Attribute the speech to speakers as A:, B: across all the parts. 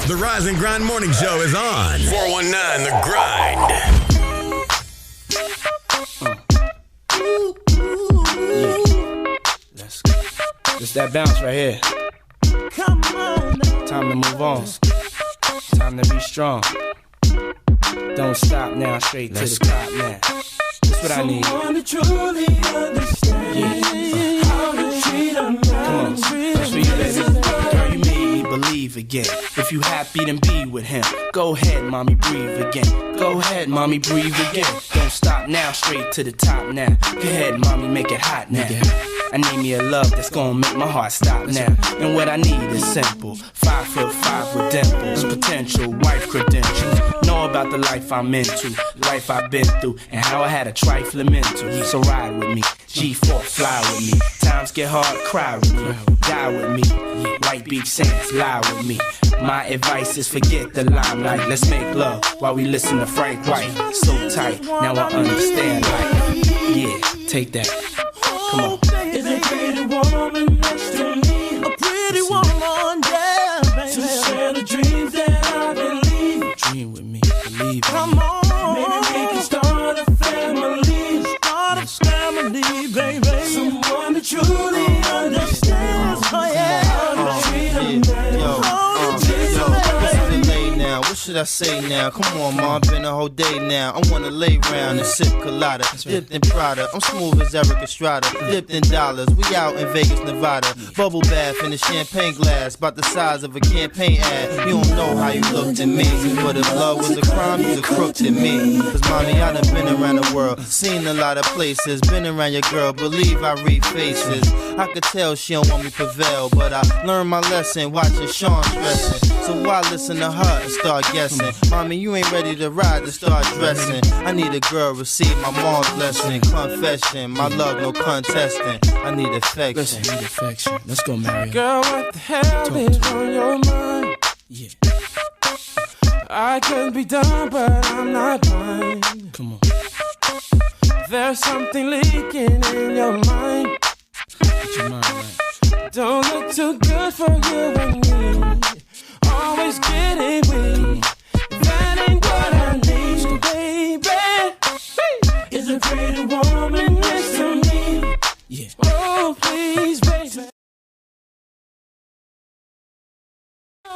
A: The Rise and Grind Morning Show is on. 419 The Grind.
B: Let's go. It's that bounce right here. Come on. Time to move on. Time to be strong. Don't stop now, straight to the top now. That's what I need. Someone to truly understand how to treat a man. Come on, that's for you, baby. Girl, you made me believe again. If you happy, then be with him. Go ahead, mommy, breathe again. Go ahead, mommy, breathe again. Don't stop now, straight to the top now. Go ahead, mommy, make it hot now. I need me a love that's gonna make my heart stop now. And what I need is simple. 5'5" with dimples, potential wife credentials. Know about the life I'm into, life I've been through, and how I had a trifling mental. So ride with me, G4, fly with me. Times get hard, cry with me, die with me. White beach sands, lie with me. My advice is forget the limelight. Let's make love while we listen to Frank White. So tight, now I understand life. Yeah, take that. Come on. Is a pretty woman next to me? A pretty woman, yeah, baby. To share the dreams that I believe. Dream with me, believe me. Come on. Maybe we can start a family. Start a family, baby. Someone that truly understands. Oh, yeah. How to treat a man. What should I say now? Come on, ma, been a whole day now. I wanna lay round and sip colada, dipped in Prada. I'm smooth as Eric Estrada, dipped in dollars. We out in Vegas, Nevada. Bubble bath in a champagne glass, about the size of a campaign ad. You don't know how you looked at me, but if love was a crime, you's a crook to me. Cause mommy, I done been around the world, seen a lot of places, been around your girl, believe I read faces. I could tell she don't want me prevail, but I learned my lesson watching Sean stressing. So why listen to her and start guessing? Mommy, you ain't ready to ride to start dressing. I need a girl, receive my mom's blessing. Confession, my love, no contesting. I need affection. Listen, I need affection. Let's go, Mary. Girl, what the hell is on your mind? Yeah. I could be done, but I'm not blind. Come on. There's something leaking in your mind. Get your mind right. Don't look too good for you and me. Always getting weak. That ain't what I need, baby. Is a pretty woman next to me? Yeah. Oh, please, baby.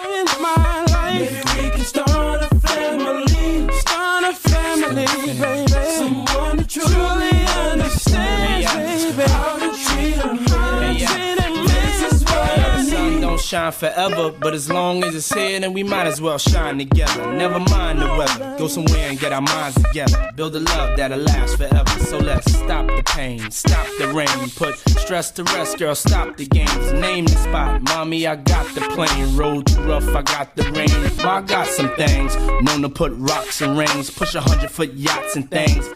B: In my life, maybe we can start a family. Start a family, baby. Someone that truly understands, baby. How to treat a man. This is what I need. The sun don't shine forever, but as long as it's here, then we might as well shine together. Never mind the weather. Go somewhere and get our minds together. Build a love that'll last forever. So let's stop the pain, stop the rain. Put stress to rest, girl, stop the games. Name the spot, mommy, I got the plane. Road too rough, I got the rain. I got some things, known to put rocks and rings. Push 100-foot yachts and things.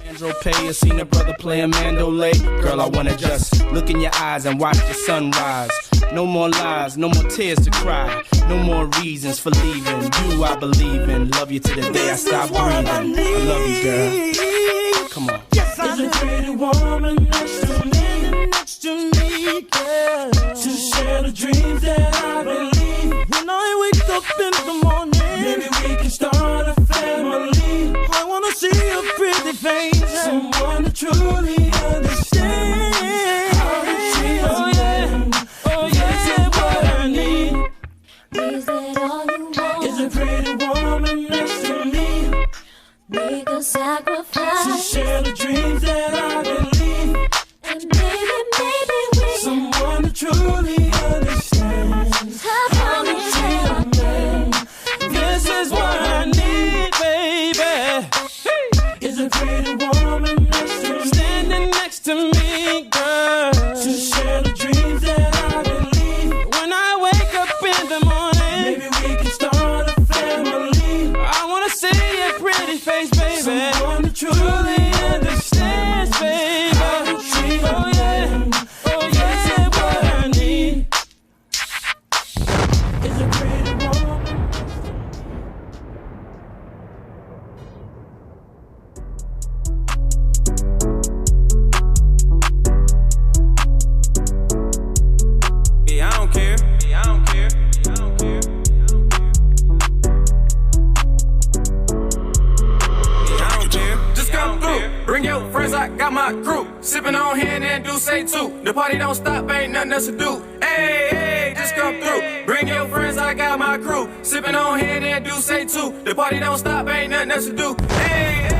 B: Andro Pay, I seen a brother play a mandolay. Girl, I wanna just look in your eyes and watch the sunrise. No more lies, no more tears to cry. No more reasons for leaving. You I believe in. Love you to the day I stop breathing. I love you, girl. Come on. Yes, I'm a pretty woman next to me. Next to me, girl. To share the dreams that I believe. When I wake up in the morning, maybe we can start a family. I wanna see a pretty face. Someone to truly understand how to treat a man. Oh yeah, that's what I need. Is that all you want? Is a pretty woman next to me? Make a sacrifice to share the dreams that I believe. And
C: on hand and do say too. The party don't stop, ain't nothing else to do. Hey, hey, just come through. Bring your friends, I got my crew. Sipping on hand and do say too. The party don't stop, ain't nothing else to do. Hey, hey.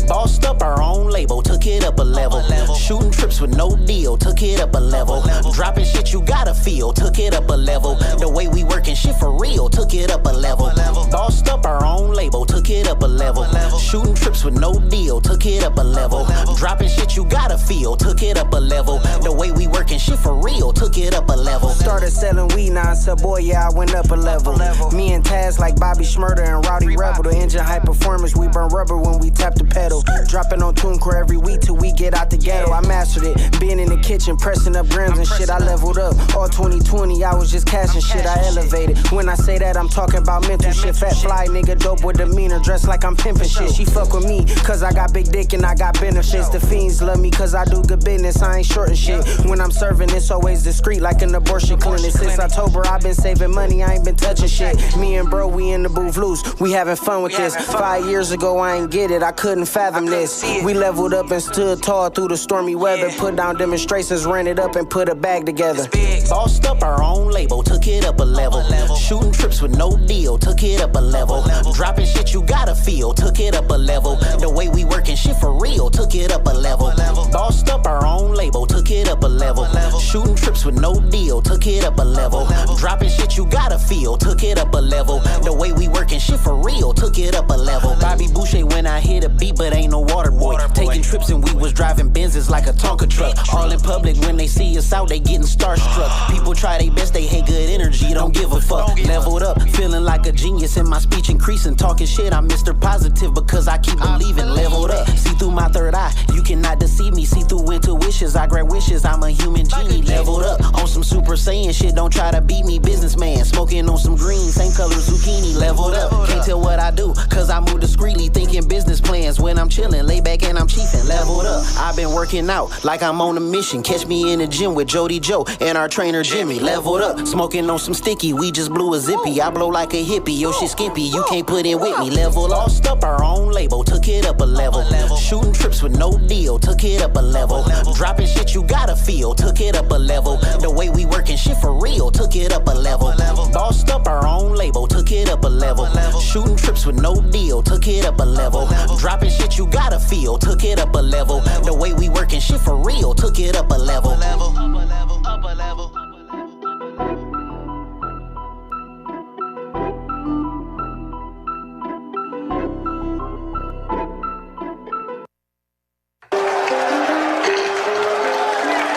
D: Bossed up our own label, took it up a level. Shooting trips with no deal, took it up a level. Dropping shit you gotta feel, took it up a level. The way we working shit for real, took it up a level. Bossed up our own label, took it up a level. Shooting trips with no deal, took it up a level. Dropping shit you gotta feel, took it up a level. The way we working shit for real, took it up a level.
E: Started selling weed, now it's a boy, yeah, I went up a level. Me and Taz like Bobby Schmurder and Rowdy Rebel. The engine high performance, we burn rubber when we tap the pedal. Dropping on TuneCore every week till we get out the ghetto. I mastered it, being in the kitchen, pressing up grams and shit, I leveled up. All 2020, I was just cashing shit, I elevated. When I say that, I'm talking about mental shit. Fat fly nigga, dope with demeanor, dressed like I'm pimping shit. She fuck with me, cause I got big dick and I got benefits. The fiends love me cause I do good business, I ain't shorting shit. When I'm serving, it's always discreet like an abortion clinic. Since October, I've been saving money, I ain't been touching shit. Me and bro, we in the booth loose, we having fun with this. 5 years ago, I ain't get it, I couldn't fathom this. We leveled up and stood tall through the stormy weather. Put down demonstrations, ran it up and put a bag together.
D: Bossed up our own label, took it up a level. Shooting trips with no deal, took it up a level. Dropping shit you gotta feel, took it up a level. The way we working shit for real, took it up a level. Bossed up our own label, took it up a level. Shooting trips with no deal, took it up a level. Dropping shit you gotta feel, took it up a level. The way we working shit for real, took it up a level. Bobby Boucher when I hit a beat, but ain't no water boy. Taking trips and we was driving Benzes like a Tonka truck. All in public when they see us out, they getting starstruck. People try their best, they hate good energy, don't give a fuck. Leveled up, feeling like a genius in my speech increasing. Talking shit, I'm Mr. Positive because I keep believing. Leveled up, see through my third eye, you cannot deceive me. See through intuitions, I grant wishes, I'm a human genie. Leveled up, on some Super Saiyan shit, don't try to beat me. Businessman, smoking on some green, same color zucchini. Leveled up, can't tell what I do, cause I move discreetly. Thinking business plans when I'm chilling, lay back and I'm chiefing. Leveled up, I've been working out like I'm on a mission. Catch me in the gym with Jody Joe and our trainer Jimmy. Leveled up, smoking on some sticky, we just blew a zippy. I blow like a hippie, yo shit skimpy, you can't put in with me. Level lost up our own label, took it up a level. Shooting trips with no deal, took it up a level. Dropping shit you gotta feel, took it up a level. The way we working shit for real, took it up a level. Bossed up our own label, took it up a level. Shooting trips with no deal, took it up a level. Dropping shit you gotta feel, took it up a level. The way we working shit for real, took it up a level. Up a level.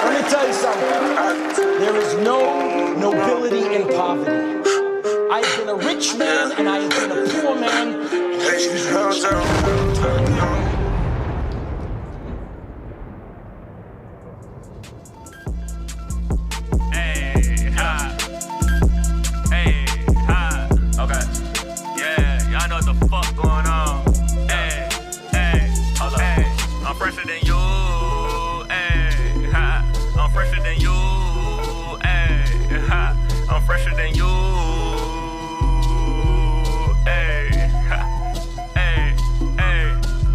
F: Let me tell you something. There is no nobility in poverty. I have been a rich man and I have been a poor man.
C: Fresher than you, ayy, ha. I'm fresher than you, ayy, ha. I'm fresher than you, ayy, ha. Ayy, ayy.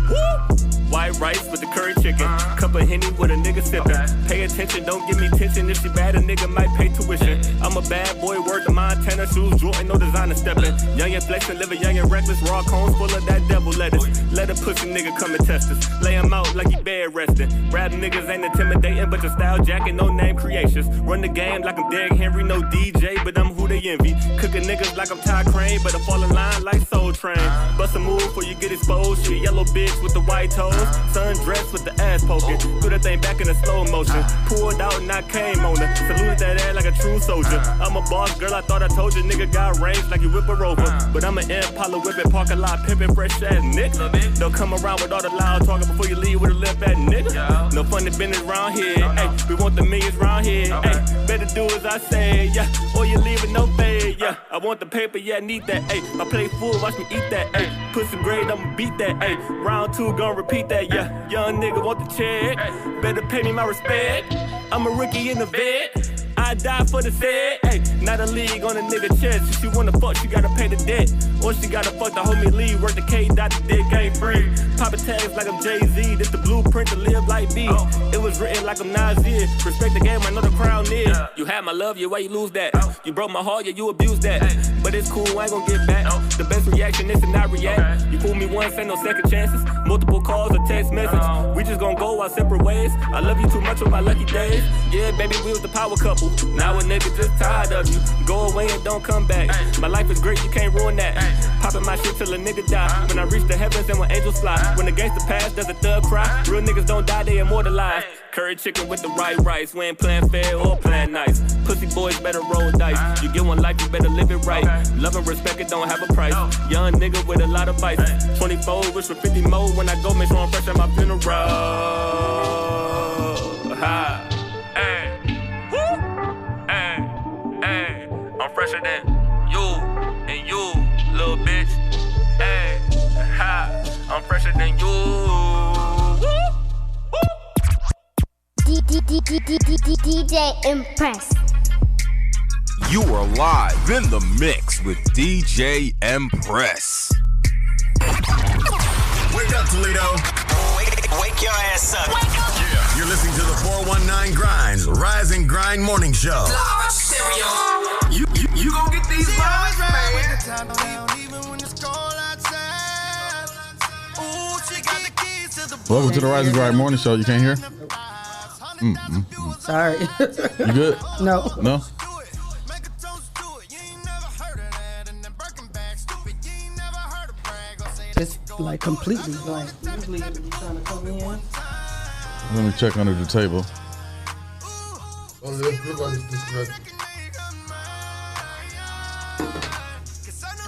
C: Woo! White rice with the curry chicken, cup of Henny with a nigga sippin'. Pay attention, don't give me tension. If she bad, a nigga might pay tuition. I'm a bad boy, word to Montana, shoes, Jordan, no designer steppin'. Young and flexin', living young and reckless, raw cones full of that devil lettuce. Let a pussy nigga come and test us. Lay him out like he bed resting. Rap niggas ain't intimidating, but your style jacking, no name creations. Run the game like I'm Derrick Henry, no DJ, but I'm who they envy. Cooking niggas like I'm Ty Crane, but I fall in line like Soul Train. Bust a move before you get exposed. She a yellow bitch with the white toes. Sundress with the ass poking. Threw that thing back in a slow motion. Pulled out and I came on her. Saluted that ass like a true soldier. I'm a boss, girl, I thought I told you. Nigga got range like you whip a rover. But I'm an Impala whipping, parking lot pimping, fresh ass nigga. Don't come around with all the loud talking before you leave with a lip at nigga. No funny business round here. Ayy, we want the millions round here. Ayy, better do as I say, yeah. Or you leave with no fade, yeah. I want the paper, yeah, I need that. Ayy, my plate full, watch me eat that. Ayy, put some grade, I'ma beat that. Ayy, round two, gon' repeat that, yeah. Young nigga want the check. Better pay me my respect. I'm a rookie in the vet. I die for the set. Hey, not a league on a nigga chest. If she wanna fuck, she gotta pay the debt. Or she gotta fuck the homie Lee. Work the K, dot the dick, ain't free. Poppin' tags like I'm Jay-Z. This the blueprint to live like B. It was written like I'm Nasir. Respect the game, I know the crown is. You had my love, yeah, why you lose that? You broke my heart, yeah, you abused that. But it's cool, I ain't gon' get back. The best reaction is to not react. You fool me once, ain't no second chances. Multiple calls or text message. We just gon' go our separate ways. I love you too much on my lucky days. Yeah, baby, we was the power couple. Now a nigga just tired of you. Go away and don't come back. My life is great, you can't ruin that. Poppin' my shit till a nigga die. When I reach the heavens and when angels fly. When the gangster pass, does a thug cry? Real niggas don't die, they immortalized. Curry chicken with the right rice. We ain't playing fair or playing nice. Pussy boys better roll dice. You get one life, you better live it right. Love and respect, it don't have a price. Young nigga with a lot of vice. 24, wish for 50 more. When I go, make sure I'm fresh at my funeral. Ha. Hey. Hey. Hey. I'm fresher than you and you, little bitch. Hey. Ha. I'm fresher than you.
G: DJ Impress.
A: You are live in the mix with DJ Impress. Wake up, Toledo.
D: Wake your ass up.
A: Yeah. You're listening to the 419 Grinds Rise and Grind Morning Show.
H: You gon' get these vibes, man.
I: Welcome to the Rise and Grind Morning Show. You can't hear?
J: Sorry.
I: You good?
J: No.
I: No?
J: It's like completely blank. Usually you trying to come in.
I: Let me check under the table.
H: Oh, yeah, look like it's disconnected.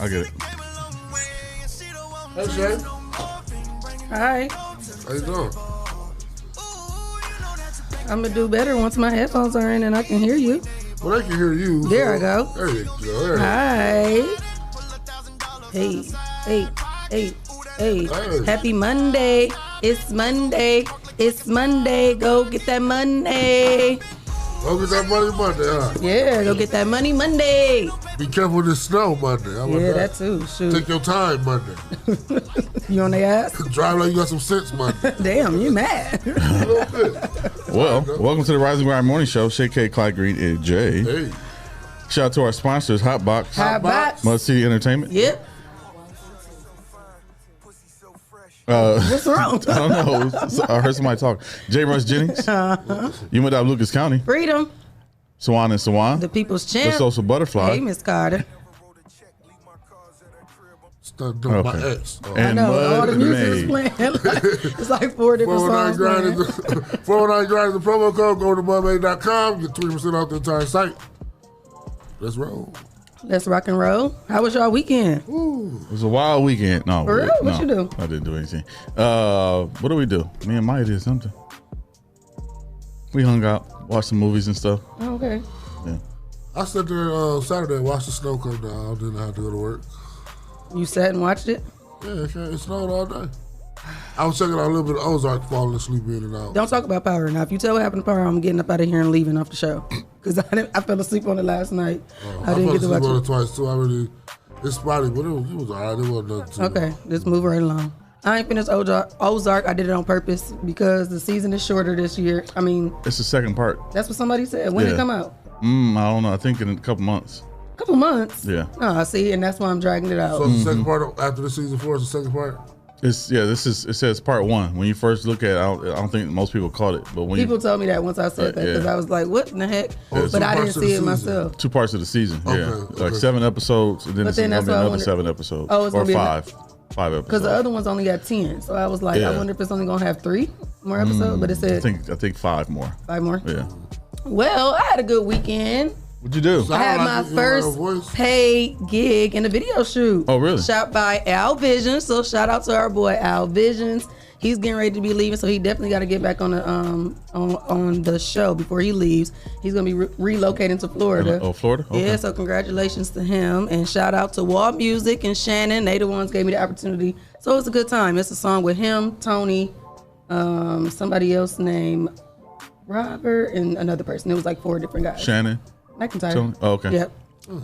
I: I get it.
H: Hey, Shae.
J: Hi.
H: How you doing?
J: I'm gonna do better once my headphones are in and I can hear you.
H: Well, they can hear you.
J: There I go.
H: There you go.
J: Hi. Hey. Hey. Happy Monday. It's Monday. It's Monday. Go get that money.
H: Go get that money Monday, huh?
J: Yeah, go get that money Monday.
H: Be careful with the snow Monday. How about
J: that too. Shoot.
H: Take your time Monday.
J: You on their ass?
H: Drive like you got some sense Monday.
J: Damn, you mad.
H: A little bit.
I: Well, welcome to the Rise and Grind Morning Show. Shae, Clyde, Green, and Jay.
H: Hey.
I: Shout out to our sponsors, Hotbox,
J: Hotbox.
I: Mud City Entertainment.
J: Yep. What's wrong?
I: I don't know. I heard somebody talk. J. Rush Jennings. You went out of Lucas County.
J: Freedom.
I: Swan and Swan.
J: The People's Champ.
I: The Social Butterfly.
J: Hey, Miss Carter.
H: Start doing my ex.
I: And
J: I know,
I: Mud
J: all the music is
I: Maid.
J: playing. It's like 4 different songs.
H: 419 Grind is the promo code. Go to mudmaid.com. Get 20% off the entire site. Let's roll.
J: Let's rock and roll. How was y'all weekend?
I: It was a wild weekend. No,
J: For real? What you do?
I: I didn't do anything. What do we do? Me and Maya did something. We hung out, watched some movies and stuff.
J: Oh, okay.
I: Yeah.
H: I sat there Saturday and watched the snow come down. I didn't have to go to work.
J: You sat and watched it?
H: Yeah, it snowed all day. I was checking out a little bit of Ozark, falling asleep in and out.
J: Don't talk about Power. Now, if you tell what happened to Power, I'm getting up out of here and leaving off the show. Because I fell asleep on it last night. I didn't get to watch it.
H: I fell asleep on it twice, too. It's spotty, but it was all right. It wasn't nothing too
J: Okay, let's move right along. I ain't finished Ozark. I did it on purpose because the season is shorter this year. I mean,
I: it's the second part.
J: That's what somebody said. When did it come out?
I: I don't know. I think in a couple months.
J: Couple months?
I: Yeah.
J: Oh, see, and that's why I'm dragging it out.
H: So the second part after the season 4 is the second part?
I: It says part 1. When you first look at it, I don't think most people caught it. But when
J: people told me that once I said that because I was like, what in the heck? But I didn't see it myself.
I: 2 parts of the season.
H: Okay,
I: like 7 episodes, and then it's going to be another 7 episodes.
J: Oh, it's
I: or
J: gonna be
I: 5 episodes.
J: Because the other one's only got 10. So I was like, I wonder if it's only going to have 3 more episodes. But it said
I: I think 5 more.
J: 5 more?
I: Yeah.
J: Well, I had a good weekend.
I: What'd you do?
J: I had my first paid gig in a video shoot.
I: Oh, really?
J: Shot by Al Visions. So shout out to our boy Al Visions. He's getting ready to be leaving, so he definitely got to get back on the on the show before he leaves. He's gonna be relocating to Florida.
I: Oh, Florida? Okay.
J: Yeah. So congratulations to him, and shout out to Wall Music and Shannon. They the ones gave me the opportunity. So it was a good time. It's a song with him, Tony, somebody else named Robert, and another person. It was like 4 different guys.
I: Shannon.
J: McIntyre.
I: Oh, okay.
J: Yep.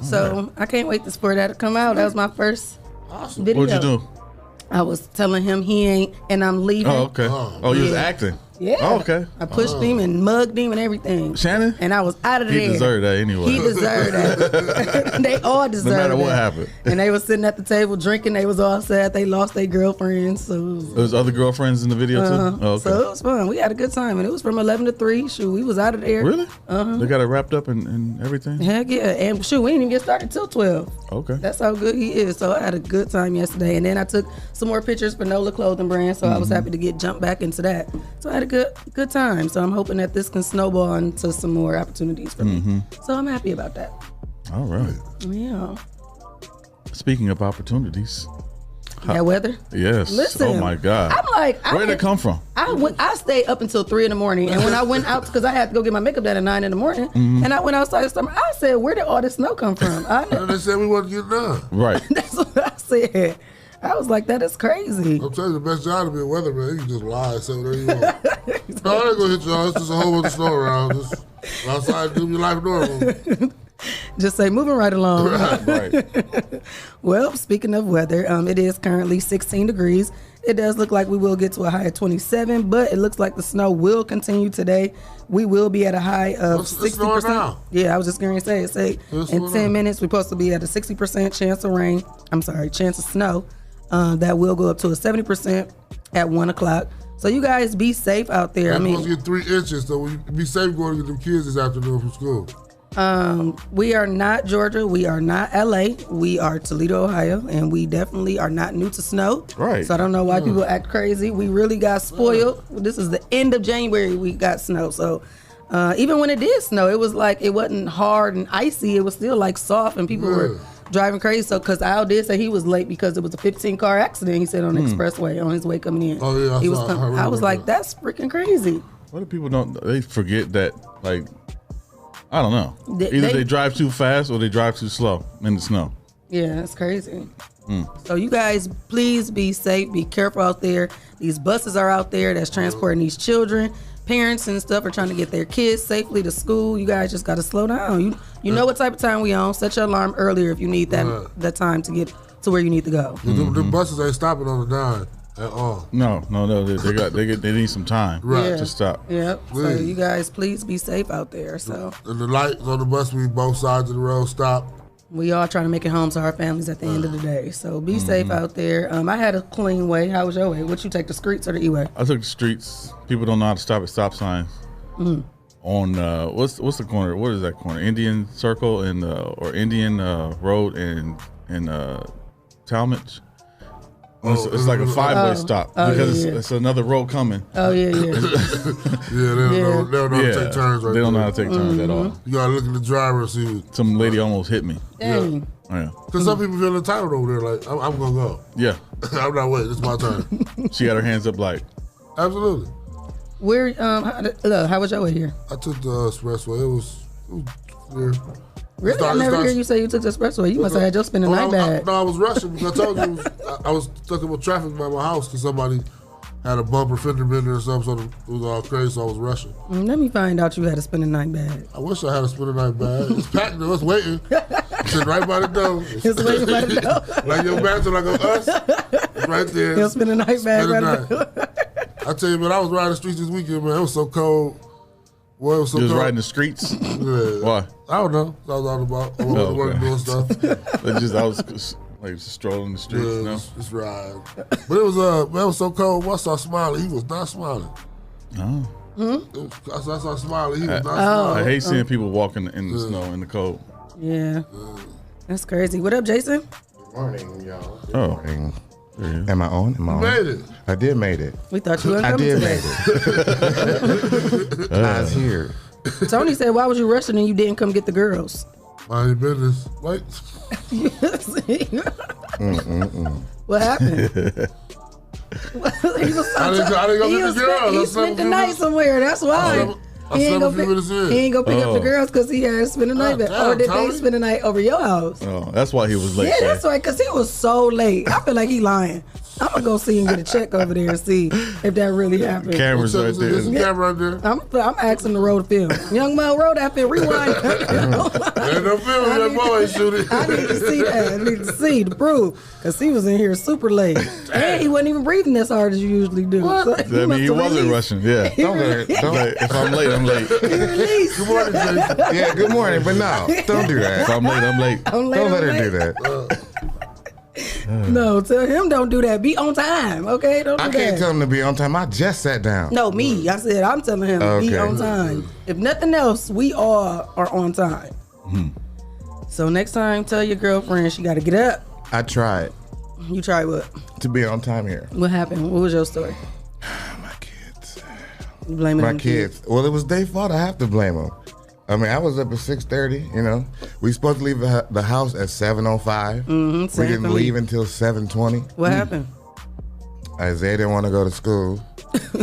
J: So I can't wait for that to come out. That was my first video.
I: What'd you do?
J: I was telling him he ain't, and I'm leaving.
I: Oh, okay. Oh, you was acting.
J: Yeah.
I: Oh, okay.
J: I pushed him and mugged him and everything.
I: Shannon?
J: And I was out of there.
I: He deserved that anyway.
J: He deserved that. They all deserved that.
I: No matter what happened.
J: And they was sitting at the table drinking. They was all sad. They lost their girlfriends. So
I: there was other girlfriends in the video too? Oh, okay.
J: So it was fun. We had a good time. And it was from 11 to 3. Shoot, we was out of there.
I: Really? They got it wrapped up and everything?
J: Heck yeah. And shoot, we didn't even get started till 12.
I: Okay.
J: That's how good he is. So I had a good time yesterday. And then I took some more pictures for Nola Clothing Brand. So I was happy to jump back into that. So I had a good time. So I'm hoping that this can snowball into some more opportunities for me. So I'm happy about that.
I: All right.
J: Yeah.
I: Speaking of opportunities.
J: That weather?
I: Yes.
J: Listen.
I: Oh my God.
J: I'm like,
I: where did it come from?
J: I stayed up until 3 in the morning. And when I went out, because I had to go get my makeup done at 9 in the morning, and I went outside this summer, I said, where did all this snow come from?
H: They said we wasn't getting done.
I: Right.
J: That's what I said. I was like, that is crazy.
H: I'm telling you, the best job to be a weatherman. You can just lie and say whatever you want. No, I ain't gonna hit y'all. It's just a whole bunch of snow around. Just outside, do your life normal.
J: Just say, moving right along.
I: Right.
J: Well, speaking of weather, it is currently 16 degrees. It does look like we will get to a high of 27, but it looks like the snow will continue today. We will be at a high of 60%.
H: Now?
J: Yeah, I was just going to say in 10 minutes, we're supposed to be at a 60% chance of snow. That will go up to a 70% at 1 o'clock. So you guys be safe out there.
H: I'm supposed to get 3 inches, so we be safe going to get them kids this afternoon from school.
J: We are not Georgia. We are not LA. We are Toledo, Ohio, and we definitely are not new to snow.
I: Right.
J: So I don't know why people act crazy. We really got spoiled. This is the end of January. We got snow. So even when it did snow, it was like, it wasn't hard and icy. It was still like soft, and people were driving crazy. So because Al did say he was late because it was a 15-car accident. He said on the expressway on his way coming in.
H: Oh yeah,
J: I was like, that's freaking crazy.
I: What do people they forget that, like, I don't know. Either they drive too fast or they drive too slow in the snow.
J: Yeah, that's crazy. So you guys, please be safe. Be careful out there. These buses are out there that's transporting these children. Parents and stuff are trying to get their kids safely to school. You guys just got to slow down. You know what type of time we on. Set your alarm earlier if you need that time to get to where you need to go.
H: The buses ain't stopping on the dime at all.
I: No. They need some time to stop.
J: Yep. So you guys, please be safe out there. So
H: and the lights on the bus, we both sides of the road stop.
J: We all trying to make it home to our families at the end of the day. So be safe out there. I had a clean way. How was your way? What you take, the streets or the E-way?
I: I took the streets. People don't know how to stop at stop signs. On what's the corner? What is that corner? Indian Circle and or Indian Road and Talmadge. It's like a 5-way stop because it's another road coming.
J: Oh yeah.
H: They don't know how to take turns right
I: They don't know
H: there.
I: how to take turns at all.
H: You gotta look at the driver and see.
I: Some lady almost hit me.
J: Dang.
I: Yeah.
H: Because some people feel entitled over there, like, I'm gonna go.
I: Yeah.
H: I'm not waiting, it's my turn.
I: She had her hands up like.
H: Absolutely.
J: Where how was your way here?
H: I took the expressway. It was weird.
J: Really? I never hear you say you took the expressway. You must have had your spending night bag.
H: I was rushing because I told you I was stuck in traffic by my house because somebody had a bumper fender bender or something, so it was all crazy, so I was rushing.
J: Let me find out you had a spending night bag.
H: I wish I had a spending night bag. It's packed though, it's waiting. Sitting right by the door.
J: It's waiting by the door.
H: Like your bathroom, like us. It's right there.
J: Your spending night bag right there.
H: I tell you, man, I was riding the streets this weekend, man. It was so cold. Boy, it was so
I: You was
H: cold.
I: riding the streets?
H: Yeah.
I: Why?
H: I don't know. I was out about. I was working doing stuff.
I: I was like strolling the streets.
H: Yeah,
I: No?
H: just ride. But it was so cold. Once I saw Smiley, he was not smiling.
I: Oh.
H: I saw Smiley, he was not smiling.
I: I hate seeing people walking in the snow in the cold.
J: Yeah. That's crazy. What up, Jason?
K: Good morning, y'all. Good
I: Oh.
K: morning. Am I on?
H: You made it.
K: I did made it.
J: We thought you were coming today.
K: I was here.
J: Tony said, why was you rushing and you didn't come get the girls?
H: Mind your business. Wait.
J: What happened? He was
H: I didn't go get the girls.
J: He spent the night somewhere. That's why. He ain't gonna pick up the girls because he had to spend the night back. Or did they spend the night over your house?
I: Oh, that's why he was late.
J: Yeah, that's right, because he was so late. I feel like he lying. I'm gonna go see and get a check over there and see if that really happened.
I: Cameras right there.
H: There's a camera right there.
J: I'm asking the road film. Young Mo, roll that film. Rewind.
H: Ain't no film that boy shooting.
J: I need to see that. I need to see the proof. Because he was in here super late. And he wasn't even breathing as hard as you usually do. So
I: I mean, he wasn't rushing. Yeah.
K: Don't let her.
I: If I'm late, I'm late.
H: Good morning, Jason.
K: Yeah, good morning, but no, don't do that.
I: If I'm late, I'm late.
K: Don't let her do that.
J: No, tell him don't do that. Be on time, okay? Don't do
K: I
J: that.
K: can't tell him to be on time. I just sat down.
J: No, me. I said I'm telling him be on time. If nothing else, we all are on time. So next time, tell your girlfriend she got to get up.
K: I tried.
J: You tried what?
K: To be on time here.
J: What happened? What was your story?
K: My kids.
J: You blaming
K: My
J: them
K: kids. Well, it was their fault. I have to blame them. I mean, I was up at 6:30. You know, we supposed to leave the house at 7:05. We didn't leave until 7:20.
J: What happened?
K: Isaiah didn't want to go to school.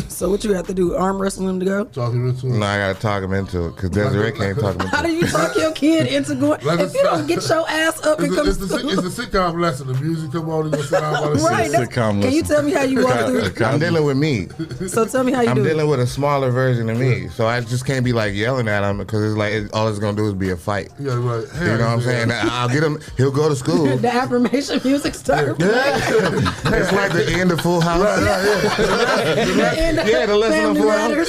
J: So what you have to do? Arm wrestle him to go?
H: Talk him into it.
K: No, I gotta talk him into it because Desiree can't talk him into it.
J: How do you talk your kid into going? If you don't get your ass up and come to school.
H: It's the sitcom lesson. The music come on and you sit down by the
J: Right.
I: Sitcom
J: Can you tell me how you walk through?
K: I'm dealing with me.
J: So tell me how you
K: I'm
J: do
K: dealing
J: it.
K: with a smaller version of me, so I just can't be like yelling at him because it's like all it's gonna do is be a fight.
H: Yeah, right.
K: You know what I'm saying? I'll get him. He'll go to school.
J: The affirmation music starts.
K: It's like the end of Full House.
J: Yeah,
K: the lesson of Full House.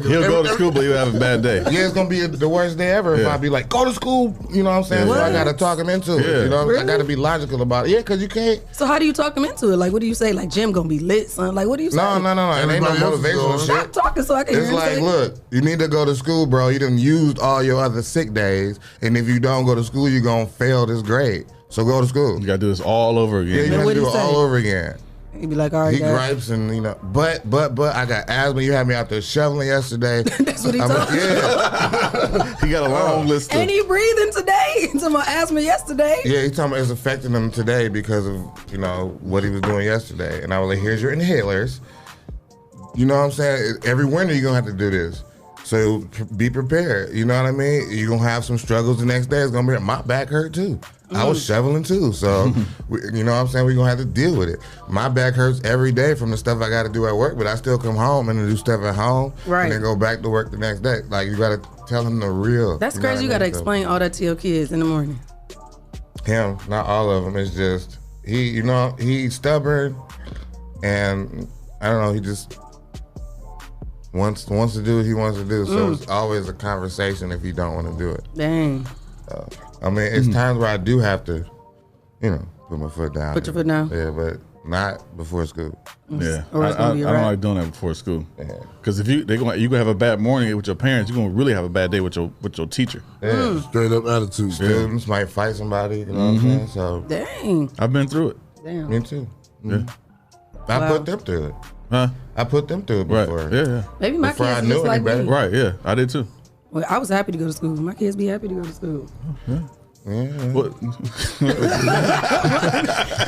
I: He'll go to school, but he'll have a bad day.
K: Yeah, it's gonna be the worst day ever if I be like, go to school. You know what I'm saying? So I gotta talk him into it. You know, I gotta be logical about it. Yeah, because you can't.
J: So how do you talk him into it? Like, what do you say? Like, Jim gonna be lit, son? Like, what do you say?
K: No. It ain't no motivational shit.
J: Stop talking so I can hear
K: It's
J: you
K: like,
J: say.
K: look, you need to go to school, bro. You done used all your other sick days, and if you don't go to school, you're gonna fail this grade. So go to school.
I: You gotta do this all over again.
K: Yeah, you have to do it all over again.
J: He'd be like, all right,
K: He
J: Dad.
K: gripes and, you know, but I got asthma. You had me out there shoveling yesterday.
J: That's what he told me.
K: Yeah.
I: He got a long list of.
J: Ain't he breathing today? He talking about asthma yesterday.
K: Yeah, he talking about it's affecting him today because of, you know, what he was doing yesterday. And I was like, here's your inhalers. You know what I'm saying? Every winter you're going to have to do this. So be prepared. You know what I mean? You're going to have some struggles the next day. It's going to be, my back hurt too. I was shoveling too. So, you know what I'm saying? We're going to have to deal with it. My back hurts every day from the stuff I got to do at work, but I still come home and do stuff at home.
J: Right.
K: And then go back to work the next day. Like, you got to tell him the real.
J: That's crazy. You got to explain all that to your kids in the morning.
K: Him, not all of them. It's just, he's stubborn and I don't know, he just wants to do what he wants to do. So it's always a conversation if you don't want to do it.
J: Dang.
K: I mean, it's times where I do have to, you know, put my foot down.
J: Put your foot down.
K: Yeah, but not before school.
I: Yeah,
J: Or it's
I: I
J: gonna be
I: don't
J: right.
I: like doing that before school. Because if you gonna have a bad morning with your parents, you're gonna really have a bad day with your teacher.
K: Yeah.
H: Straight up attitude.
K: Students might fight somebody, you know what I'm saying? So
J: Dang.
I: I've been through it.
J: Damn.
K: me too.
I: Yeah.
K: I put them through it.
I: Huh?
K: I put them through it
I: Right.
K: before.
I: Yeah.
J: Maybe my
K: Before I
J: kids
K: knew
J: just
K: any
J: like
K: better.
J: me.
I: Right. Yeah. I did too.
J: Well, I was happy to go to school. My kids be happy to go to school.
I: What?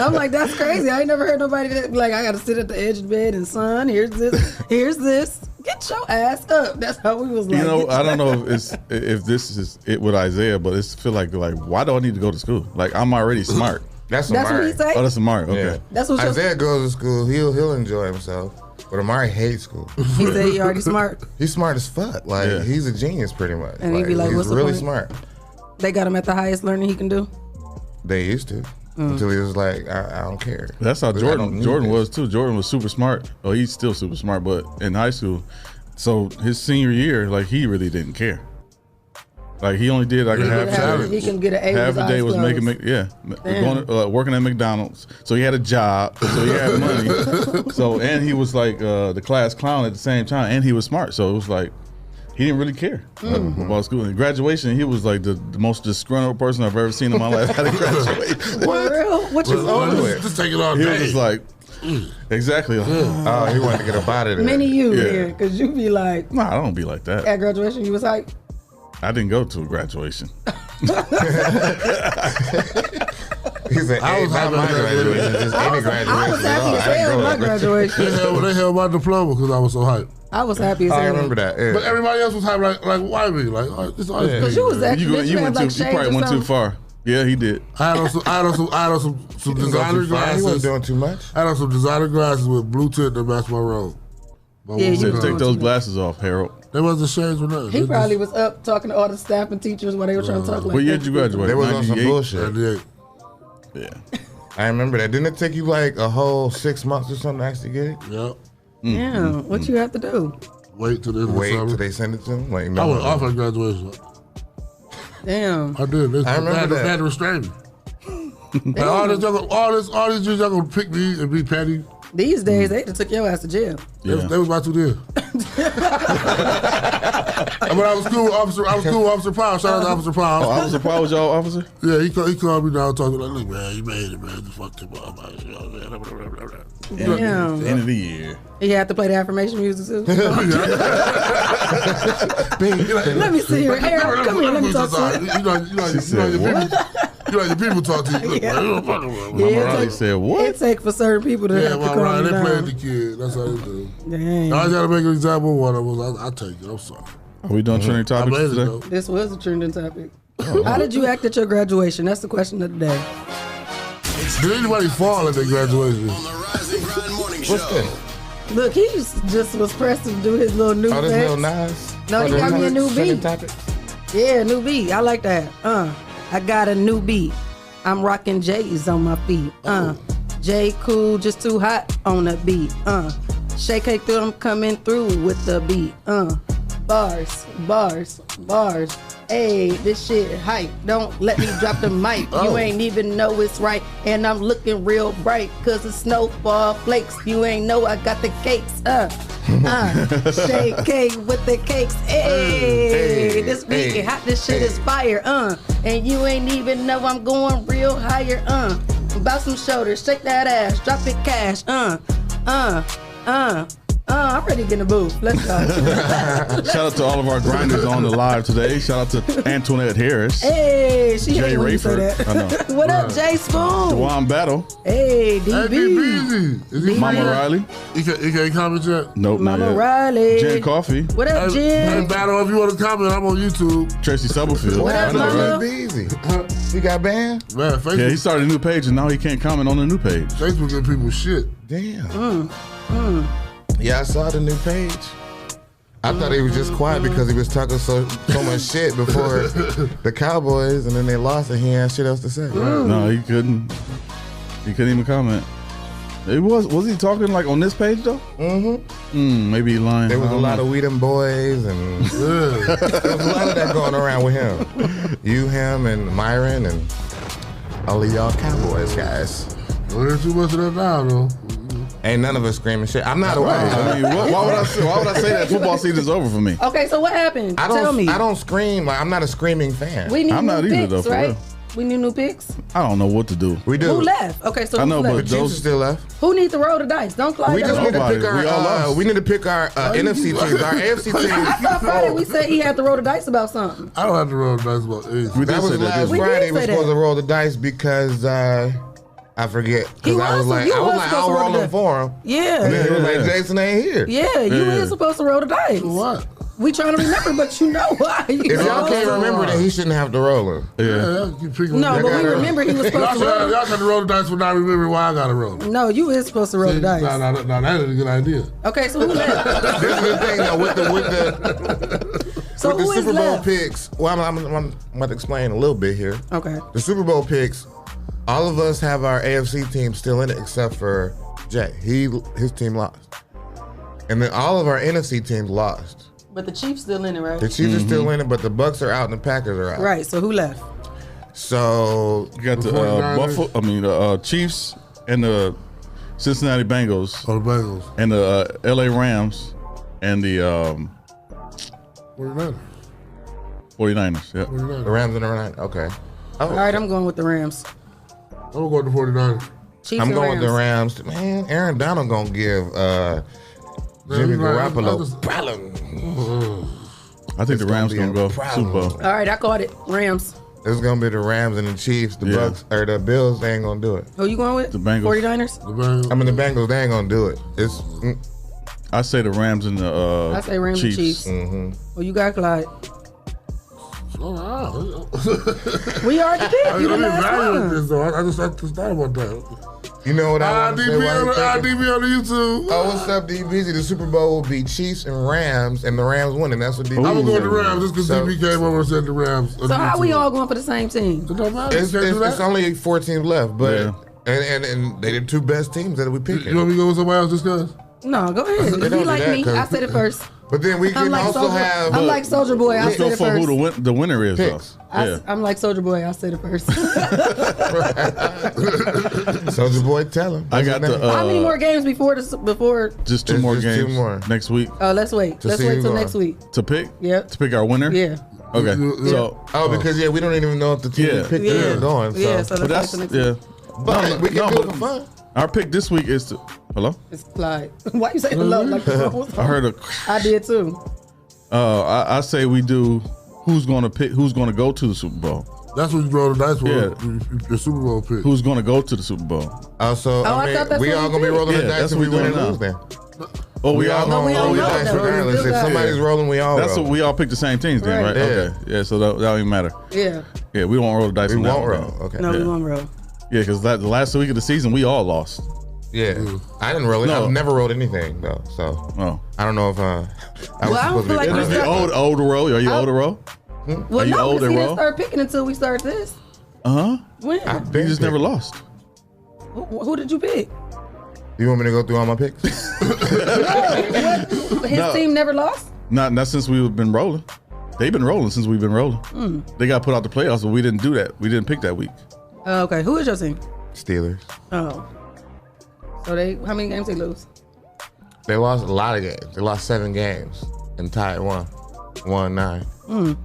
J: I'm like, that's crazy. I ain't never heard nobody that be like, I got to sit at the edge of the bed and son, here's this. Get your ass up. That's how we was like.
I: You know,
J: get
I: I
J: your
I: don't know if this is it with Isaiah, but it's feel like why do I need to go to school? Like I'm already smart.
K: That's
J: That's what
K: Amari.
J: he say?
I: Oh, that's smart. Okay.
K: Yeah.
J: That's what
K: Isaiah goes to school. He'll enjoy himself. But Amari hates school.
J: He said he already smart.
K: He's smart as fuck. Like
I: Yeah.
K: he's a genius, pretty much.
J: And he be like,
K: he's
J: what's the
K: really
J: point?
K: smart.
J: They got him at the highest learning he can do.
K: They used to until he was like, I don't care.
I: That's how
K: I don't need
I: Jordan
K: this.
I: was too. Jordan was super smart. Oh, he's still super smart, but in high school, so his senior year, like he really didn't care. Like he only did like a half day.
J: He can get an A with
I: Half
J: his
I: a day
J: eyes
I: was
J: closed.
I: going working at McDonald's. So he had a job. So he had money. So and he was like the class clown at the same time, and he was smart. So it was like he didn't really care about school. In graduation, he was like the most disgruntled person I've ever seen in my life at a graduation.
J: For real? What you
K: over with?
H: Just take it all
I: He
H: day.
I: was just like, exactly.
K: Oh, he wanted to get up out of there.
J: Many you
I: Yeah.
J: here, because you be like,
I: Nah, I don't be like that.
J: at graduation, you was like,
I: I didn't go to a graduation.
K: He said,
H: I was
K: not
H: happy
K: my
H: at
K: graduation, just any graduation.
J: I was happy as hell at my graduation.
H: They held my diploma because I was so hyped.
J: I was happy as hell.
K: I remember that. Yeah.
H: But everybody else was hyped like why me? Like it's always
J: Because you was actually
I: You probably went too far. Yeah, he did.
H: I had on some designer glasses.
K: He wasn't doing too much.
H: I had on some designer glasses with blue tint that matched my robe.
I: He said, take those glasses off, Harold.
H: They wasn't shades or nothing.
J: He probably was up talking to all the staff and teachers while they were trying to talk like
I: What year did you graduate?
K: They was on some bullshit.
H: 98.
I: Yeah.
K: I remember that. Didn't it take you like a whole 6 months or something to actually get it?
H: Yep.
J: Yeah. What you have to do?
H: Wait till the end of the summer.
K: Till they send it to him? Like,
H: I was off at graduation.
J: Damn.
H: I did.
K: I remember
H: They had to restrain me. Like, all these Jews, y'all gonna pick me and be petty.
J: These days, they took your ass to jail.
H: Yeah. They was about to do. But I was cool with Officer Powell. Shout out to Officer Powell.
I: Oh, Officer Powell was y'all officer?
H: Yeah, he called me down talking like, look, man, you made it, man. Just fuck him up.
J: Damn.
I: The end of the year.
J: He had to play the affirmation music too. Let me see here. Harold, come here. Let me talk to
H: You know, your people talk to you.
I: Mama Riley said, what?
J: It take for certain people to have to
H: Mama
J: calm
H: Riley,
J: you
H: they
J: down.
H: played the kid. That's how they do.
J: Dang.
H: I just got to make an example of one of them. I take it. I'm sorry.
I: Are we doing trending topics today?
J: This was a trending topic. How did you act at your graduation? That's the question of the day.
H: Did anybody fall at their graduation?
K: What's that?
J: Look, he just was pressed to do his little new
K: Oh, this
J: beats.
K: little Nas?
J: No, he got me a new beat.
K: Topic?
J: Yeah, new beat. I like that. I got a new beat. I'm rocking J's on my feet. J cool, just too hot on the beat. Shae cake through, I'm coming through with the beat. Bars. Hey, this shit hype. Don't let me drop the mic. You ain't even know it's right. And I'm looking real bright, cause it's snowfall flakes. You ain't know I got the cakes. Shae cake with the cakes. Hey, this beat is hot, this shit is fire. And you ain't even know I'm going real higher. Bout some shoulders, shake that ass, drop it cash. I'm ready to get in the booth. Let's go.
I: Shout out to all of our grinders on the live today. Shout out to Antoinette Harris.
J: Hey, she
I: Jay
J: hate when you say
I: Rayford.
J: that.
I: I know.
J: What up, Jay Spoon?
I: Dewan Battle.
J: Hey, DB.
H: Is he
I: Mama Riley.
H: He can't comment yet?
I: Nope, not
J: Mama
I: yet.
J: Riley.
I: Jen Coffee.
J: What up,
H: Hey,
J: Jen?
H: Battle, if you want to comment, I'm on YouTube.
I: Tracy Stubblefield.
J: What up,
I: I know,
J: Mama?
I: right?
K: Easy. You got banned?
H: Man, Facebook,
I: Yeah, he started a new page and now he can't comment on the new page.
H: Facebook getting people shit.
K: Damn. Yeah, I saw the new page. I thought he was just quiet because he was talking so much shit before the Cowboys, and then they lost, and he had shit else to say.
I: No, he couldn't. He couldn't even comment. It was he talking like on this page though? Maybe he lying.
K: There was
I: I
K: a
I: don't
K: lot
I: know.
K: of We Them Boys, and there was a lot of that going around with him. You, him, and Myron, and all of y'all Cowboys guys.
H: Don't hear too much of that now, though.
K: Ain't none of us screaming shit. I'm not aware.
I: I mean, why would I say that? Football season's over for me.
J: Okay, so what happened? Tell me.
K: I don't scream. Like, I'm not a screaming fan.
J: We need
I: I'm
J: new
I: not either,
J: picks,
I: though, for
J: right?
I: real.
J: We need new picks.
I: I don't know what to do.
K: We do.
J: Who left? Okay, so
I: I know,
J: who
I: but
J: left?
K: The Chiefs are still left.
J: Who needs to roll the dice? Don't Clyde.
K: We just need to
I: Nobody.
K: pick
I: We all
K: our.
I: lost.
K: We need to pick our NFC teams. Our AFC teams.
J: I thought Friday we said he had to roll the dice about something.
H: I don't have to roll the dice about anything.
I: We did
K: That was
I: say that,
K: last
I: didn't we?
J: We did
K: Friday. We're
J: say
K: supposed
J: that.
K: to roll the dice because I forget.
J: He
K: Because I was
J: was-
K: like,
J: you was supposed
K: I'll
J: to roll
K: roll
J: the
K: them for him.
J: Yeah.
K: And then it was like,
I: Yeah.
K: Jason ain't here.
J: Yeah, you
I: Yeah.
J: is supposed to roll the dice.
H: What?
J: We trying to remember, but you know why.
K: If y'all can't remember, then he shouldn't have to roll them.
I: Yeah.
H: Yeah, you picking
J: No,
H: with
J: but
H: that
J: we
H: guy.
J: remember he was supposed to roll.
H: Y'all got to roll the dice for not remembering why I got to roll.
J: No, you is supposed to roll the dice.
H: No, that is a good idea.
J: Okay, so who left?
K: This is the thing though with the
J: So
K: with the
J: who is
K: Super Bowl
J: left?
K: picks. Well, I'm about to explain a little bit here.
J: Okay.
K: The Super Bowl picks. All of us have our AFC team still in it except for Jay. His team lost, and then all of our NFC teams lost.
J: But the Chiefs still in it, right?
K: The Chiefs are still in it, but the Bucks are out and the Packers are out.
J: Right. So who left?
K: So
I: You got the
H: 49ers.
I: the Chiefs and the Cincinnati Bengals
H: Oh, the Bengals.
I: and the LA Rams and the
H: 49ers.
I: 49ers. Yeah.
H: 49ers.
K: the Rams and the Rams. Okay. Oh,
J: All right, I'm going with the Rams.
H: I'm going to go with the 49ers.
J: Chiefs
K: I'm
J: and
K: going with the
J: Rams.
K: Rams. Man, Aaron Donald gonna give Jimmy
H: Man, I
K: Garoppolo
H: just-
K: problem.
I: I think the Rams
K: be
I: gonna
K: a
I: go
K: problem.
I: Super Bowl.
J: All right, I caught it. Rams.
K: It's gonna be the Rams and the Chiefs. The Bucks or the Bills. They ain't gonna do it.
J: Who you going with?
I: The Bengals.
J: 49ers?
K: I mean the Bengals. They ain't gonna do it. It's.
I: I say the Rams and the
J: I say Rams
I: Chiefs.
J: and Chiefs.
K: Mm-hmm.
J: Well, you got Clyde.
H: Oh,
J: We already did.
H: I
J: You the
H: didn't
J: last
H: evaluate
J: one.
H: this though. I just thought about that.
K: You know what I
H: IDB on the YouTube.
K: Oh, what's up, DBZ? The Super Bowl will be Chiefs and Rams, and the Rams winning. That's what DB.
H: I'm gonna go with the Rams just because DB came over and said the Rams.
J: So how we all going for the same team?
H: It don't matter.
K: It's only 4 teams left, but and they the 2 best teams that we picking.
H: You want me to go with somebody else just cause?
J: No, go ahead.
K: They
J: If
K: don't
J: you
K: do
J: like
K: that,
J: me,
K: 'cause-
J: I said it first.
K: But then we can also have.
J: I'm like Soldier Boy. I
I: Let's
J: said
I: go
J: it
I: for
J: first.
I: who the winner is,
K: Picks.
I: though.
J: I'm like Soldier Boy. I said it first.
K: Soldier Boy, tell him.
I: I got the.
J: How many more games before?
I: Just 2 more games.
K: 2 more
I: next week.
J: Oh, let's wait. Let's wait till next week.
I: To pick?
J: Yep.
I: To pick our winner?
J: Yeah.
I: Okay. So.
K: Because we don't even know if the team we picked are going. So.
J: Yeah, so let's wait till next week.
K: But we can do it for fun.
I: Our pick this week is to. Hello?
J: It's Clyde. Why you say hello? Like
I: I heard a.
J: I did too.
I: I say we do. Who's going to pick? Who's going to go to the Super Bowl?
H: That's what you roll the dice for.
I: Yeah.
H: Your Super Bowl pick.
I: Who's going to go to the Super Bowl?
K: So
J: I thought that's
K: we
J: what
K: all
J: we
K: gonna be
J: did.
K: rolling the
I: Yeah,
K: dice
I: that's
K: if
I: what
K: we
I: we
K: win
I: doing
K: and lose
I: now.
K: then.
I: Oh, we all
K: gonna roll the dice
J: that.
K: regardless. If
J: Yeah.
K: somebody's rolling, we all
I: That's
K: roll.
I: what we all pick the same teams then,
J: Right.
I: right?
K: Yeah.
I: Okay. Yeah. So that don't even matter.
J: Yeah.
I: Yeah, we won't roll the dice.
K: We
I: on that
K: won't
I: one,
K: roll.
I: though.
K: Okay.
J: No, we
I: Yeah.
J: won't roll.
I: Yeah, because the last week of the season we all lost.
K: Yeah, I didn't roll it.
I: No.
K: I've never rolled anything though, so
I: Oh.
K: I don't know if I was
J: Well, I don't
K: supposed
J: feel like
K: to be
J: we
K: doing
J: start-
K: that.
I: Old to roll? Are you old to roll?
J: Well,
I: Are you
J: no,
I: old
J: because
I: and
J: he
I: roll?
J: didn't start picking until we start this.
I: Uh huh.
J: When?
I: You just never lost.
J: Who did you pick?
K: You want me to go through all my picks?
J: His
I: No.
J: team never lost?
I: Not since we've been rolling. They've been rolling since we've been rolling. They got put out the playoffs, but we didn't do that. We didn't pick that week.
J: Okay, who is your team?
K: Steelers.
J: Oh. So how many games they lose?
K: They lost a lot of games. They lost 7 games and tied 1-9.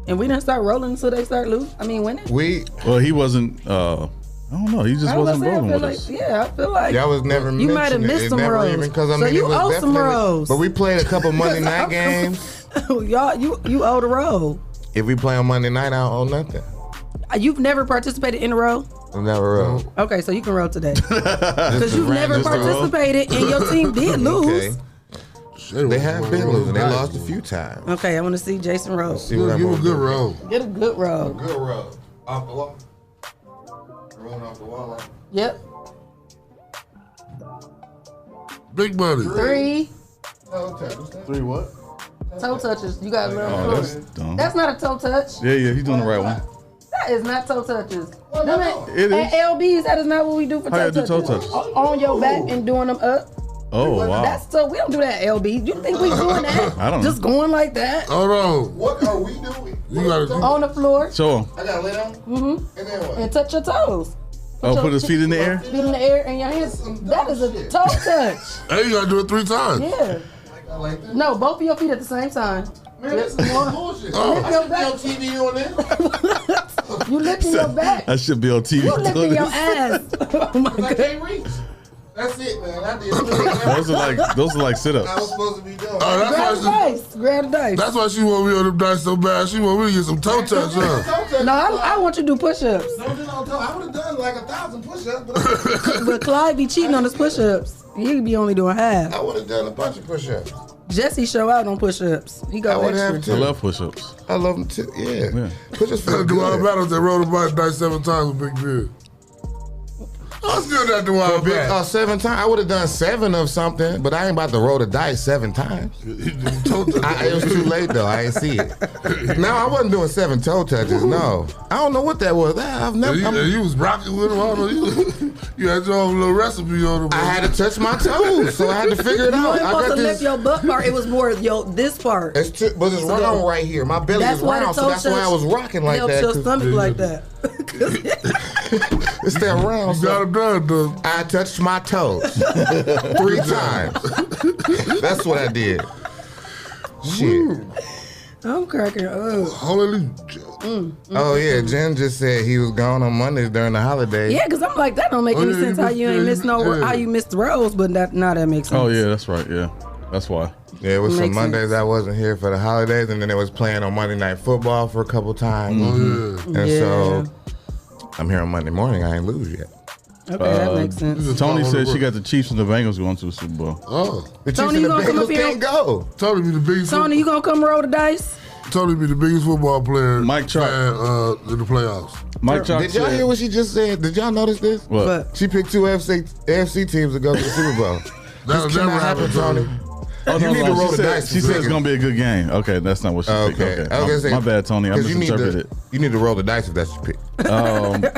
J: And we didn't start rolling until they start losing. I mean, winning.
I: Well, he wasn't. I don't know. He just wasn't rolling with us.
J: Yeah, I feel like
K: Y'all was never
J: you might have
K: mentioned it.
J: missed
K: It
J: some
K: never
J: rows.
K: even- 'cause, I
J: So
K: mean,
J: you
K: it was
J: owe some
K: definitely-
J: rows.
K: But we played a couple Monday night games.
J: Y'all, you owe the row.
K: If we play on Monday night, I don't owe nothing.
J: You've never participated in a row?
K: I never rolled.
J: Okay, so you can roll today. Because you've never
K: just a roll?
J: participated and your team did lose.
K: Okay. They have been losing. They lost a few times.
J: Okay, I want to see Jason roll.
K: See what I'm
H: Give a
K: gonna
H: good
K: do.
H: roll.
J: Get a good roll.
K: Good roll. Off the wall. Rolling off the wall. Like
J: Yep.
H: Big money.
J: 3
I: 3 what?
J: toe touches. You got a little.
I: Oh, that's dumb.
J: That's not a toe touch.
I: Yeah, he's doing the right one.
J: That is not toe touches.
I: It
J: At
I: is.
J: LBs, that is not what we do for
I: How
J: toe
I: you do
J: touches.
I: toe touches?
J: On your back and doing them up.
I: Oh wow.
J: That's so we don't do that at LB. You think we doing that?
I: I don't know.
J: Just going like that
H: Hold on.
K: what are we doing?
H: You gotta
J: on the floor
I: Show him.
K: I gotta lay down. And then what?
J: and touch your toes.
I: Oh,
J: your
I: put his feet in the air.
J: Feet in the air and your hands. That is a toe touch.
H: Hey, you gotta do it 3 times.
J: Yeah.
K: I like that.
J: No, both of your feet at the same time.
K: Man, this is bullshit.
J: Lift your back.
K: TV on there.
J: You lifting your back.
I: I should be on TV.
J: You lifting
I: doing
J: your
I: this.
J: ass. Oh my
K: I
J: god.
K: can't reach. That's it, man. I did.
I: Those are like
K: I was
I: sit-ups.
K: supposed to be doing.
H: Oh,
J: Grab the
H: that's why
J: dice. Grab the dice.
H: that's why she want me on them dice so bad. She want me to get some toe touch, huh?
J: No, I want you to do push-ups.
K: I would have done like 1,000 push-ups,
J: But Clyde be cheating on his push-ups. He be only doing half.
K: I would have done a bunch of push-ups.
J: Jesse show out on push-ups. He
K: I
J: go
K: would have
J: extra.
I: I
K: too.
I: love push-ups.
K: I love them too. Yeah.
I: Yeah.
K: Push-ups feel
H: Do all the
K: good.
H: battles that roll the dice 7 times with Big Beard. I was good at the wild
K: Big,
H: back.
K: 7 times. I would have done 7 of something, but I ain't about to roll the dice 7 times. It was too late though. I ain't see it. No, I wasn't doing 7 toe touches. No, I don't know what that was. I've never.
H: You was rocking with him. I don't know. You had your own little recipe on him.
K: I had to touch my toes, so I had to figure it
J: You
K: out.
J: weren't
K: I
J: supposed
K: got
J: to lift
K: this.
J: your butt part. It was more this part.
K: But it's round right here. My belly
J: That's
K: is
J: why the
K: round, so
J: toe
K: that's why I
J: touch
K: was rocking like
J: helps
K: that.
J: your
K: 'cause
J: stomach like that.
K: It's that round.
H: You got him done, though.
K: I touched my toes 3 times. That's what I did. Shit.
J: I'm cracking up.
H: Hallelujah.
K: Oh yeah, Jen just said he was gone on Mondays during the holidays.
J: Yeah, because I'm like, that don't make any sense how you ain't miss no, how you missed the rows, but that makes sense.
I: Oh yeah, that's right. Yeah. That's why.
K: Yeah, it was some
J: Makes
K: Mondays
J: sense.
K: I wasn't here for the holidays, and then it was playing on Monday Night Football for a couple times.
H: Oh, yeah.
K: And
J: Yeah.
K: so I'm here on Monday morning. I ain't lose yet.
J: Okay, that makes sense.
I: Tony said she got the Chiefs and the Bengals going to the Super Bowl.
H: Oh.
K: The Chiefs
J: Tony,
K: and
J: you
K: the
J: gonna come
K: Bengals
J: up here?
K: can't go.
H: Tony be the biggest.
J: Tony, you gonna come roll the dice?
H: Tony be the biggest football player.
I: Mike Trout.
H: In the playoffs.
I: Mike Chalk
K: Did y'all
I: said-
K: hear what she just said? Did y'all notice this?
I: What?
K: She picked two AFC teams to go to the Super Bowl.
H: That'll
K: This
H: never
K: cannot happen,
H: happen,
K: Tony.
I: Oh,
K: You
I: no,
K: need
I: no,
K: to roll
I: she
K: the
I: said,
K: dice.
I: She said it's going to be a good game. Okay, that's not what she picked.
K: Okay.
I: Okay.
K: I was gonna say,
I: My bad, Tony. I
K: 'cause
I: misinterpreted.
K: You need to roll the dice if that's your pick.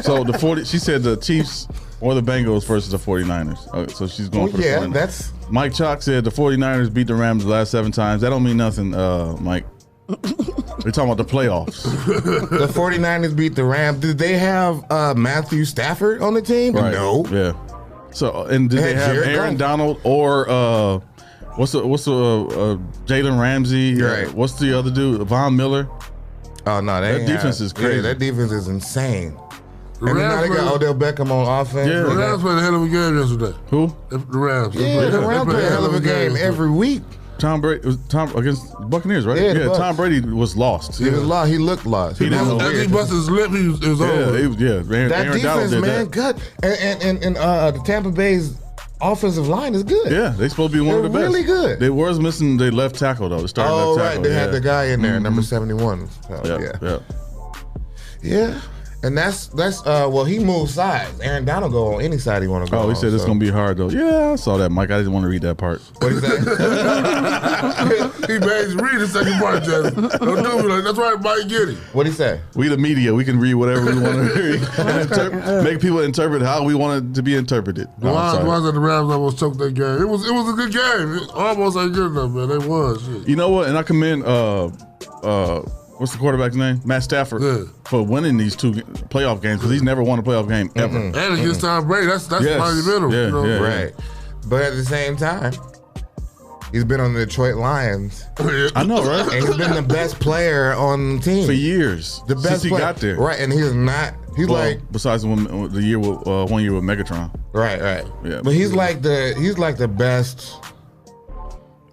I: So the 40, she said the Chiefs or the Bengals versus the 49ers. Okay, so she's going for the 49ers.
K: That's
I: Mike Chalk said the 49ers beat the Rams the last 7 times. That don't mean nothing, Mike. We're talking about the playoffs.
K: the 49ers beat the Rams. Did they have Matthew Stafford on the team?
I: Right.
K: No.
I: Yeah. So and did they have
K: Jared
I: Aaron
K: Goff.
I: Donald or what's the Jalen Ramsey?
K: Right.
I: What's the other dude? Von Miller.
K: Oh no,
I: That defense is crazy.
K: Yeah, that defense is insane.
H: The
K: And then now they
H: Rams
K: got Odell Beckham on offense.
I: Yeah.
H: The Rams played a hell of a game yesterday.
I: Who?
H: The Rams.
K: Yeah, the Rams play a hell of a game every week.
I: Tom Brady. Tom against Buccaneers, right?
K: Yeah, the
I: Yeah.
K: Bucs.
I: Tom Brady was lost.
K: He was lost. He looked lost.
I: He didn't know.
H: As he busted his lip, it was over.
I: Aaron
K: That
I: Donald
K: defense,
I: did
K: man,
I: that.
K: good. And the Tampa Bay's offensive line is good.
I: Yeah, they supposed to be one of the
K: They're
I: best.
K: really good.
I: They was missing their left tackle though. The starting
K: Oh,
I: left
K: right.
I: tackle.
K: They had
I: yeah.
K: the guy in there, number 71. So,
I: Yeah.
K: Yeah. And that's well, he moves sides. Aaron Donald go on any side he want to go.
I: Oh, he
K: on,
I: said it's
K: so.
I: gonna be hard though. Yeah, I saw that, Mike. I didn't want to read that part.
K: What is that?
H: He made read the second part, Jesse. Don't do me like that's right, Mike. Get it.
K: What'd he say?
I: We the media, we can read whatever we want to read and make people interpret how we want it to be interpreted. No, I'm sorry.
H: Why that the Rams almost choked that game? It was a good game. It almost ain't good enough, man. They was. Shit.
I: You know what? And I commend what's the quarterback's name? Matt Stafford for winning these 2 playoff games because he's never won a playoff game ever.
H: And against Tom Brady, that's
I: Yes.
H: monumental.
I: Yeah,
H: you know?
I: yeah.
K: Right. But at the same time, he's been on the Detroit Lions.
I: I know, right?
K: And he's been the best player on the team
I: For years.
K: The best
I: since he
K: player.
I: got there.
K: Right, and he's not. He's
I: Well,
K: like
I: besides the year with 1 year with Megatron.
K: right.
I: Yeah.
K: But he's like the best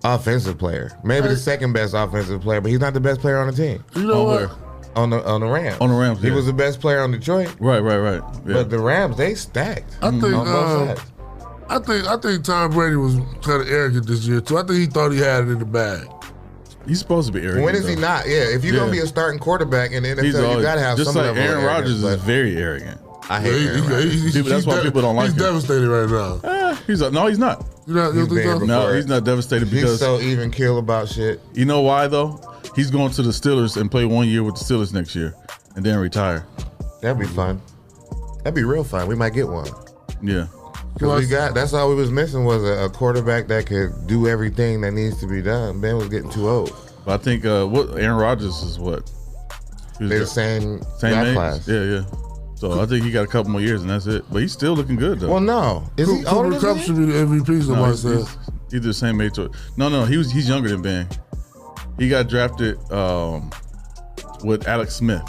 K: offensive player. Maybe the second best offensive player, but he's not the best player on the team.
H: You know what?
I: Where?
K: On the Rams.
I: On the Rams,
K: He
I: yeah.
K: was the best player on Detroit.
I: Right. Yeah.
K: But the Rams, they stacked.
H: I think
K: on both sides.
H: I think Tom Brady was kind of arrogant this year too. I think he thought he had it in the bag.
I: He's supposed to be arrogant.
K: When is he
I: though.
K: not? Yeah, if you're
I: Yeah.
K: gonna be a starting quarterback in the NFL,
I: He's
K: you
I: always,
K: gotta have
I: just
K: some
I: like
K: level
I: Aaron
K: of
I: Rodgers
K: arrogance,
I: is very arrogant.
K: but I hate Aaron Rodgers.
I: That's why people don't like
H: he's
I: him.
H: devastated right now.
I: He's no, he's not.
H: You know,
K: He's been
I: No,
K: before.
I: he's not devastated
K: He's
I: because
K: so even kill about shit.
I: you know why though? He's going to the Steelers and play 1 year with the Steelers next year and then retire.
K: That'd be fun. That'd be real fun. We might get one.
I: Yeah.
K: Because that's all we was missing was a quarterback that could do everything that needs to be done. Ben was getting too old.
I: But I think what Aaron Rodgers is what? He was
K: They're the same
I: age?
K: class.
I: Yeah. So I think he got a couple more years and that's it. But he's still looking good though.
K: Well, no. Is he older
H: Cooper Kupp
K: than
H: should be the MVP,
I: No,
H: somebody
I: he's
H: said.
I: either the same age or no. He's younger than Ben. He got drafted with Alex Smith.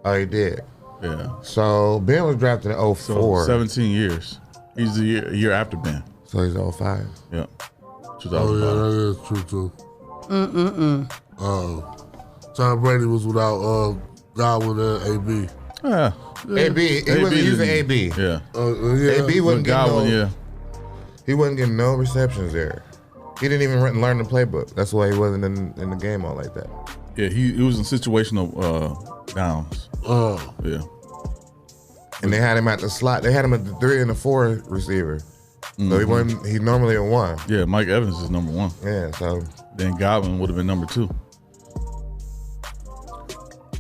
K: Oh, he did.
I: Yeah.
K: So Ben was drafted in 04.
I: So 17 years. He's a year after Ben.
K: So he's 05.
I: Yeah. 2005.
H: Oh yeah, that is true too. Tom Brady was without Godwin and AB.
I: Yeah.
K: AB, he wasn't using AB.
I: Yeah.
K: AB wasn't
I: Godwin,
K: getting
I: yeah.
K: He wasn't getting no receptions there. He didn't even learn the playbook. That's why he wasn't in the game all like that.
I: Yeah, he was in situational downs.
H: Oh.
I: Yeah.
K: And they had him at the slot. They had him at the 3 and the 4 receiver. So he wasn't. He normally a 1.
I: Yeah, Mike Evans is number 1.
K: Yeah. So
I: then Godwin would have been number 2.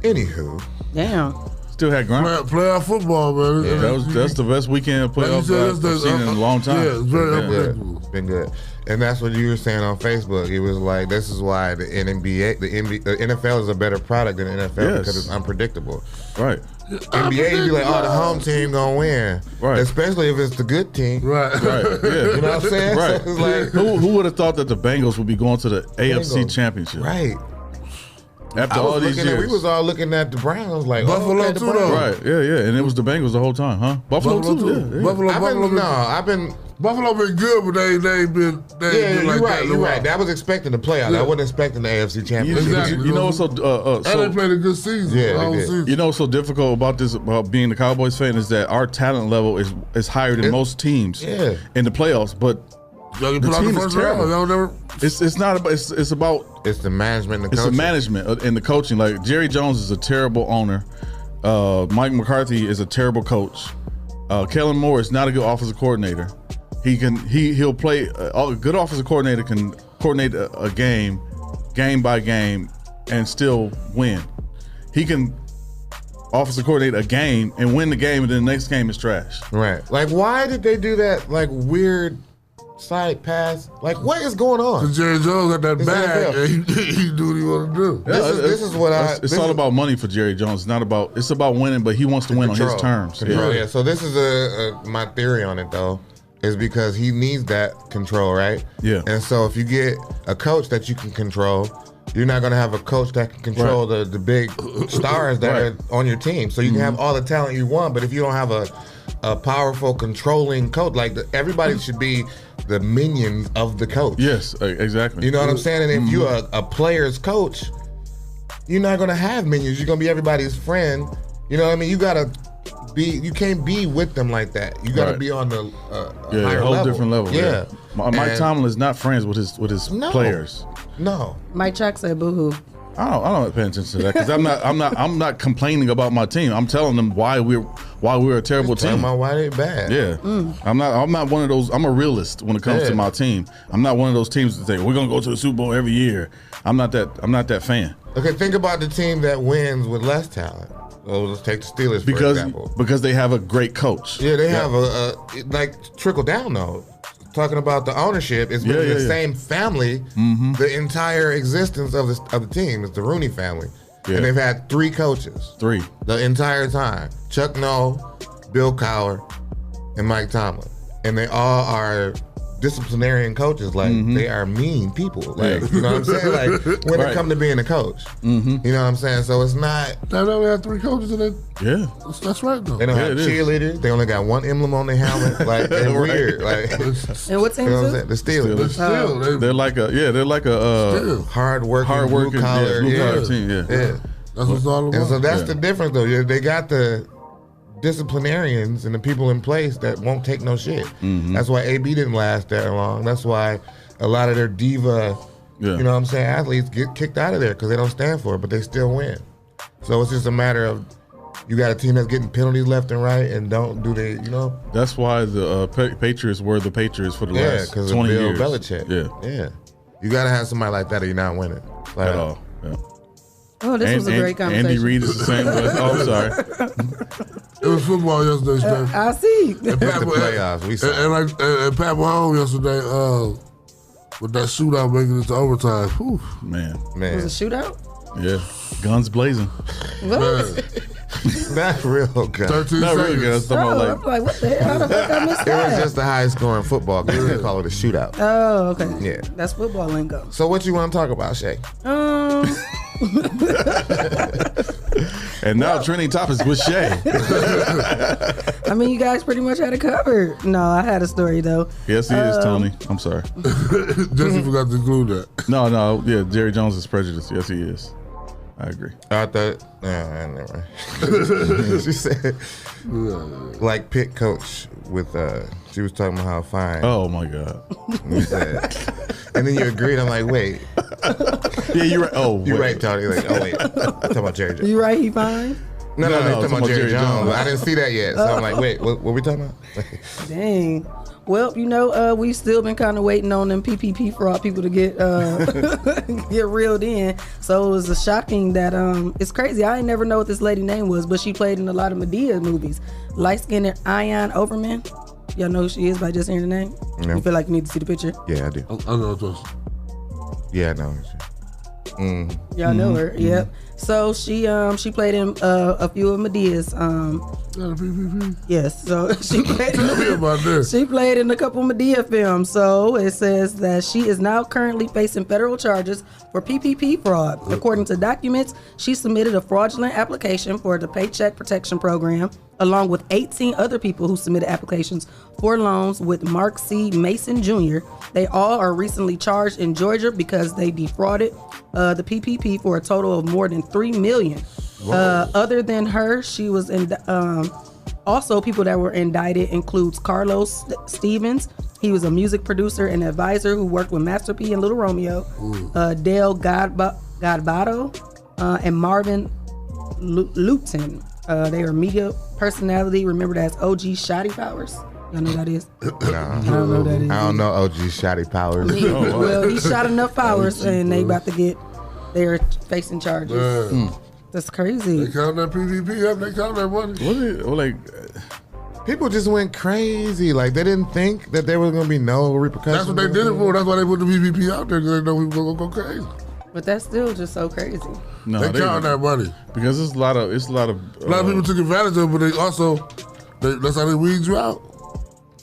K: anywho,
J: Damn.
I: Still had Grant.
H: Playoff football, man.
I: Yeah, that's the best weekend of playoff I've seen in a long time.
H: Yeah, it's very
K: unpredictable. It's been good. And that's what you were saying on Facebook. It was like, this is why the NFL is a better product than the NFL because it's unpredictable.
I: Right.
K: NBA, you be like, oh, the home team gonna win.
I: Right.
K: Especially if it's the good team.
H: Right.
I: Right. Yeah.
K: You know what I'm saying?
I: Right.
K: So it's like,
I: who would have thought that the Bengals would be going to the AFC
K: Bengals.
I: Championship?
K: Right.
I: After all these years.
K: We was all looking at the Browns like
H: Buffalo too, though.
I: Right, yeah. And it was the Bengals the whole time, huh? Buffalo too, yeah.
H: Buffalo been good, but they ain't been.
K: You're right. That was expecting the playoffs.
H: Yeah.
K: I wasn't expecting the AFC Championship.
H: Exactly.
I: You know what's so
H: and they played a good season.
K: Yeah, they did.
H: Season.
I: You know what's so difficult about this, about being a Cowboys fan, is that our talent level is higher than most teams in the playoffs, but the team is terrible. It's not about. It's about.
K: It's the management and the
I: coaching. It's the management and the coaching. Like Jerry Jones is a terrible owner. Mike McCarthy is a terrible coach. Kellen Moore is not a good offensive coordinator. He'll play. A good offensive coordinator can coordinate a game by game, and still win. He can offensive coordinate a game and win the game, and then the next game is trash.
K: Right. Like, why did they do that? Like weird side pass. Like, what is going on?
H: Because Jerry Jones got that bag, and he do what he want to do.
K: This is what
I: It's all about money for Jerry Jones. It's not about. It's about winning, but he wants to win on his terms.
K: Yeah. So this is my theory on it though. Is because he needs that control, right?
I: Yeah.
K: And so if you get a coach that you can control, you're not going to have a coach that can control the big stars that are on your team. So you can have all the talent you want, but if you don't have a powerful, controlling coach, like everybody should be the minions of the coach.
I: Yes, exactly.
K: You know what I'm saying? And if you're a player's coach, you're not going to have minions. You're going to be everybody's friend. You know what I mean? You got to you can't be with them like that. You got to be on the higher
I: whole
K: level.
I: different level.
K: Yeah.
I: Mike Tomlin is not friends with his players.
K: No.
J: Mike Chuck said boo-hoo.
I: I don't pay attention to that because I'm not complaining about my team. I'm telling them why we're a terrible team.
K: Why they bad.
I: Yeah. I'm not one of those. I'm a realist when it comes to my team. I'm not one of those teams that say we're gonna go to the Super Bowl every year. I'm not that fan.
K: Okay, think about the team that wins with less talent. Well, let's take the Steelers for example.
I: Because they have a great coach.
K: Yeah, they have a like trickle down though. Talking about the ownership, it's been the same family the entire existence of the team. It's the Rooney family. Yeah. And they've had 3 coaches.
I: 3.
K: The entire time. Chuck Noll, Bill Cowher, and Mike Tomlin. And they all are disciplinarian coaches. Like, they are mean people. Like, you know what I'm saying? Like, when it comes to being a coach. You know what I'm saying? So it's not...
H: They only have 3 coaches in it.
I: Yeah.
H: That's right, though.
K: They don't have cheerleaders. They only got 1 emblem on their helmet. Like, they're weird. Like,
J: and what team is it?
K: The Steelers.
I: They're like a
K: hard-working blue-collar
I: team. Yeah.
K: That's
H: what it's all about.
K: And so that's the difference, though. They got the disciplinarians and the people in place that won't take no shit. That's why AB didn't last that long. That's why a lot of their diva, you know what I'm saying, athletes get kicked out of there because they don't stand for it, but they still win. So it's just a matter of you got a team that's getting penalties left and right and don't do they, you know.
I: That's why the Patriots were the Patriots for the last 20
K: Bill
I: years.
K: Belichick. Yeah. You got to have somebody like that or you're not winning. Like,
I: at all. Yeah.
J: Oh, this was a great conversation.
I: Andy Reid is the same way. Oh, I'm sorry.
H: It was football yesterday, Steph.
J: I see.
H: And Pat,
K: the playoffs. We saw.
H: And Pat went home yesterday with that shootout making it to overtime. Whew.
I: Man.
J: It was a shootout?
I: Yeah. Guns blazing.
J: What?
K: Not real guns.
H: 13
I: Not
H: seconds.
I: real guns.
J: I'm like, what the hell? How the fuck I missed
K: It was
J: that?
K: just the highest scoring football game. They call it a shootout.
J: Oh, okay.
K: Yeah.
J: That's football lingo.
K: So what you want to talk about, Shae?
I: And now trending topics with Shae.
J: I mean, you guys pretty much had it covered. No, I had a story though.
I: Yes, he is, Tony. I'm sorry.
H: Jesse forgot to include that.
I: No, yeah, Jerry Jones is prejudiced. Yes, he is. I agree.
K: I thought, never mind. She said, like Pitt coach with, she was talking about how fine.
I: Oh my God.
K: You said, and then you agreed. I'm like, wait.
I: Yeah, you're right. Oh,
K: you're right, Tony. Like, oh wait, I'm talking about Jerry Jones.
J: You right? He fine?
K: No, he's talking about Jerry Jones. I didn't see that yet, so I'm like, wait, what we talking about?
J: Dang. Well, you know, we've still been kind of waiting on them PPP fraud people to get get reeled in. So it was shocking that it's crazy. I ain't never know what this lady name was, but she played in a lot of Medea movies. Light-skinned Ion Overman. Y'all know who she is by just hearing the name? No. You feel like you need to see the picture?
K: Yeah, I do.
H: I know what it was.
K: Yeah, I know.
J: Y'all know her. Yep. So she played in a few of Medea's. Yes. So she played in a couple Medea films. So it says that she is now currently facing federal charges for PPP fraud. According to documents, she submitted a fraudulent application for the Paycheck Protection Program, along with 18 other people who submitted applications for loans with Mark C. Mason Jr. They all are recently charged in Georgia because they defrauded the PPP for a total of more than $3 million. Other than her, she was in. Also, people that were indicted includes Carlos Stevens. He was a music producer and advisor who worked with Master P and Little Romeo. Dale Godbato and Marvin Luton. They are media personality. Remember that's OG Shotty Powers. Y'all know who that is?
K: No.
J: I don't know who that is.
K: I don't know OG Shotty Powers.
J: Well, he shot enough Powers, and they about to get. They're facing charges. That's crazy.
H: They count that PPP up. They count that money.
K: People just went crazy. Like, they didn't think that there was going to be no repercussions.
H: That's what they did it for. That's why they put the PPP out there, because they know people were going to go crazy.
J: But that's still just so crazy.
I: No,
H: they count that money.
I: Because it's a lot of
H: a lot of people took advantage of it, but they also, that's how they weed you out.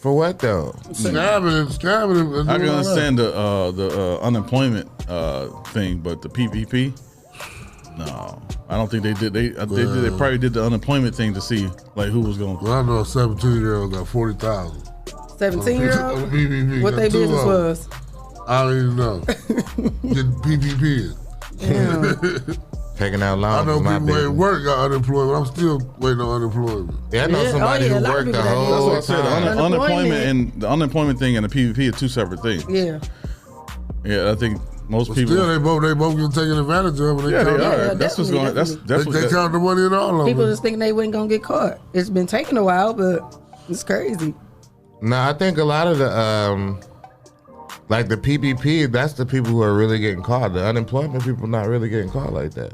K: For what, though?
H: Scamming.
I: I can understand the unemployment thing, but the PPP, no. I don't think they did. They probably did the unemployment thing to see like who was going.
H: Well, I know a 17-year-old got 40,000.
J: 17-year-old? What their business was?
H: I don't even know. Getting PPP.
K: Taking out loans.
H: I know people at work got unemployment. I'm still waiting on unemployment.
K: Yeah, I know somebody who worked the whole
I: That's what I said. Unemployment and the unemployment thing and the PPP are two separate things. Yeah, I think. Most people
H: still they both getting taken advantage of.
I: They are. That's what's going.
H: They count the money in all of them.
J: People just think they wasn't gonna get caught. It's been taking a while, but it's crazy.
K: No, I think a lot of the like the PPP, that's the people who are really getting caught. The unemployment people not really getting caught like that.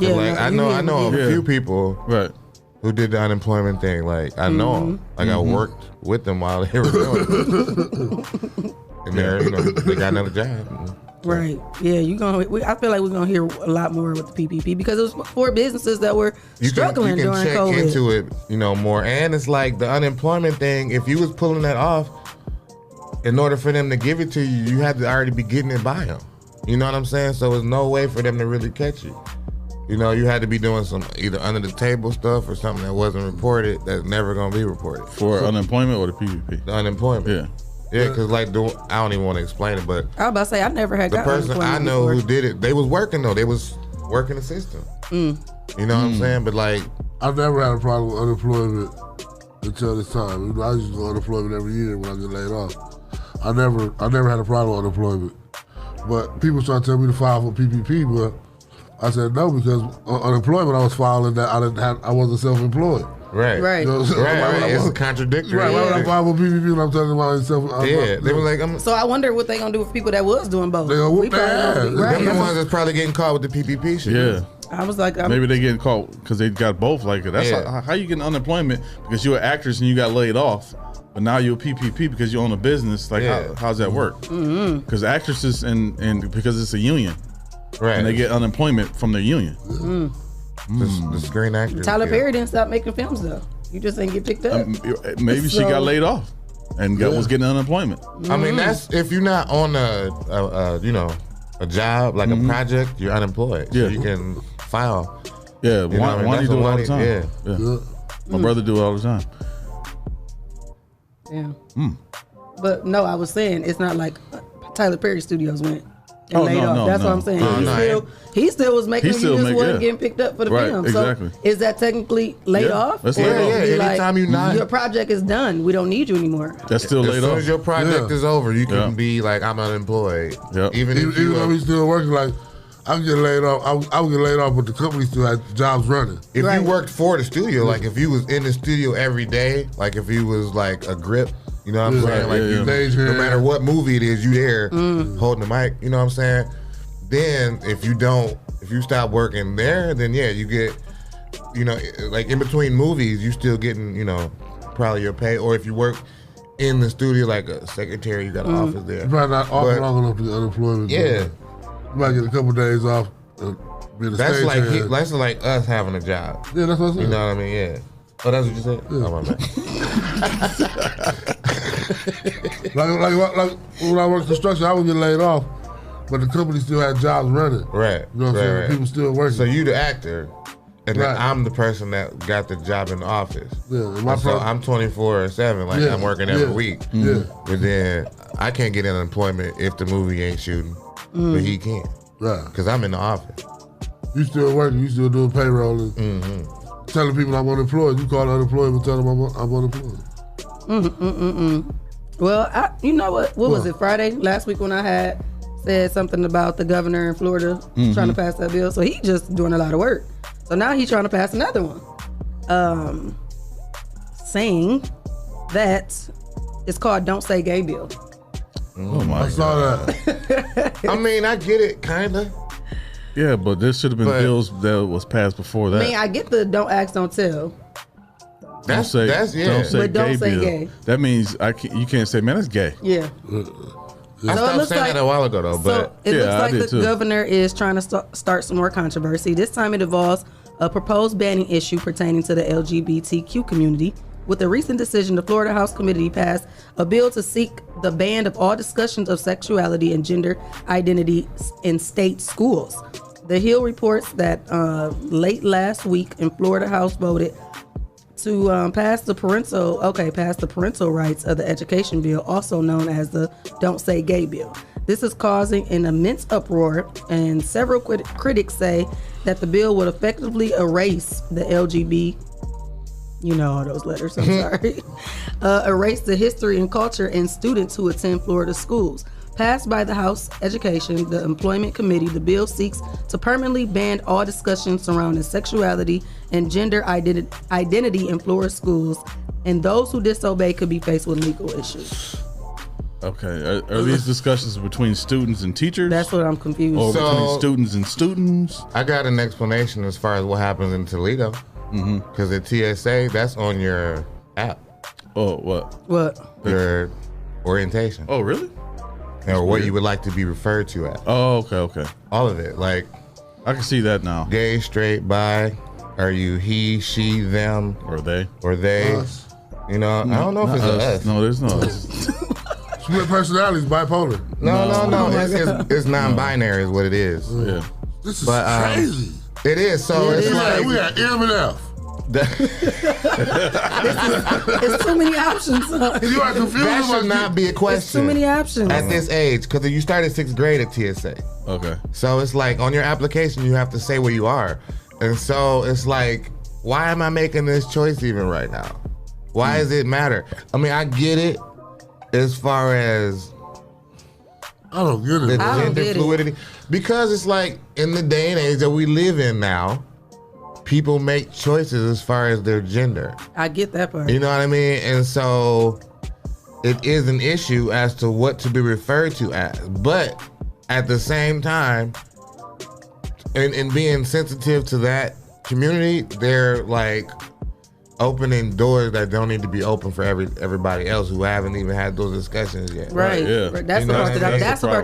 J: Yeah,
K: like I know a few people who did the unemployment thing. Like I know them. Like I worked with them while they were doing it. And they got another job.
J: Right. Yeah, I feel like we're gonna hear a lot more with the PPP because it was for businesses that were struggling during COVID. You can check
K: into it, more. And it's like the unemployment thing. If you was pulling that off, in order for them to give it to you, you had to already be getting it by them. You know what I'm saying? So there's no way for them to really catch you. You had to be doing some either under the table stuff or something that wasn't reported that's never gonna be reported.
I: For unemployment or the PPP?
K: The unemployment. Yeah. Yeah, because I don't even want to explain it, but
J: I was about to say I never had
K: the person I know who did it. They was working though. They was working the system. You know what I'm saying? But like,
H: I've never had a problem with unemployment until this time. I used to go unemployment every year when I get laid off. I never had a problem with unemployment. But people try to tell me to file for PPP, but I said no because unemployment I was filing that I wasn't self-employed.
K: Right.
J: Right.
K: It's contradictory.
H: Right. Why would I file for PPP when I'm talking about myself?
K: They were like,
J: so I wonder what they gonna do with people that was doing both.
H: They gonna whoop their ass.
K: Them the ones that's probably getting caught with the PPP shit.
I: Yeah.
J: I was like,
I: maybe they getting caught because they got both. Like that's how you get unemployment because you're an actress and you got laid off, but now you're PPP because you own a business. Like how's that work? Because actresses and because it's a union,
K: right?
I: And they get unemployment from their union.
K: The Screen Actors.
J: Tyler Perry didn't stop making films though. You just didn't get picked up.
I: Maybe she got laid off and was getting unemployment.
K: I mean, that's if you're not on a job like a project, you're unemployed. So you can file.
I: Yeah, why do you do it all the time? Yeah. My brother do it all the time.
J: Yeah. But no, I was saying it's not like Tyler Perry Studios went and laid off. That's what I'm saying. He still was making music, wasn't getting picked up for the film.
I: Exactly.
J: So is that technically laid off?
I: That's laid off.
K: Anytime you're not,
J: your project is done. We don't need you anymore.
I: That's still laid off.
K: As soon as your project is over, you can be like, I'm unemployed.
H: Even though he's still working, like I would get laid off. I would get laid off, but the company still had jobs running.
K: If you worked for the studio, like if you was in the studio every day, like if you was like a grip. You know what I'm saying? Like no matter what movie it is, you there holding the mic. You know what I'm saying? Then if you stop working there, then you get, like in between movies, you still getting, probably your pay. Or if you work in the studio like a secretary, you got an office there.
H: You're probably not off long enough to get unemployment.
K: Yeah.
H: You might get a couple days off.
K: That's like us having a job.
H: Yeah, that's what I said.
K: You know what I mean? Yeah. Oh, that's what you said? Yeah. Oh, my bad.
H: like when I worked construction, I would get laid off, but the company still had jobs running.
K: Right.
H: You know what I'm saying? Right. People still working.
K: So you the actor, and then I'm the person that got the job in the office.
H: Yeah.
K: So I'm 24/7. Like I'm working every week.
H: Yeah.
K: But then I can't get unemployment if the movie ain't shooting, but he can.
H: Right.
K: Because I'm in the office.
H: You still working. You still doing payroll and telling people I'm unemployed. You call unemployed and tell them I'm unemployed.
J: Well, you know what? What was it? Friday last week when I had said something about the governor in Florida trying to pass that bill. So he just doing a lot of work. So now he's trying to pass another one, saying that it's called "Don't Say Gay" bill.
I: Oh my!
H: I saw that.
K: I mean, I get it, kinda.
I: Yeah, but there should have been bills that was passed before that.
J: I mean, I get the "Don't Ask, Don't Tell."
I: Don't say
J: gay.
I: Bill. That means you can't say, man, that's gay.
J: Yeah.
K: I stopped saying that a while ago, though. But
J: it looks like the governor is trying to start some more controversy. This time it involves a proposed banning issue pertaining to the LGBTQ community. With a recent decision, the Florida House Committee passed a bill to seek the ban of all discussions of sexuality and gender identity in state schools. The Hill reports that late last week, in Florida House voted to pass the parental rights of the education bill, also known as the "Don't Say Gay" bill. This is causing an immense uproar, and several critics say that the bill would effectively erase the LGBT. You know all those letters, I'm sorry. Erase the history and culture and students who attend Florida schools. Passed by the House Education, the Employment Committee, the bill seeks to permanently ban all discussions surrounding sexuality and gender identity in Florida schools, and those who disobey could be faced with legal issues.
I: Okay, are these discussions between students and teachers?
J: That's what I'm confused.
I: Or between students and students?
K: I got an explanation as far as what happens in Toledo. Because at TSA, that's on your app.
I: Oh, what?
J: What?
K: Your orientation.
I: Oh, really?
K: Or what you would like to be referred to as.
I: Oh, okay.
K: All of it. Like,
I: I can see that now.
K: Gay, straight, bi. Are you he, she, them?
I: Or they.
K: Us. You know, I don't know if it's us.
I: No, there's no us.
H: Split personalities, bipolar.
K: No. It's non-binary is what it is.
I: Yeah.
H: This is crazy.
K: It is. So it's like
H: we got M and F.
J: It's too many options.
H: You are confused.
K: That should not be a question.
J: It's too many options
K: at this age, because you started 6th grade at TSA.
I: Okay.
K: So it's like on your application, you have to say where you are, and so it's like, why am I making this choice even right now? Why does it matter? I mean, I get it as far as
H: I don't get it.
K: The gender fluidity, because it's like in the day and age that we live in now, people make choices as far as their gender.
J: I get that part.
K: You know what I mean? And so it is an issue as to what to be referred to as. But at the same time, and being sensitive to that community, they're like opening doors that don't need to be open for everybody else who haven't even had those discussions yet.
J: Right. Yeah. That's the part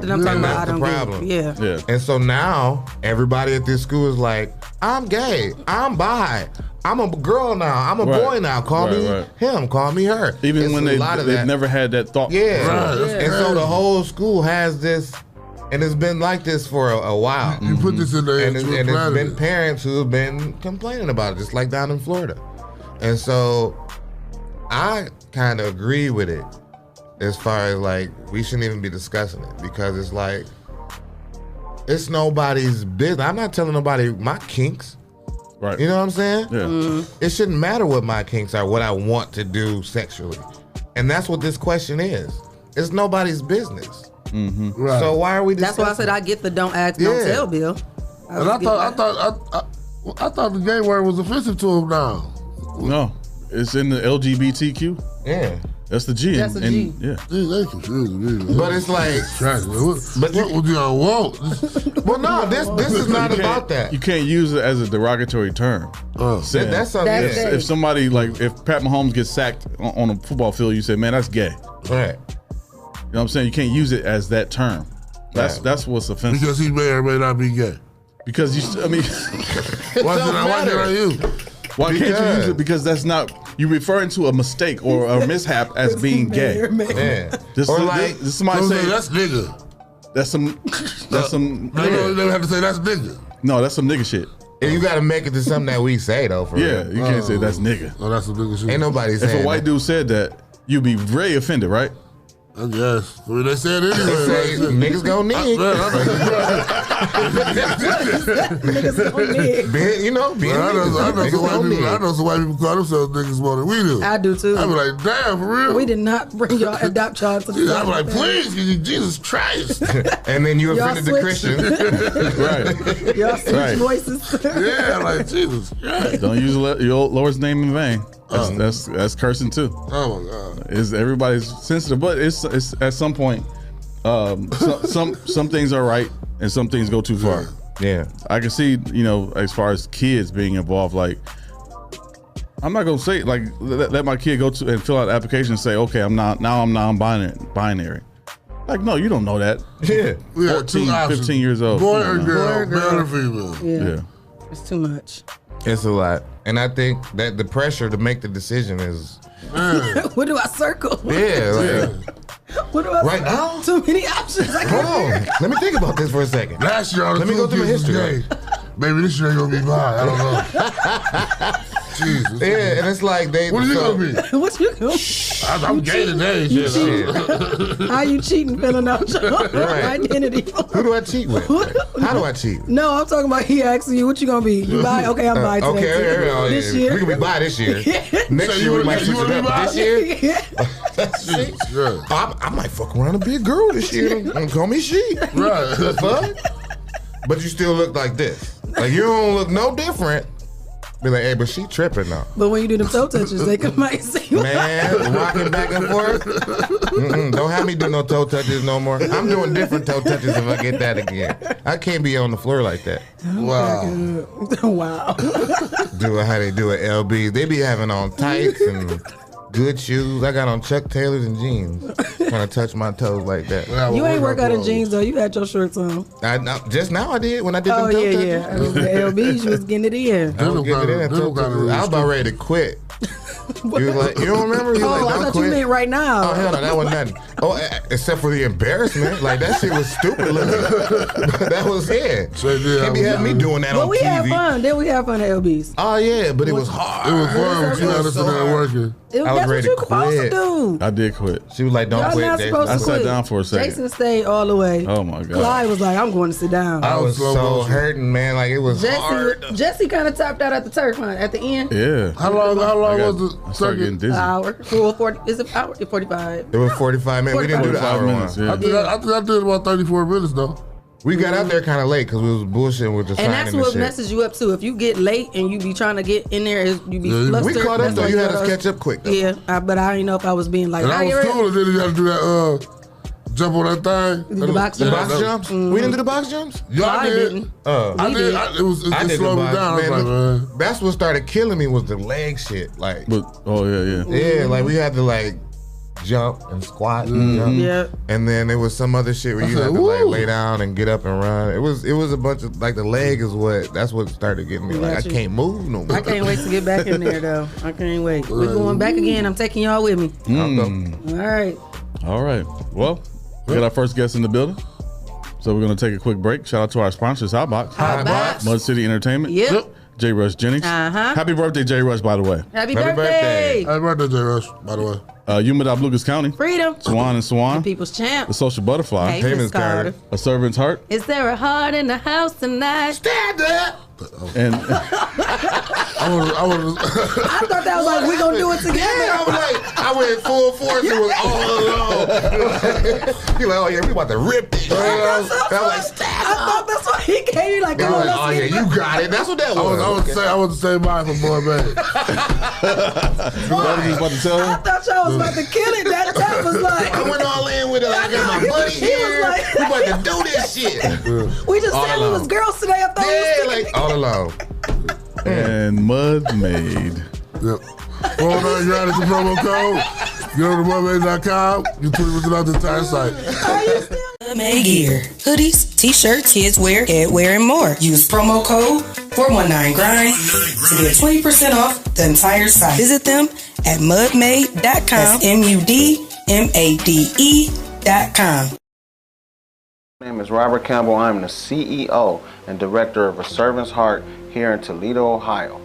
J: that I'm talking about. I don't
K: problem.
J: Yeah.
K: And so now everybody at this school is like, I'm gay, I'm bi, I'm a girl now, I'm a boy now. Call me him, call me her.
I: Even when they've never had that thought.
K: Yeah. And so the whole school has this, and it's been like this for a while.
H: You put this in there,
K: and it's been parents who have been complaining about it, just like down in Florida. And so I kind of agree with it as far as like, we shouldn't even be discussing it, because it's like, it's nobody's business. I'm not telling nobody my kinks.
I: Right.
K: You know what I'm saying?
I: Yeah.
K: It shouldn't matter what my kinks are, what I want to do sexually. And that's what this question is. It's nobody's business.
H: Right.
K: So why are we discussing?
J: That's why I said I get the "Don't Ask, Don't Tell" bill.
H: I thought the gay word was offensive to him now.
I: No, it's in the LGBTQ.
K: Yeah.
I: That's the G.
J: That's a G.
I: Yeah.
H: They confused me, man.
K: But it's like,
H: what would y'all want?
K: Well, no, this is not about that.
I: You can't use it as a derogatory term. Saying,
K: That's something.
I: if somebody, like, if Pat Mahomes gets sacked on a football field, you say, man, that's gay.
K: Right.
I: You know what I'm saying? You can't use it as that term. That's what's offensive.
H: Because he may or may not be gay.
I: Because
H: why did I use?
I: Why can't you use it? Because that's not you referring to a mistake or a mishap as being gay.
K: Yeah.
I: This somebody say
H: that's nigga.
I: That's some.
H: They don't have to say that's nigga.
I: No, that's some nigga shit.
K: And you got to make it to something that we say though. For real.
I: You can't say that's nigga.
H: Oh, that's some nigga shit.
K: Ain't nobody saying.
I: If a white dude said that, you'd be very offended, right?
H: I guess. I mean, they said it anyway.
K: They say niggas gon' nig.
J: Niggas gon' nig.
K: You know,
H: I know some white people call themselves niggas more than we do.
J: I do too.
H: I be like, damn, for real?
J: We did not bring y'all, adopt y'all to the
H: I be like, please, Jesus Christ.
K: And then you offended the Christian.
I: Right.
J: Y'all switch voices.
H: Yeah, like, Jesus Christ.
I: Don't use your Lord's name in vain. That's cursing too.
H: Oh my God!
I: Everybody's sensitive, but it's at some point, some things are right and some things go too far.
K: Yeah,
I: I can see as far as kids being involved. Like, I'm not gonna say like let my kid go to and fill out the application and say, okay, I'm non-binary. Like, no, you don't know that.
K: Yeah,
I: 14, 15 years old.
H: Boy or girl, male or female.
J: Yeah, it's too much.
K: It's a lot. And I think that the pressure to make the decision is...
J: What do I circle?
K: Yeah.
J: What do I
K: right now?
J: Too many options.
K: Hold on. Let me think about this for a second.
H: Last year,
K: let me go through my history.
H: Maybe this year ain't going to be mine. I don't know. Jesus.
K: Yeah, and it's like they...
H: What are you going to be?
J: What you going to be?
H: I'm gay today.
J: How you cheating, filling out your identity?
K: Who do I cheat with? How do I cheat?
J: No, I'm talking about he asking you, what you going to be? You buy? Okay, I'm bi today.
K: Okay,
J: this year.
K: We can be bi this year. Next year we might switch it up. This year? I might fuck around and be a girl this year. Don't call me she.
H: Right.
K: The fuck? But you still look like this. Like, you don't look no different. Be like, hey, but she tripping now.
J: But when you do the toe touches, they might see you.
K: Man, rocking back and forth. Don't have me do no toe touches no more. I'm doing different toe touches if I get that again. I can't be on the floor like that.
H: Wow.
J: Wow.
K: Doing how they do it, LB. They be having on tights and good shoes. I got on Chuck Taylors and jeans. Trying to touch my toes like that.
J: You ain't work out in jeans though. You had your shirts on.
K: Just now I did when I did them toe touches.
J: Yeah. I mean, the LBs, you was getting it in.
K: I was about ready to quit. You was like, you don't remember? You
J: I thought you meant right now.
K: Oh hell no, that wasn't nothing. Oh, except for the embarrassment. Like, that shit was stupid looking. That was it. Can't be having me doing that on TV.
J: But we had fun. Then we had fun at LB's.
K: Oh yeah, but it was hard.
H: It was fun, but you had to sit there working.
K: I was ready to quit.
I: I did quit.
K: She was like, don't quit.
I: I sat down for a second.
J: Jason stayed all the way.
I: Oh my God.
J: Clyde was like, I'm going to sit down.
K: I was so hurting, man. Like, it was hard.
J: Jesse kind of topped out at the turf hunt at the end.
I: Yeah.
H: How long was the
I: I started getting dizzy.
J: An hour. 40, is it hour? 45.
K: It was 45 minutes. We didn't do the hour minutes.
H: I think I did about 34 minutes though.
K: We got out there kind of late because we was bullshitting with the signing
J: and that's what messes you up too. If you get late and you be trying to get in there, you be flustered.
K: We caught up though. You had us catch up quick though.
J: Yeah, but I didn't know if I was being like.
H: And I was cool, and then you had to do that jump on that thing.
J: The box
K: jumps. We didn't do the box jumps.
H: Y'all didn't. I did. It slowed me down.
K: Man, that's what started killing me was the leg shit. Like, yeah. Like, we had to like jump and squat and jump.
J: Yeah.
K: And then there was some other shit where you had to like lay down and get up and run. It was a bunch of like the leg is that's what started getting me. Like, I can't move no more.
J: I can't wait to get back in there though. I can't wait. We're going back again. I'm taking y'all with me. All right.
I: Well, we got our first guest in the building. So we're going to take a quick break. Shout out to our sponsors, Hotbox, Mud City Entertainment.
J: Yep.
I: J. Rush Jennings. Happy birthday, J. Rush, by the way.
J: Happy birthday.
H: Happy birthday, J. Rush, by the way.
I: Umadop, Lucas County.
J: Freedom.
I: Swan and Swan.
J: The People's Champ.
I: The Social Butterfly.
J: Hey, Miss Carter.
I: A Servant's Heart.
J: Is there a heart in the house tonight?
K: Stand up.
I: And
H: I
J: thought that was like, we gonna do it together.
K: Yeah, I was like, I went full force. It was all alone. You're like, oh yeah, we about to rip this shit. I was like, stop.
J: I thought that's what he gave you. Like, come on,
K: oh yeah, you got it. That's what that was.
H: I was the same mind for Boy Band.
I: I
J: thought y'all was about to kill it. That time was like,
K: I went all in with it. I got my buddy here.
J: Like,
K: we about to do this shit.
J: We just said we was girls today. I thought we was
K: like all alone.
I: And Mud Made.
H: Yep. Well, now you added the promo code. Go to mudmade.com. You 20% off the entire site.
J: Are you still? May gear, hoodies, t-shirts, kids wear, headwear, and more. Use promo code 419GRIND to get 20% off the entire site. Visit them at mudmade.com. That's MUDMADE.com.
L: My name is Robert Campbell. I'm the CEO and Director of A Servant's Heart here in Toledo, Ohio,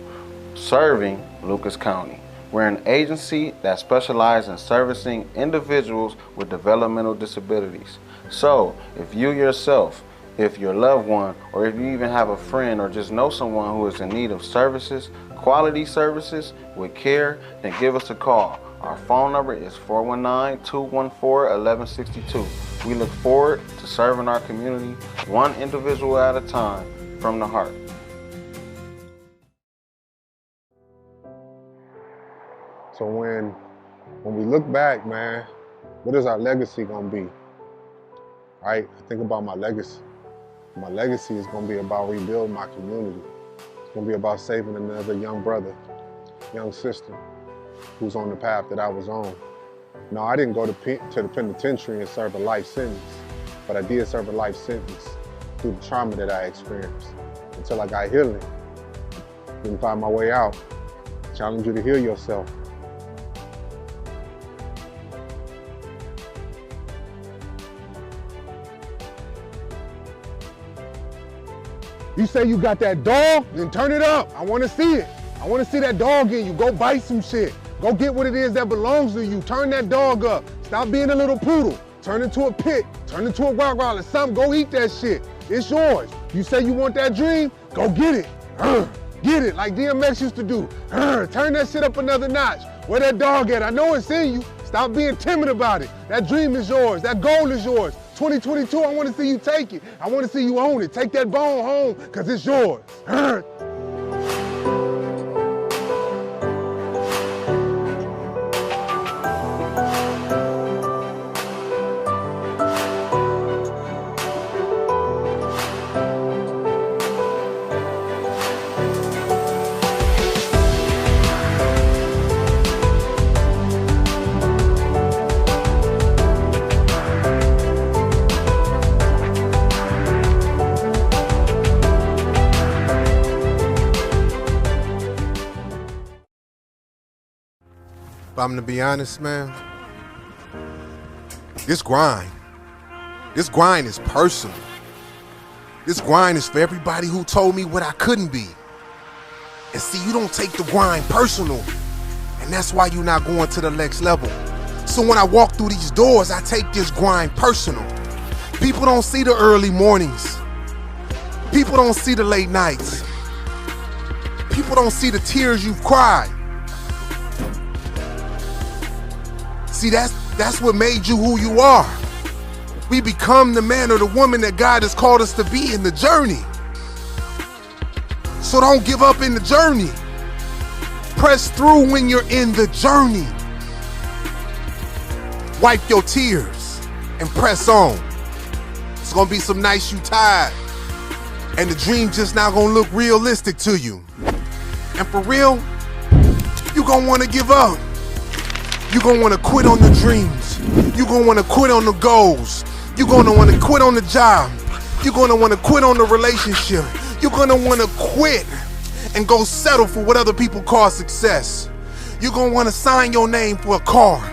L: serving Lucas County. We're an agency that specializes in servicing individuals with developmental disabilities. So, if you yourself, if your loved one, or if you even have a friend or just know someone who is in need of services, quality services with care, then give us a call. Our phone number is 419-214-1162. We look forward to serving our community one individual at a time from the heart.
M: So when we look back, man, what is our legacy gonna be? Right? I think about my legacy. My legacy is gonna be about rebuilding my community. It's gonna be about saving another young brother, young sister, who's on the path that I was on. No, I didn't go to the penitentiary and serve a life sentence, but I did serve a life sentence through the trauma that I experienced until I got healing. Didn't find my way out. I challenge you to heal yourself. You say you got that dog, then turn it up. I want to see it. I want to see that dog in you. Go bite some shit. Go get what it is that belongs to you. Turn that dog up. Stop being a little poodle. Turn into a pit. Turn into a Rottweiler. Something. Go eat that shit. It's yours. You say you want that dream? Go get it. Get it like DMX used to do. Turn that shit up another notch. Where that dog at? I know it's in you. Stop being timid about it. That dream is yours. That goal is yours. 2022, I want to see you take it. I want to see you own it. Take that bone home, because it's yours.
N: If I'm to be honest, man, this grind is personal. This grind is for everybody who told me what I couldn't be. And see, you don't take the grind personal, and that's why you're not going to the next level. So when I walk through these doors, I take this grind personal. People don't see the early mornings. People don't see the late nights. People don't see the tears you've cried. See, that's what made you who you are. We become the man or the woman that God has called us to be in the journey. So don't give up in the journey. Press through when you're in the journey. Wipe your tears and press on. It's gonna be some nights you tired, and the dream just not gonna look realistic to you. And for real, you gonna wanna give up. You're gonna wanna quit on the dreams. You're gonna wanna quit on the goals. You're gonna wanna quit on the job. You're gonna wanna quit on the relationship. You're gonna wanna quit and go settle for what other people call success. You're gonna wanna sign your name for a car.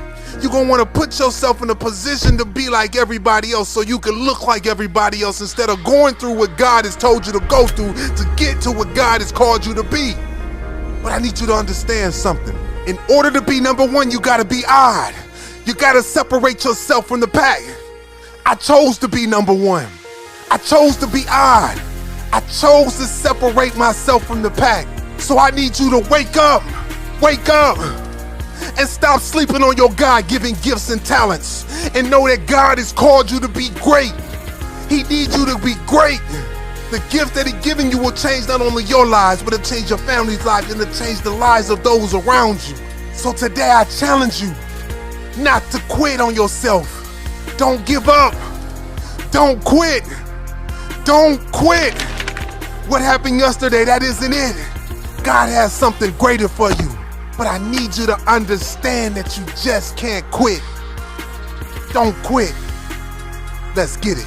N: You're gonna wanna put yourself in a position to be like everybody else so you can look like everybody else instead of going through what God has told you to go through to get to what God has called you to be. But I need you to understand something. In order to be number one, you gotta be odd. You gotta separate yourself from the pack. I chose to be number one. I chose to be odd. I chose to separate myself from the pack. So I need you to wake up, and stop sleeping on your God-given gifts and talents. And know that God has called you to be great. He needs you to be great. The gift that He's given you will change not only your lives, but it'll change your family's lives and it'll change the lives of those around you. So today I challenge you not to quit on yourself. Don't give up. Don't quit. Don't quit. What happened yesterday, that isn't it. God has something greater for you. But I need you to understand that you just can't quit. Don't quit. Let's get it.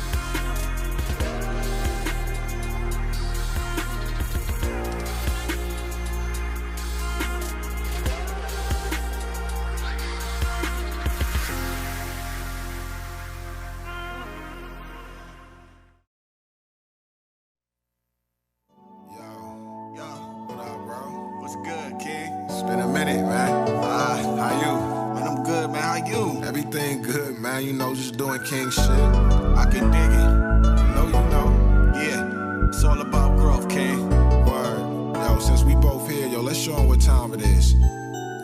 O: What's good, King? It's been a minute, man. How you? Man, I'm good, man. How you? Everything good, man. You know, just doing king shit. I can dig it. You know. Yeah, it's all about growth, King. Word. Yo, since we both here, yo, let's show them what time it is.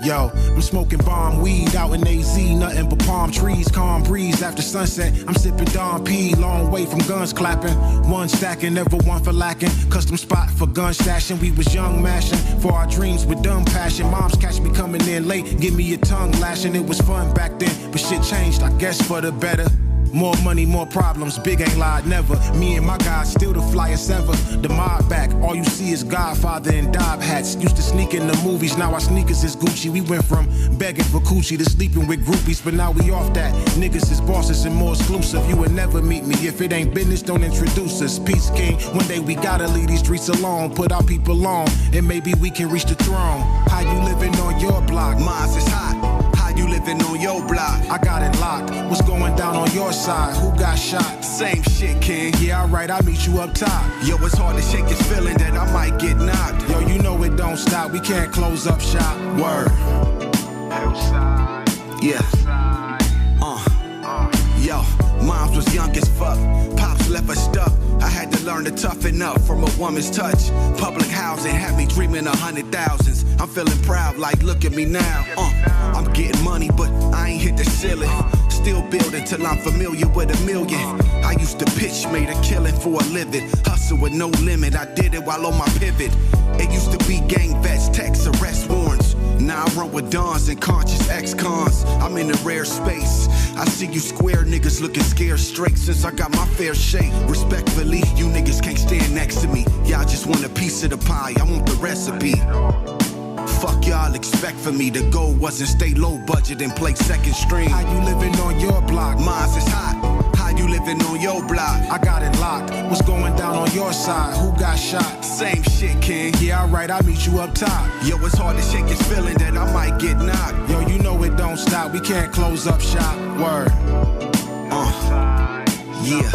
O: Yo, I'm smoking bomb weed out in AZ, nothing but palm trees, calm breeze after sunset. I'm sipping Don P, long way from guns clapping. One stacking, never one for lacking. Custom spot for gun stashing. We was young mashing for our dreams with dumb passion. Moms catch me coming in late, give me a tongue lashing. It was fun back then, but shit changed, I guess for the better. More money, more problems, big ain't lied, never. Me and my guys still the flyest ever. The mob back, all you see is Godfather and Dob hats. Used to sneak in the movies, now our sneakers is Gucci. We went from begging for coochie to sleeping with groupies, but now we off that. Niggas is bosses and more exclusive. You would never meet me if it ain't business, don't introduce us. Peace King, one day we gotta leave these streets alone. Put our people on, and maybe we can reach the throne. How you living on your block? Mine's is hot. You living on your block? I got it locked. What's going down on your side? Who got shot? Same shit, King. Yeah, alright, I'll meet you up top. Yo, it's hard to shake this feeling that I might get knocked. Yo, you know it don't stop. We can't close up shop. Word. Yeah. Yo, moms was young as fuck. Pops left us stuck. I had to learn to toughen up from a woman's touch. Public housing had me dreaming of 100,000s. I'm feeling proud, like look at me now. I'm getting money, but I ain't hit the ceiling. Still building till I'm familiar with $1 million. I used to pitch, made a killing for a living. Hustle with no limit, I did it while on my pivot. It used to be gang vets, text, arrest warrants. Now I run with dons and conscious ex-cons. I'm in a rare space. I see you square niggas looking scared straight since I got my fair shake. Respectfully, you niggas can't stand next to me. Y'all just want a piece of the pie, I want the recipe. Fuck y'all expect for me. The goal wasn't stay low budget and play second string. How you living on your block? Mine's is hot. How you living on your block? I got it locked. What's going down on your side? Who got shot? Same shit, King. Yeah, alright, I'll meet you up top. Yo, it's hard to shake this feeling that I might get knocked. Yo, you know it don't stop. We can't close up shop. Word. Yeah.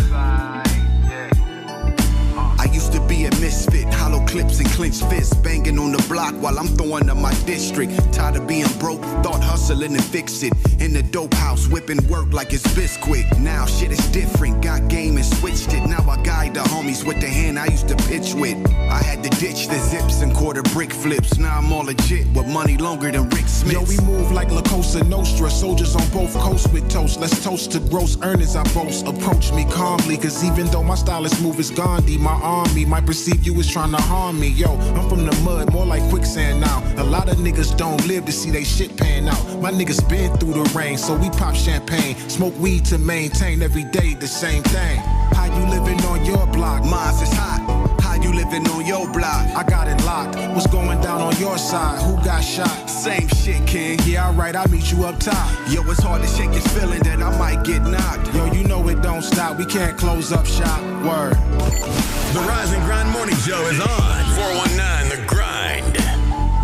O: I used to be a misfit, hollow clips and clenched fists, banging on the block while I'm throwing up my district. Tired of being broke, thought hustling and fix it. In the dope house, whipping work like it's Bisquick. Now shit is different, got game and switched it. Now I guide the homies with the hand I used to pitch with. I had to ditch the zips and quarter brick flips. Now I'm all legit with money longer than Rick Smith. Yo, we move like La Cosa Nostra, soldiers on both coasts with toast. Let's toast to gross earnings I boast. Approach me calmly, cause even though my stylist move is Gandhi, my army might perceive you as trying to harm me. Yo, I'm from the mud, more like quicksand now. A lot of niggas don't live to see they shit pan out. My niggas been through the rain, so we pop champagne. Smoke weed to maintain every day the same thing. How you living on your block? Mine's is hot. How you living on your block? I got it locked. What's going down on your side? Who got shot? Same shit, King. Yeah, alright, I'll meet you up top. Yo, it's hard to shake this feeling that I might get knocked. Yo, you know it don't stop. We can't close up shop. Word.
P: The Rise and Grind Morning Show is on 419 The Grind.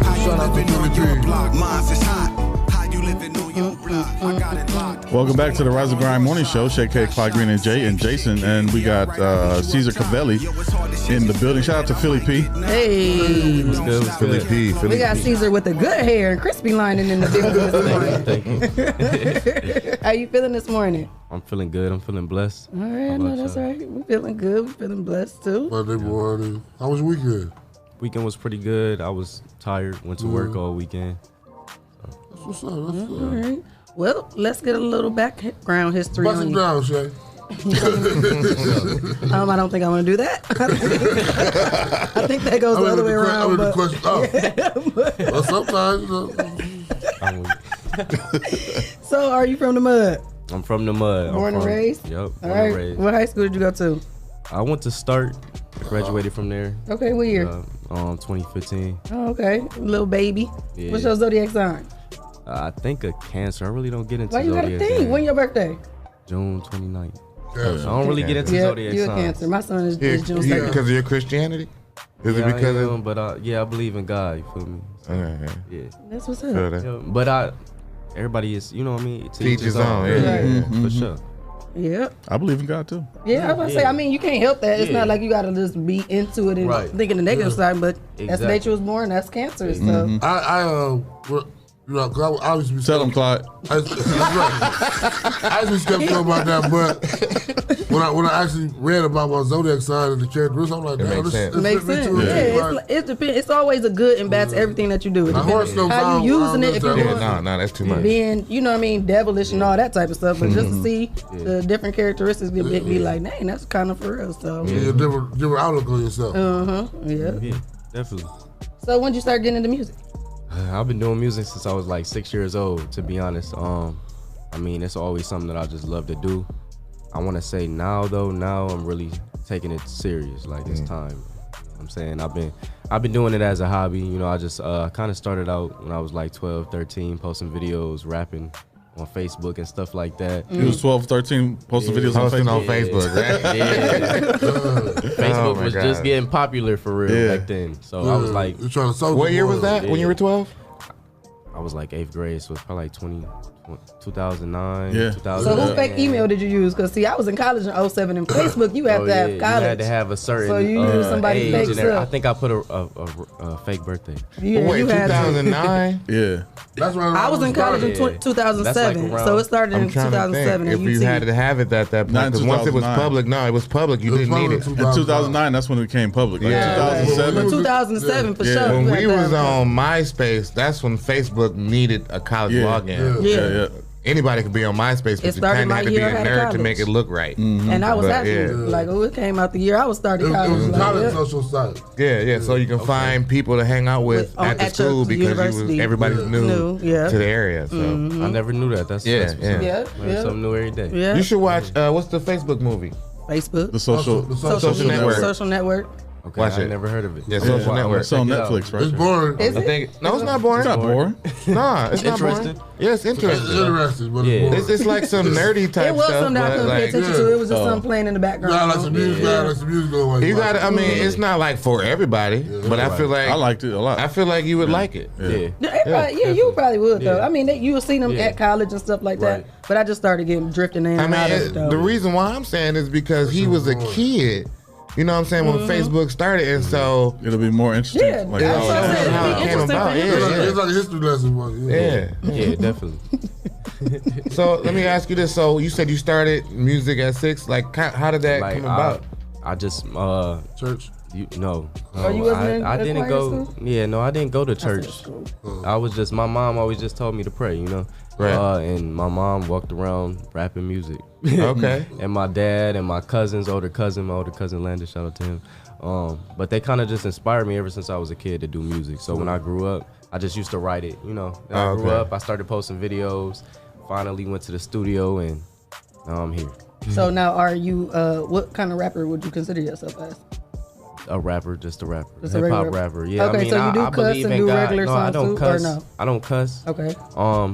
E: How you living on your block? Mine's is hot. How you living on your block? I got it locked.
I: Welcome back to the Rise and Grind Morning Show. Shae, Clyde, Green, and Jay and Jason, and we got Ceasar Kiveli in the building. Shout out to Philly P.
J: Hey,
K: What's good? Philly P.
J: we got Ceasar with the good hair and crispy lining in the building this morning. How you feeling this morning?
Q: I'm feeling good. I'm feeling blessed.
J: All right, no, that's right. We're feeling good. We're feeling blessed too.
H: Monday morning. How was your weekend?
Q: Weekend was pretty good. I was tired. Went to work all weekend.
H: That's what's up. That's
J: All right. Well, let's get a little background history
H: Bust
J: on
H: it
J: you.
H: down, Shae.
J: I don't think I want to do that. I think that goes the other way around. But,
H: Well, sometimes.
J: So, are you from the mud?
Q: I'm from the mud.
J: Born and raised?
Q: Yep.
J: All
Q: Born
J: right.
Q: and raised.
J: What high school did you go to?
Q: I went to Start. Graduated from there.
J: Okay, what year?
Q: 2015.
J: Oh, okay. Little baby.
Q: Yeah.
J: What's your zodiac sign?
Q: I think a Cancer. I really don't get into
J: Why you got a
Q: zodiac
J: thing?
Q: signs.
J: When your birthday?
Q: June 29th. I don't really get into zodiac
J: You're a
Q: signs.
J: Cancer. My son is June 2nd.
K: Because of your Christianity? Is it because of?
Q: But I believe in God. You feel me?
K: Okay.
Q: Yeah.
J: That's what's
K: Feel
J: up.
K: that.
Q: Yeah, but everybody is, you know what I mean?
K: To each his own. Yeah.
Q: For sure.
J: Yep.
I: I believe in God too.
J: Yeah, I was about to say, I mean, you can't help that. It's
Q: Yeah.
J: not like you got to just be into it and thinking the negative side, but that's the nature was born, that's Cancer. So.
H: Cause I used to be
I: tell him, Clyde.
H: I used to be skeptical about that, but when I actually read about my zodiac sign and the characteristics, I'm like, damn, this
J: Makes sense. It depends. It's always a good and bad to everything that you do. It depends how you using it. If you're
K: no, that's too much.
J: being, you know what I mean, devilish and all that type of stuff, but just to see the different characteristics, be like, dang, that's kind of for real. So
H: a different outlook on yourself.
J: Yeah,
Q: definitely.
J: So when did you start getting into music?
Q: I've been doing music since I was like 6 years old, to be honest. I mean, it's always something that I just love to do. I want to say now I'm really taking it serious. Like it's time. You know what I'm saying I've been doing it as a hobby. You know, I just kind of started out when I was like 12, 13, posting videos, rapping on Facebook and stuff like that.
I: You was 12, 13, posting videos on Facebook.
K: Right?
Q: Facebook was just getting popular for real back then. So I was like,
K: what year was that when you were 12?
Q: I was like 8th grade, so it's probably like 2009.
I: Yeah.
Q: 2000.
J: So whose fake email did you use? Because see, I was in college in 07 and Facebook, you have to have college.
Q: You had to have a certain
J: so you used somebody's
Q: age
J: fake
Q: and
J: stuff.
Q: I think I put a fake birthday.
J: Yeah,
K: wait,
J: you had
K: 2009?
I: Yeah.
H: That's when
J: I was in college in 2007, so it started in 2007.
K: If you had to have it at that point, because once it was
I: 2009.
K: public, it was public. You didn't need it.
I: In 2009, that's when it became public. Like 2007.
J: 2007 for sure.
K: When
J: you
K: we
J: had to
K: was
J: have
K: on MySpace, that's when Facebook needed a college login.
J: Yeah.
K: Anybody could be on MySpace, but you
J: started
K: kind of
J: my
K: had to be
J: year
K: a
J: out of
K: nerd to
J: college.
K: make it look right.
J: And I was
K: But,
J: happy. Like, it came out the year I was starting college.
H: It was a
J: like,
H: college social site.
K: Yeah. So you can find people to hang out with at the
J: at
K: school
J: your
K: because
J: university.
K: everybody's new to the area. So
Q: I never knew that. That's
K: Yeah.
Q: Learn something new every day.
J: Yeah.
K: you should watch. What's the Facebook movie?
J: Facebook.
I: The social
K: network.
J: Social network.
Q: Okay,
K: Watch
Q: I
K: it.
Q: never heard of it.
K: Yeah, Social Network.
I: It's on Netflix, right?
H: It's boring.
J: Is
K: I
J: it?
K: think no, it's not boring.
I: It's not boring.
K: Nah, it's not
Q: Interesting.
K: boring. Yeah, it's interesting.
H: It's interesting, but it's boring.
K: It's like some nerdy type
J: It was
K: stuff.
J: something I
K: but
J: couldn't pay
K: like,
J: attention to. It was just something playing in the background.
H: I like some music. I like some music going.
K: you got. I mean, it's not like for everybody, but I feel like
I: I liked it a lot.
K: I feel like you would like it.
J: You probably would though.
Q: Yeah.
J: I mean, you would see them at college and stuff like that. But I just started getting drifting in
K: I
J: and out of it.
K: mean,
J: though.
K: the reason why I'm saying is because he was a kid. You know what I'm saying? When Facebook started, and so
I: it'll be more interesting.
J: Yeah,
I: Like,
J: that's what I'm saying.
K: how
J: It'd
K: it
J: be
K: came
J: interesting
K: about.
J: for you.
H: It's like a history lesson for you.
K: Yeah.
Q: Definitely.
K: So let me ask you this: so you said you started music at 6. Like, how did that come about?
Q: I just
H: church.
Q: No,
J: you wasn't in
Q: I
J: a
Q: didn't
J: choir
Q: go.
J: school?
Q: Yeah, no, I didn't go to church.
J: school.
Q: I was just, my mom always just told me to pray, you know.
K: Right.
Q: And my mom walked around rapping music.
K: Okay.
Q: And my dad and my cousins, my older cousin Landon, shout out to him. But they kind of just inspired me ever since I was a kid to do music. So when I grew up, I just used to write it, you know. Then I grew up, I started posting videos. Finally went to the studio, and now I'm here.
J: So now, are you? What kind of rapper would you consider yourself as?
Q: A rapper, just a rapper,
J: Just a
Q: hip hop
J: regular-
Q: rapper. Yeah,
J: Okay,
Q: I mean,
J: so you do
Q: I
J: cuss
Q: believe
J: and
Q: in
J: do
Q: God.
J: regular
Q: No, I
J: songs
Q: don't
J: too, or
Q: cuss.
J: no?
Q: I don't cuss.
J: Okay.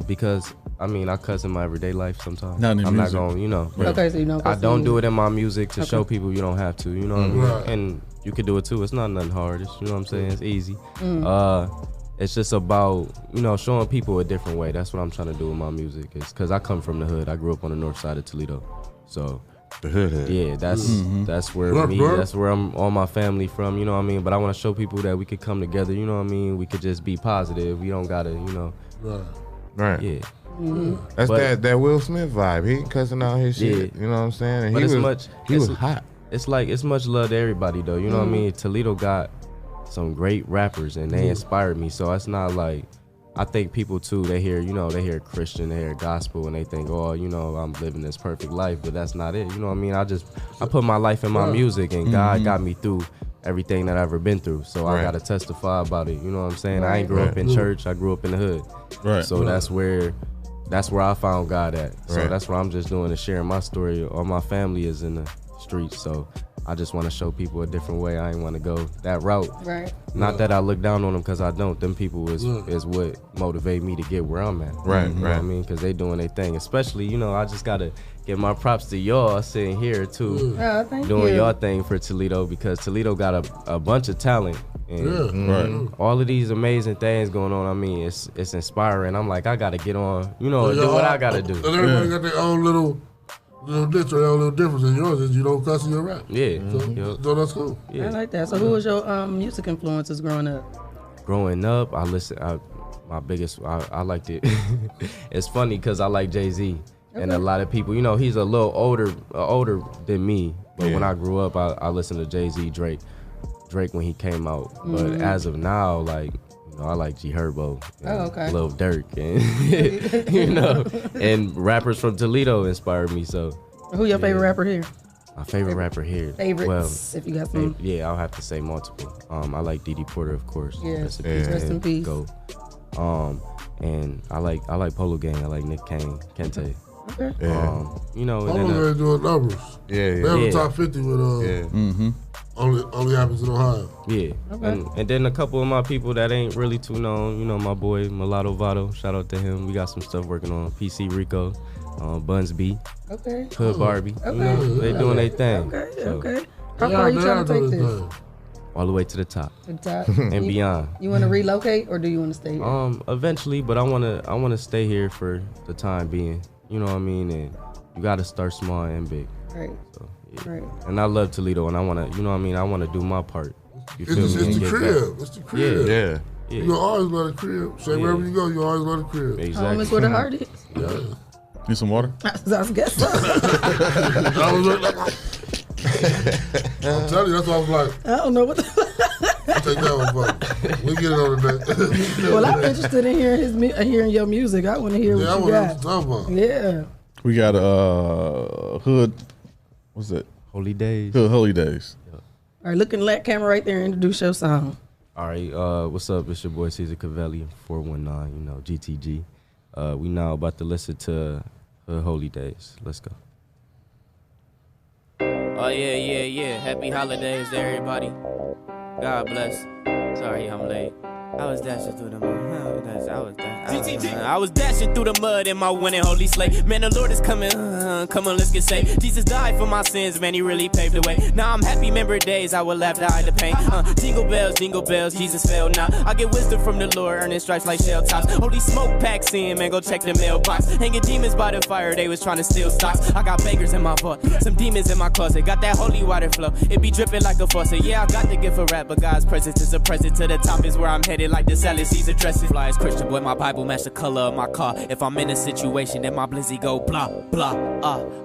Q: Because I mean, I cuss in my everyday life sometimes.
I: Not in
Q: I'm
I: music.
Q: not going, you know.
J: Okay, so you don't
Q: I
J: cuss
Q: don't
J: in
Q: do it in my music to show people you don't have to. You know what I mean?
H: Right.
Q: And you can do it too. It's not nothing hard. It's, you know what I'm saying? It's easy.
J: Mm.
Q: It's just about, you know, showing people a different way. That's what I'm trying to do with my music. It's because I come from the hood. I grew up on the north side of Toledo, so.
K: The hood.
Q: Yeah, that's where that's where I'm all my family from, you know what I mean? But I want to show people that we could come together, you know what I mean? We could just be positive. We don't gotta, you know.
K: Right.
Q: Yeah.
K: That's
Q: But-
K: that Will Smith vibe. He cussing out his shit. You know what I'm saying? And
Q: But
K: he
Q: it's
K: was hot.
Q: It's like it's much love to everybody though, you know what I mean? Toledo got some great rappers and they inspired me. So it's not like, I think people too, they hear Christian, they hear gospel, and they think, oh, you know, I'm living this perfect life, but that's not it. You know what I mean? I put my life in my music, and God got me through everything that I've ever been through. So I gotta testify about it. You know what I'm saying? I ain't grew up in church. I grew up in the hood.
I: Right.
Q: So that's where I found God at. So that's what I'm just doing, is sharing my story. All my family is in the streets, so I just want to show people a different way. I ain't want to go that route.
J: Right.
Q: Not that I look down on them, because I don't. Them people is what motivate me to get where I'm at.
K: Right,
Q: You know what I mean? Because they doing their thing. Especially, you know, I just got to give my props to y'all sitting here, too.
J: Oh, thank
Q: doing
J: you.
Q: y'all thing for Toledo, because Toledo got a bunch of talent. And all of these amazing things going on. I mean, it's inspiring. I'm like, I got to get on, you know, do what I got to do.
H: And everybody got their own little niche or their own little difference. And yours is you don't cuss in your rap.
Q: Yeah.
H: So that's cool.
Q: Yeah.
J: I like that. So who was your music influences growing up?
Q: Growing up, I liked it. It's funny because I like Jay-Z. And a lot of people, you know, he's a little older than me. But when I grew up, I listened to Jay-Z, Drake when he came out. But as of now, like, you know, I like G Herbo, Lil Durk, and you know, and rappers from Toledo inspired me. So,
J: who your favorite rapper here?
Q: My favorite rapper here.
J: Favorites, if you got some.
Q: Yeah, I'll have to say multiple. I like Didi Porter, of course.
J: Yeah,
Q: Rest
J: in peace.
Q: Go. And I like Polo Gang. I like Nick Kane, Kente.
J: Okay.
Q: You know, and
H: Polo Gang doing numbers.
K: Yeah.
H: They have a top 50 with only happens in Ohio.
Q: Yeah.
J: Okay.
Q: And then a couple of my people that ain't really too known, you know, my boy Mulatto Votto, shout out to him. We got some stuff working on. PC Rico, Buns B, Hood Barbie. You know, they doing their thing.
J: Okay. How far are you trying to take this?
Q: All the way to the top.
J: And
Q: beyond.
J: You want to relocate or do you want to stay here?
Q: Eventually, but I wanna stay here for the time being. You know what I mean? And you gotta start small and big.
J: Right.
Q: So, yeah.
J: Right.
Q: And I love Toledo, and I wanna, you know what I mean? I wanna do my part. You feel me?
H: It's the crib. It's the crib.
Q: Yeah.
H: You gonna always love the crib. Say wherever you go, you always love the crib.
Q: Exactly.
J: Home is where the heart is.
H: Yeah.
I: Need some water?
J: I guess so.
H: I'm telling you, that's why I was like,
J: I don't know what
H: take that one, fuck. We get it on the day.
J: Well, I'm interested in hearing your music. I want to hear what you
H: I
J: got.
H: want to talk about.
J: Yeah.
I: We got Hood. What's it?
Q: Holy Days.
I: Holy Days.
J: All right, look in that camera right there and introduce your song.
Q: All right, what's up? It's your boy Ceasar Kiveli, 419, you know, GTG. We now about to listen to Holy Days. Let's go.
R: Oh, yeah. Happy holidays to everybody. God bless. Sorry I'm late. I was dashing through the mud. I was dashing through the mud in my winning holy sleigh. Man, the Lord is coming. Come on, let's get saved. Jesus died for my sins, man, he really paved the way. Now I'm happy, remember days I will laugh to hide the pain. Jingle bells, Jesus fell now. I get wisdom from the Lord, earning stripes like shell tops. Holy smoke packs in, man, go check the mailbox. Hanging demons by the fire, they was trying to steal stocks. I got beggars in my vault, some demons in my closet. Got that holy water flow, it be dripping like a faucet. Yeah, I got the gift for rap, but God's presence is a present. To the top is where I'm headed, like the salad Caesar dressing. Fly as Christian boy, my Bible match the color of my car. If I'm in a situation, then my blizzy go blah, blah.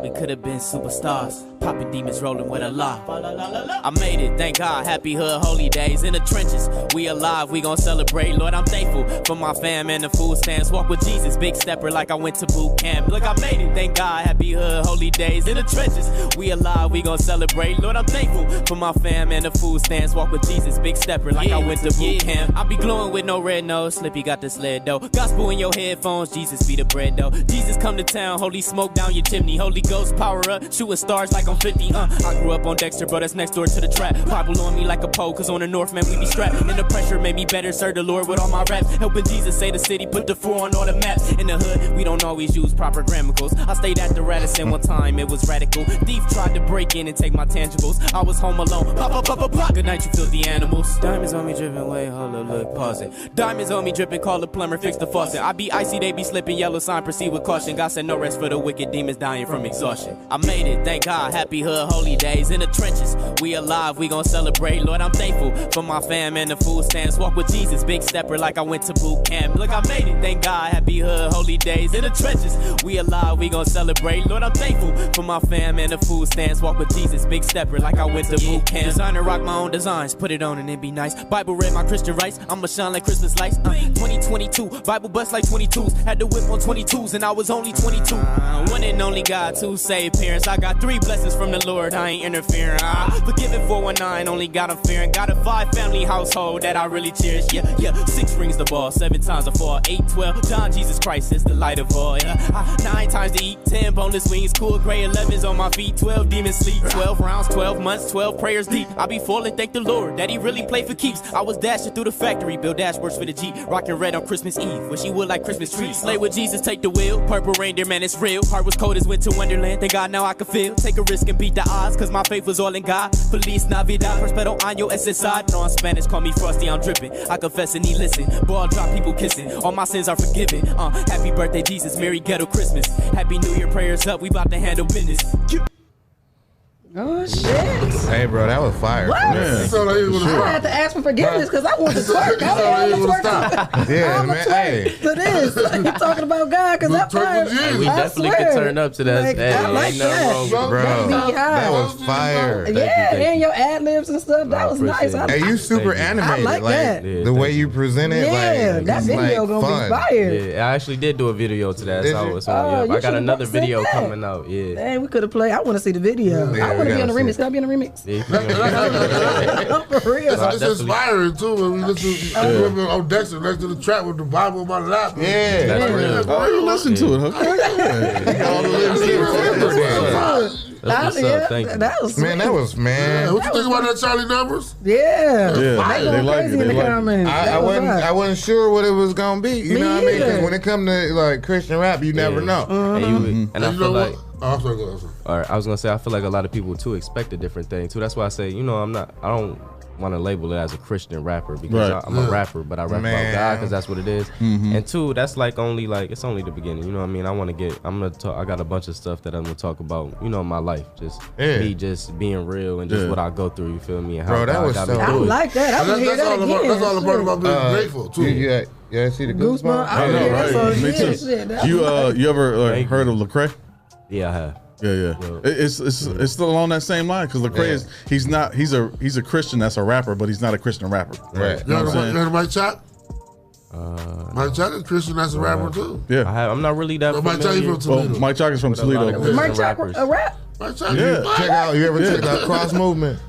R: We could have been superstars. Popping demons rolling with a law. I made it, thank God. Happy hood, holy days. In the trenches, we alive, we gon' celebrate. Lord, I'm thankful for my fam and the food stands. Walk with Jesus, big stepper like I went to boot camp. Look, I made it, thank God. Happy hood, holy days. In the trenches, we alive, we gon' celebrate. Lord, I'm thankful for my fam and the food stands. Walk with Jesus, big stepper like I went to boot camp. I be glowing with no red nose. Slippy got the sled though. Gospel in your headphones, Jesus be the bread though. Jesus come to town, holy smoke down your chimney. Holy Ghost power up, shooting stars like I'm 50. I grew up on Dexter, bro, that's next door to the trap. Bible on me like a pole, cause on the north, man, we be strapped. And the pressure made me better, serve the Lord with all my raps. Helping Jesus say the city, put the 4 on all the maps. In the hood, we don't always use proper grammaticals. I stayed at the Radisson one time, it was radical. Thief tried to break in and take my tangibles. I was home alone, pop. Good night, you filthy animals. Diamonds on me dripping, wait, hold up, look, pause it. Diamonds on me dripping, call the plumber, fix the faucet. I be icy, they be slipping, yellow sign, proceed with caution. God said no rest for the wicked, demons dying from exhaustion. I made it, thank God, happy hood, holy days. In the trenches, we alive, we gon' celebrate. Lord, I'm thankful for my fam and the food stands. Walk with Jesus, big stepper like I went to boot camp. Look, I made it, thank God, happy hood, holy days. In the trenches, we alive, we gon' celebrate. Lord, I'm thankful for my fam and the food stands. Walk with Jesus, big stepper like I went to boot camp. Designer rock my own designs, put it on and it be nice. Bible read my Christian rights, I'm I'ma shine like Christmas lights. 2022, Bible bust like 22s. Had to whip on 22s and I was only 22. One and only God to save parents. I got 3 blessings from the Lord, I ain't interfering. Forgiven 419, only God I'm fearing. Got a 5 family household that I really cherish. Yeah, 6 rings the ball, 7 times the fall, 8, 12. John Jesus Christ is the light of all. 9 times to eat, 10 boneless wings, cool gray 11s on my feet, 12 demons sleep, 12 rounds, 12 months, 12 prayers deep. I be full and thank the Lord that he really played for keeps. I was dashing through the factory, build dashboards for the Jeep, rocking red on Christmas Eve, wish he would like Christmas trees. Slay with Jesus, take the wheel, purple reindeer, man, it's real. Heart was cold as winter wonderland, thank God now I can feel. Take a risk and beat the odds, cause my faith was all in God. Feliz Navidad, Prospero año SSI. No, in Spanish, call me Frosty, I'm dripping. I confess and he listen, ball drop, people kissing. All my sins are forgiven. Happy birthday, Jesus, Merry Ghetto Christmas. Happy New Year, prayers up, we about to handle business.
J: Oh shit!
K: Hey, bro, that was fire.
J: What?
K: Yeah.
J: I had to ask for forgiveness because I want to twerk. I want to twerk.
K: Yeah,
J: I'm
K: man.
J: twerk
K: Hey.
J: to this. You talking about God? Because that fire.
Q: We definitely could turn up to that.
J: Like, I like that.
K: Bro, that was fire.
J: Yeah, and your ad libs and stuff. That was nice.
K: Hey, you super animated.
J: I like that.
K: The way you present it,
J: Yeah,
K: like,
J: that
K: it's
J: video
K: like
J: gonna
K: fun.
J: be fire.
Q: Yeah, I actually did do a video to that.
K: Did
Q: So
K: you?
Q: it's on,
J: You
Q: I got
J: should've
Q: another
J: said
Q: video
J: that.
Q: coming out. Yeah.
J: Dang, we could have played. I want to see the video.
K: Yeah,
J: I want to
K: we
J: be on the
K: gotta
J: remix.
K: see
J: Can I be on the remix?
Q: Yeah,
J: For real.
H: It's inspiring too when we listen. I remember on Dexter next to the track with the Bible on my lap.
K: Yeah,
Q: that's real.
I: Oh, you listen to it, okay? You got all the lyrics.
Q: That's what's up. Thank you.
J: That was
K: Man, that was man.
H: What you think about that Charlie numbers?
J: Yeah,
I: they
J: going
I: like
J: crazy
I: it.
J: in the
I: They like it.
J: comments.
K: I wasn't sure what it was gonna be. You
J: Me
K: know what I mean? Because
J: either.
K: when it comes to like Christian rap, you never know.
Q: And I
H: You
Q: feel
H: know
Q: like.
H: what? Oh, I'm sorry, go ahead.
Q: All right, I was gonna say I feel like a lot of people too expect a different thing too. That's why I say, I don't want to label it as a Christian rapper because
I: Right.
Q: I'm a rapper, but I rap
K: Man.
Q: about God because that's what it is. And two, that's like it's only the beginning. You know what I mean? I got a bunch of stuff that I'm gonna talk about. My life, just me, just being real and just what I go through. You feel me? And how
K: Bro, that
Q: God
K: was
Q: got
K: so
Q: me
J: I
Q: through it.
J: like that. I want to hear that again.
H: That's all the part about being grateful too.
K: Yeah, see the
J: Goosebumps.
K: goosebumps.
J: I
I: I know,
J: hear that
I: right?
J: song.
I: Me
J: Yeah,
I: too.
J: shit, that
I: You
J: was-
I: you ever
Q: Thank
I: heard
Q: you.
I: of Lecrae?
Q: Yeah, I have.
I: Yeah. It's still along that same line because Lecrae is he's a Christian that's a rapper, but he's not a Christian rapper.
K: Right.
I: You know what I'm saying?
H: heard of Mike Chop? Mike Chop is Christian, that's a rapper too.
I: Yeah.
Q: I'm not really that
H: Mike Chop,
Q: familiar.
H: from Toledo.
I: Well, Mike Chalk is from
Q: With a lot
I: Toledo.
Q: of Christian
J: Mike Chop,
Q: rappers.
J: a rap.
H: Mike Chop,
I: Yeah.
K: You ever check out Cross Movement?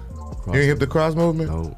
K: You ain't hip the Cross Movement?
Q: No.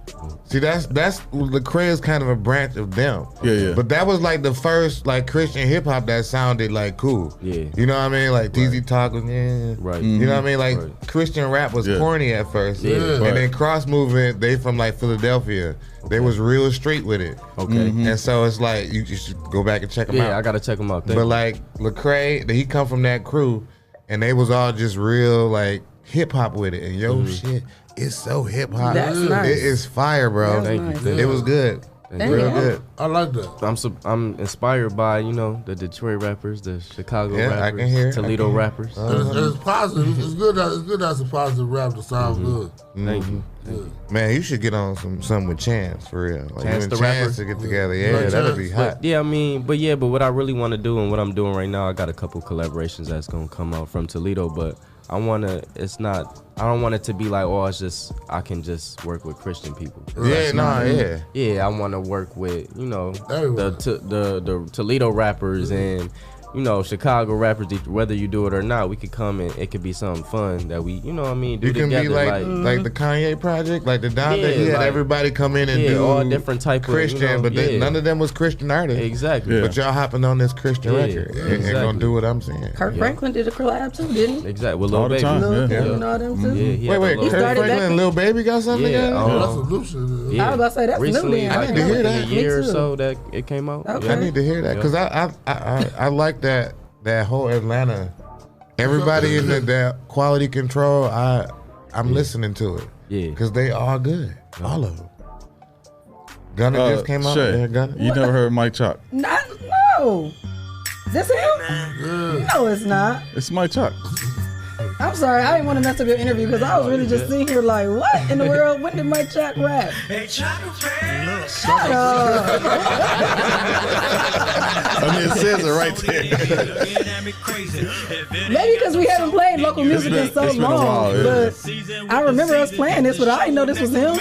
K: See, that's Lecrae is kind of a branch of them.
I: Yeah.
K: But that was like the first like Christian hip hop that sounded like cool.
Q: Yeah.
K: You know what I mean? Like TZ Talk was
Q: Right.
K: You know what I mean? Like
Q: Right.
K: Christian rap was
I: Yeah.
K: corny at first.
Q: Yeah.
K: And
I: Right.
K: then Cross Movement, they from like Philadelphia. They was real straight with it.
Q: Okay.
K: And so it's like you should go back and check them out.
Q: Yeah, I gotta check them out. Thank
K: But
Q: you.
K: like Lecrae, he come from that crew, and they was all just real like hip hop with it. And shit, it's so hip hop.
J: That's nice.
K: It is fire, bro.
J: That's nice.
K: It was good.
J: Thank
K: Real
J: you.
K: good.
H: I like that.
Q: I'm inspired by the Detroit rappers, the Chicago
K: Yeah, I
Q: rappers,
K: can hear.
Q: Toledo rappers.
H: And it's positive. It's good. It's good. That's a positive rap that sounds good.
Q: Thank you.
K: Man, you should get on something with Chance for real. Like
Q: Chance
K: you and
Q: the rapper?
K: Chance to get together. Yeah,
H: Like
K: that'd be
H: Chance.
K: hot.
Q: Yeah, but what I really want to do and what I'm doing right now, I got a couple collaborations that's gonna come out from Toledo, but I don't want it to be like, it's just I can just work with Christian people.
K: Yeah,
Q: Yeah, I want to work with
H: Everyone.
Q: the Toledo rappers and Chicago rappers. Whether you do it or not, we could come and it could be something fun that we do
K: You can
Q: together.
K: be like the Kanye project, like the Don that he had
Q: like-
K: everybody come in and do
Q: all different type
K: Christian,
Q: of
K: but none of them was Christian artists.
Q: Exactly.
K: But y'all hopping on this Christian
Q: Yeah,
K: record and
Q: exactly.
K: gonna do what I'm saying.
J: Kirk Franklin did a collab too, didn't he?
Q: Exactly. With
I: All
Q: Lil
I: the
Q: Baby.
I: time.
J: Lil
I: Yeah.
J: Kim and all them too.
Q: Yeah, he had
K: Wait,
Q: a little-
K: Kirk
J: started
K: Franklin
J: back
K: and Lil Baby got something
Q: Yeah,
K: together?
H: That's a loose.
Q: Yeah.
J: I was about to say, that's
Q: recently,
J: new then.
K: I need to hear that.
Q: In a year or
J: Me too.
Q: so that it came out.
J: Okay.
Q: Yeah.
K: I need to hear that because I like that whole Atlanta. Everybody in that quality control. I'm listening to it.
Q: Yeah.
K: Because they all good, all of them. Gunna just came out.
I: Shae,
K: Yeah, Gunna.
I: you never heard Mike Chalk?
J: No. Is this him? No, it's not.
I: It's Mike Chalk.
J: I'm sorry, I didn't want to mess up your interview because I was really just sitting here like, what in the world? When did Mike Chop rap? Shut up.
I: It says it right there.
J: Maybe because we haven't played local music in so
I: it's been a
J: long.
I: while, yeah.
J: But I remember us playing this, but I didn't know this was him.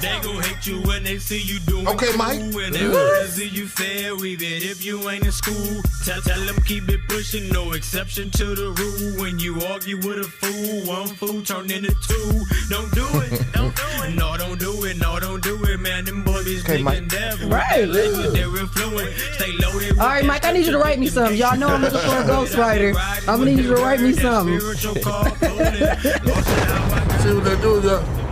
S: They gon' hate you when they see you doing
N: Okay,
S: cool.
N: Mike.
S: And they wanna see you fail even if you ain't in school. Tell them keep it pushing, no exception to the rule. When you argue with a fool, one fool turn into two. Don't do it, don't do it. No, don't do it, no, don't do it, man. Them boys is big and devil.
J: Right.
S: They're influent, stay loaded.
J: All right, Mike, I need you to write me something. Y'all know I'm looking for a ghostwriter. I'm gonna need you to write me something.
H: See what they do is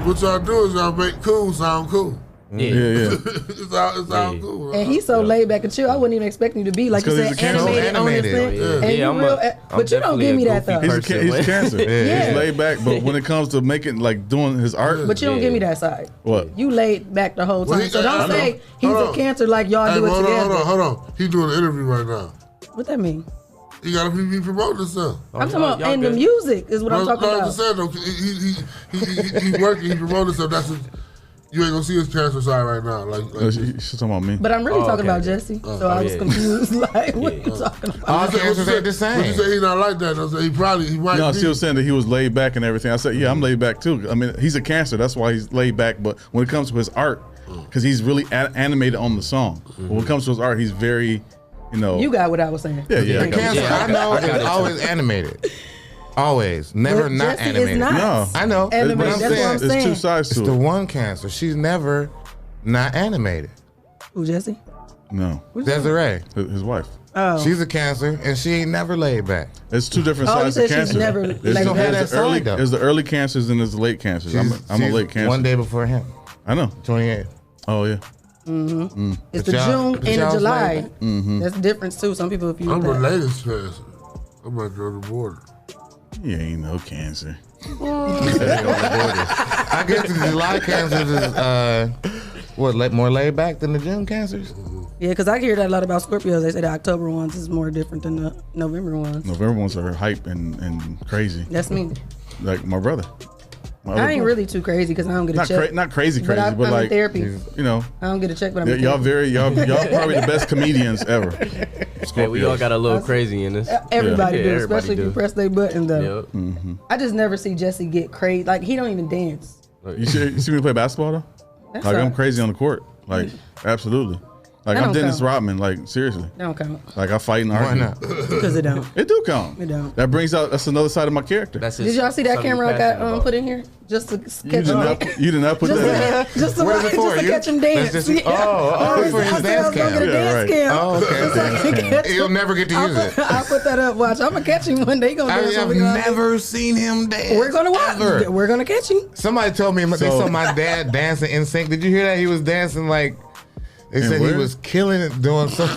H: what y'all do is y'all make cool sound cool.
I: Yeah.
H: It's all cool.
J: And he's so laid back and chill. I wouldn't even expect him to be like you said, animated on his thing. And you real, but you don't give me that though.
I: He's cancer.
J: Yeah.
I: He's laid back, but when it comes to making like doing his art,
J: But you don't give me that side.
I: What?
J: You laid back the whole time.
H: Well,
J: So don't say he's
H: Hold
J: a
H: on.
J: cancer like y'all do it
H: hold
J: together.
H: Hold on. He's doing an interview right now.
J: What that mean?
H: He gotta be promoting himself.
J: I'm talking about, and the music is what I'm talking about.
H: I'm just saying though, he's working, he promoting himself. That's what, you ain't gonna see his cancer side right now. Like
I: she's talking about me.
J: But I'm really talking about Jesse. So I was confused. Like, what are you talking about?
K: All cancers ain't the same.
H: But you say he's not like that. I said he might
I: No,
H: be.
I: she was saying that he was laid back and everything. I said, yeah, I'm laid back too. I mean, he's a cancer. That's why he's laid back. But when it comes to his art, because he's really animated on the song. But when it comes to his art, he's very,
J: You got what I was saying.
I: Yeah.
K: The cancer I know is always animated. Always. Never
J: But
K: not
J: Jesse is
K: animated.
J: not
K: No. I know.
J: animated.
K: But I'm
J: That's what
K: saying
J: I'm saying.
I: There's two sides to
K: it's
I: it.
K: the one cancer. She's never not animated.
J: Who, Jesse?
I: No.
K: Desiree.
I: His wife.
J: Oh.
K: She's a cancer and she ain't never laid back.
I: It's two different
J: Oh, you
I: sides of
J: said she's
I: cancer.
J: never
I: There's
J: laid back.
K: That side,
I: early,
K: though.
I: there's the early cancers and there's the late cancers. I'm a
K: She's
I: late cancer.
K: one day before him.
I: I know.
K: 28.
I: Oh, yeah.
J: Mm-hmm. It's
K: But
J: the
K: y'all-
J: June
K: but
J: and the
K: y'all's
J: July.
K: laid back.
I: Mm-hmm.
J: That's the difference too. Some people, if you
H: I'm
J: look at-
H: related to cancer. I'm right there on the border.
I: You ain't no cancer.
K: I guess the July cancers is more laid back than the June cancers.
J: Yeah, because I hear that a lot about Scorpios. They say the October ones is more different than the November ones.
I: November ones are hype and crazy.
J: That's me.
I: Like my brother. My
J: I
I: other
J: ain't
I: brother.
J: really too crazy because I don't get a check.
I: Not crazy,
J: but I'm
I: like
J: in therapy.
I: you know.
J: I don't get a check, but I'm in
I: Y'all
J: therapy.
I: y'all probably the best comedians ever.
Q: Hey, we all got a little crazy in us.
J: Everybody
Q: Yeah,
J: do,
Q: everybody
J: especially if
Q: do.
J: you press their button though.
Q: Yep.
I: Mm-hmm.
J: I just never see Jesse get crazy. Like he don't even dance.
I: You see me play basketball though?
J: That's
I: Like I'm
J: all-
I: crazy on the court. Like absolutely. Like
J: That
I: I'm
J: don't
I: Dennis
J: count.
I: Rodman. Like seriously.
J: They don't count.
I: Like I fight and
K: Why
I: argue.
K: not?
J: Because it don't.
I: It do count.
J: It don't.
I: That brings out that's another side of my character.
J: Did y'all see that camera I got put in here just to
I: You
J: catch
I: did
J: him?
I: not put that.
J: Just to,
K: What is it for?
J: just to
K: You?
J: catch him dance.
K: That's just- for his
J: I said I
K: dance
J: was gonna get a
K: cam.
J: dance cam.
K: Oh, okay. He'll never get to use it.
J: I'll put that up. Watch. I'm gonna catch him one day. He gonna dance.
K: I've
J: when we go out.
K: never seen him dance.
J: We're gonna watch.
K: ever.
J: We're gonna catch him.
K: Somebody told me they saw my dad dancing in sync. Did you hear that? He was dancing like they
I: And
K: said
I: where?
K: he was killing it doing some.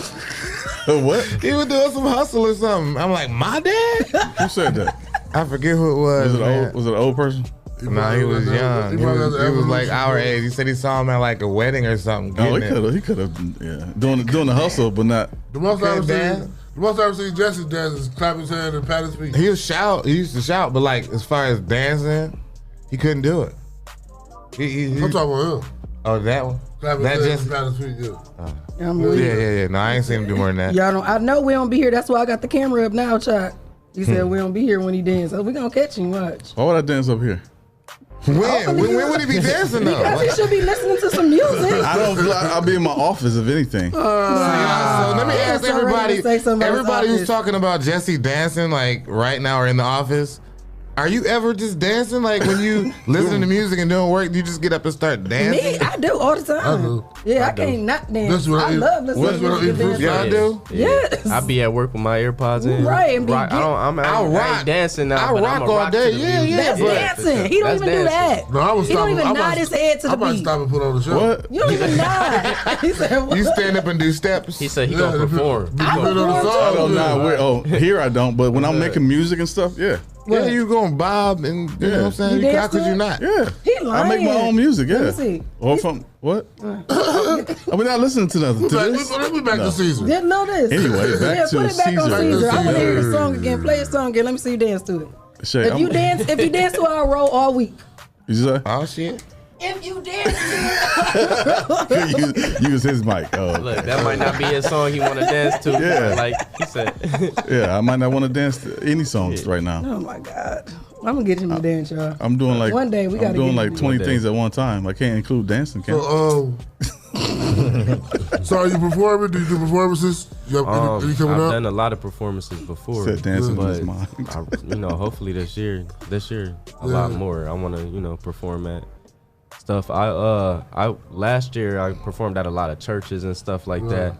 I: What?
K: He was doing some hustle or something. I'm like, my dad?
I: Who said that?
K: I forget who it was.
I: Was it an old person?
K: No, he was young. He was like our age. He said he saw him at like a wedding or something.
I: Oh,
K: getting
I: he could have, yeah, doing the hustle, but not.
H: The most I ever
K: dance.
H: seen, the most I ever seen Jesse dance is clap his hand and pat his feet.
K: He used to shout, but like as far as dancing, he couldn't do it.
H: I'm talking about him.
K: Oh, that one.
H: Clap his
K: That
H: hand
K: just.
H: and pat his feet. Yeah.
J: I'm with you.
K: Yeah. No, I ain't seen him do more than that.
J: Y'all don't. I know we don't be here. That's why I got the camera up now, Chuck. He said
K: Hmm.
J: we don't be here when he dance. So we gonna catch him. Watch.
I: Why would I dance up here?
K: When would he be dancing though?
J: Because he should be listening to some music.
I: I'll be in my office if anything.
K: So let me ask
J: so ready
K: everybody.
J: to say something about
K: Everybody
J: his
K: who's
J: office.
K: talking about Jesse dancing like right now or in the office. Are you ever just dancing like when you listening to music and doing work? You just get up and start dancing.
J: Me, I do all the time.
K: I do.
J: Yeah, I
K: I do.
J: can't not dance.
K: That's what
J: I love listening to music. and dancing.
K: Y'all do?
J: Yes.
Q: I be at work with my AirPods in.
J: Right, and be
Q: rock. I ain't dancing now.
K: I'll
Q: but
K: rock
Q: I'm a
K: all
Q: rock
K: day.
Q: to the
K: Yeah,
Q: music.
K: yeah.
J: That's dancing. He don't
Q: That's
J: even do
Q: dancing.
J: that.
H: No, I was
J: He don't
H: stopping.
J: even nod his head to the
H: I might
J: beat.
H: stop and put on the show.
I: What?
J: You don't even nod. He said, what?
K: You stand up and do steps.
Q: He said he gonna perform.
I: I don't know. Oh, here I don't, but when I'm making music and stuff, yeah.
K: Yeah, you gonna bob and you know what I'm saying?
J: You
K: How
J: dance
K: could
J: to
K: you
J: it?
K: not?
I: Yeah.
J: He
I: I make my
J: lying.
I: own music, yeah.
J: Let me see.
I: Or from what? Are we not listening to nothing? To this?
H: Let me back
I: No.
H: to Caesar.
J: Didn't know this.
I: Anyway, back
J: yeah,
I: to
J: put it back on
I: Caesar.
J: Caesar. I want to hear the
I: Caesar.
J: song again. Play a song again. Let me see you dance to it.
I: Shay,
J: If you dance to it, I'll roll all week.
I: You say?
K: Oh shit.
J: If you dance
I: use his mic. Oh,
Q: Look, that might not be his song he want to dance to.
I: Yeah.
Q: Like he said.
I: yeah, I might not want to dance to any songs right now.
J: Oh my God. I'm gonna get you to dance, y'all.
I: I'm doing like
J: one day we gotta.
I: I'm doing
J: get
I: like 20 things at one time. I can't include dancing. Can I?
H: So are you performing? Do you do performances? You have any coming
Q: I've
H: up?
Q: done a lot of performances before.
I: Said dancing
Q: but
I: in his mind.
Q: Hopefully this year a lot more. I want to perform at stuff. I last year I performed at a lot of churches and stuff like that.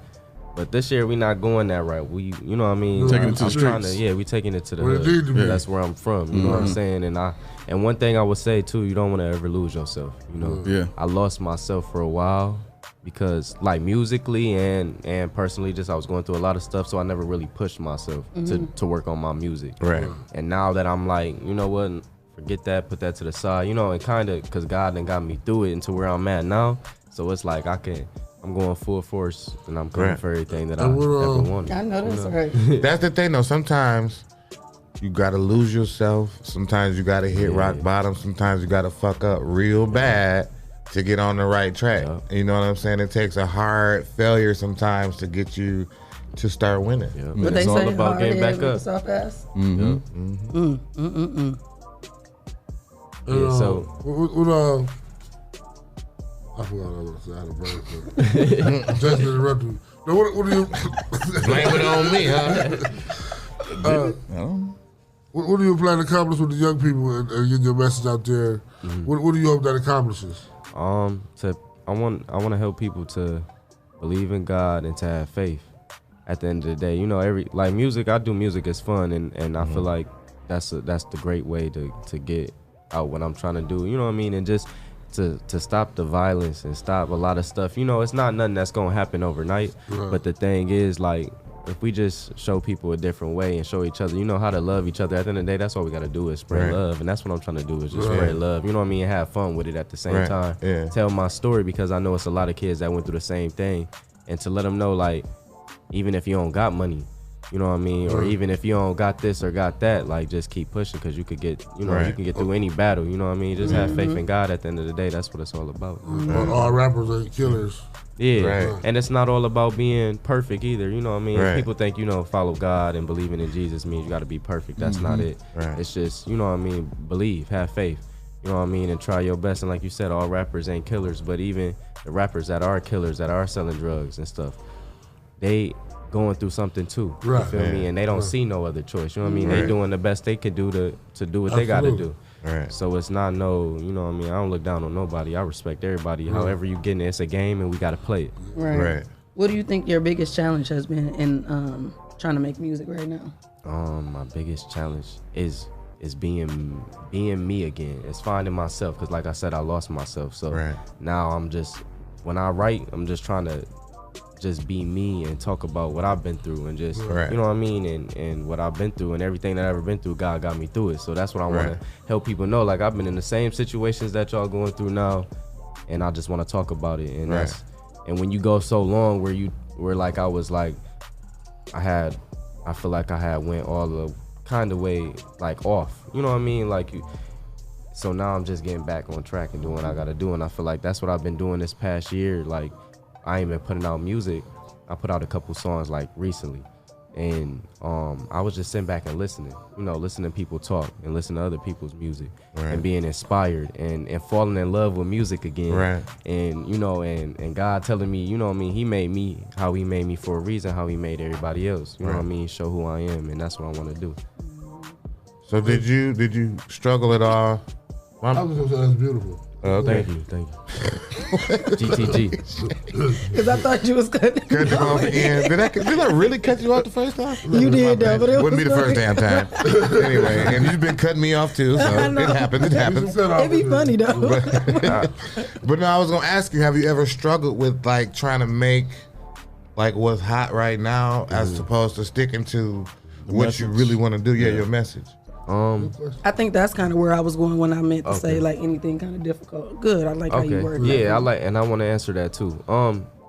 Q: But this year we not going that right. We, you know what I mean?
I: Taking it to the streets.
Q: We taking it to the
H: Where it
Q: hood.
H: need to be.
Q: That's where I'm from. You know what I'm saying? And one thing I would say too, you don't want to ever lose yourself. You know?
I: Yeah.
Q: I lost myself for a while because like musically and personally, just I was going through a lot of stuff, so I never really pushed myself to work on my music.
K: Right.
Q: And now that I'm like, you know what? Forget that, put that to the side. You know, and kind of because God done got me through it into where I'm at now. So it's like I'm going full force, and I'm going for everything that I ever wanted.
J: I know that's right.
K: That's the thing, though. Sometimes you gotta lose yourself. Sometimes you gotta hit rock bottom. Sometimes you gotta fuck up real bad to get on the right track. You know what I'm saying? It takes a hard failure sometimes to get you to start winning.
J: But they
Q: it's all
J: say
Q: about
J: hard
Q: getting
J: head
Q: back
J: with a
Q: up.
J: soft ass.
Q: So
H: I forgot what I was going to say. I had a brain fart. Just interrupted me. Now, what do you...
K: Blame it on me, huh?
H: What do you plan to accomplish with the young people and get your message out there? What do you hope that accomplishes?
Q: I want to help people to believe in God and to have faith. At the end of the day, music. I do music as fun, and I feel like that's the great way to get out what I'm trying to do. You know what I mean? And just to stop the violence and stop a lot of stuff. It's not nothing that's gonna happen overnight. But the thing is, like, if we just show people a different way and show each other, how to love each other. At the end of the day, that's all we gotta do is spread love, and that's what I'm trying to do is just spread love. You know what I mean? And have fun with it at the same time.
K: Yeah.
Q: Tell my story because I know it's a lot of kids that went through the same thing, and to let them know, like, even if you don't got money, you know what I mean, or even if you don't got this or got that, like, just keep pushing because you could get, you can get through any battle. You know what I mean? Just have faith in God. At the end of the day, that's what it's all about.
H: All rappers ain't killers.
Q: Yeah, and it's not all about being perfect either. You know what I mean?
K: Right.
Q: People think, follow God and believing in Jesus means you got to be perfect. That's not it.
K: Right.
Q: It's just, you know what I mean, believe, have faith. You know what I mean? And try your best. And like you said, all rappers ain't killers, but even the rappers that are killers, that are selling drugs and stuff, they going through something too. You feel me? And they don't see no other choice. You know what I mean? They doing the best they could do to do what they got to do.
K: Right.
Q: So it's not you know what I mean? I don't look down on nobody. I respect everybody. However you getting it, it's a game and we got to play it.
J: Right. What do you think your biggest challenge has been in trying to make music right now?
Q: My biggest challenge is being me again. It's finding myself because, like I said, I lost myself. So now when I write, I'm just trying to just be me and talk about what I've been through and just, you know what I mean? And what I've been through and everything that I've ever been through, God got me through it. So that's what I want to help people know. Like, I've been in the same situations that y'all going through now, and I just want to talk about it. And and when you go so long where like I was like, I feel like I had went all the kind of way like off, you know what I mean? Like so now I'm just getting back on track and doing what I got to do. And I feel like that's what I've been doing this past year. Like, I ain't been putting out music. I put out a couple songs like recently, and I was just sitting back and listening to people talk and listening to other people's music and being inspired and falling in love with music again. And and God telling me, you know what I mean, He made me how He made me for a reason, how He made everybody else. You know what I mean, show who I am, and that's what I want to do.
K: So did you struggle at all?
H: I was gonna say that's beautiful.
K: Oh,
Q: thank you. GTG.
J: Because I thought you was cutting
K: you off again. Did I really cut you off the first time?
J: You did, though, but it
K: wouldn't be the first damn time. Anyway, and you've been cutting me off too, so it happens.
J: It'd be funny though.
K: But no, I was gonna ask you: have you ever struggled with like trying to make like what's hot right now, as opposed to sticking to what you really want to do? Yeah, your message.
J: I think that's kind of where I was going when I meant to say like anything kind of difficult. Good, I like how you word that.
Q: Yeah, and I want to answer that too.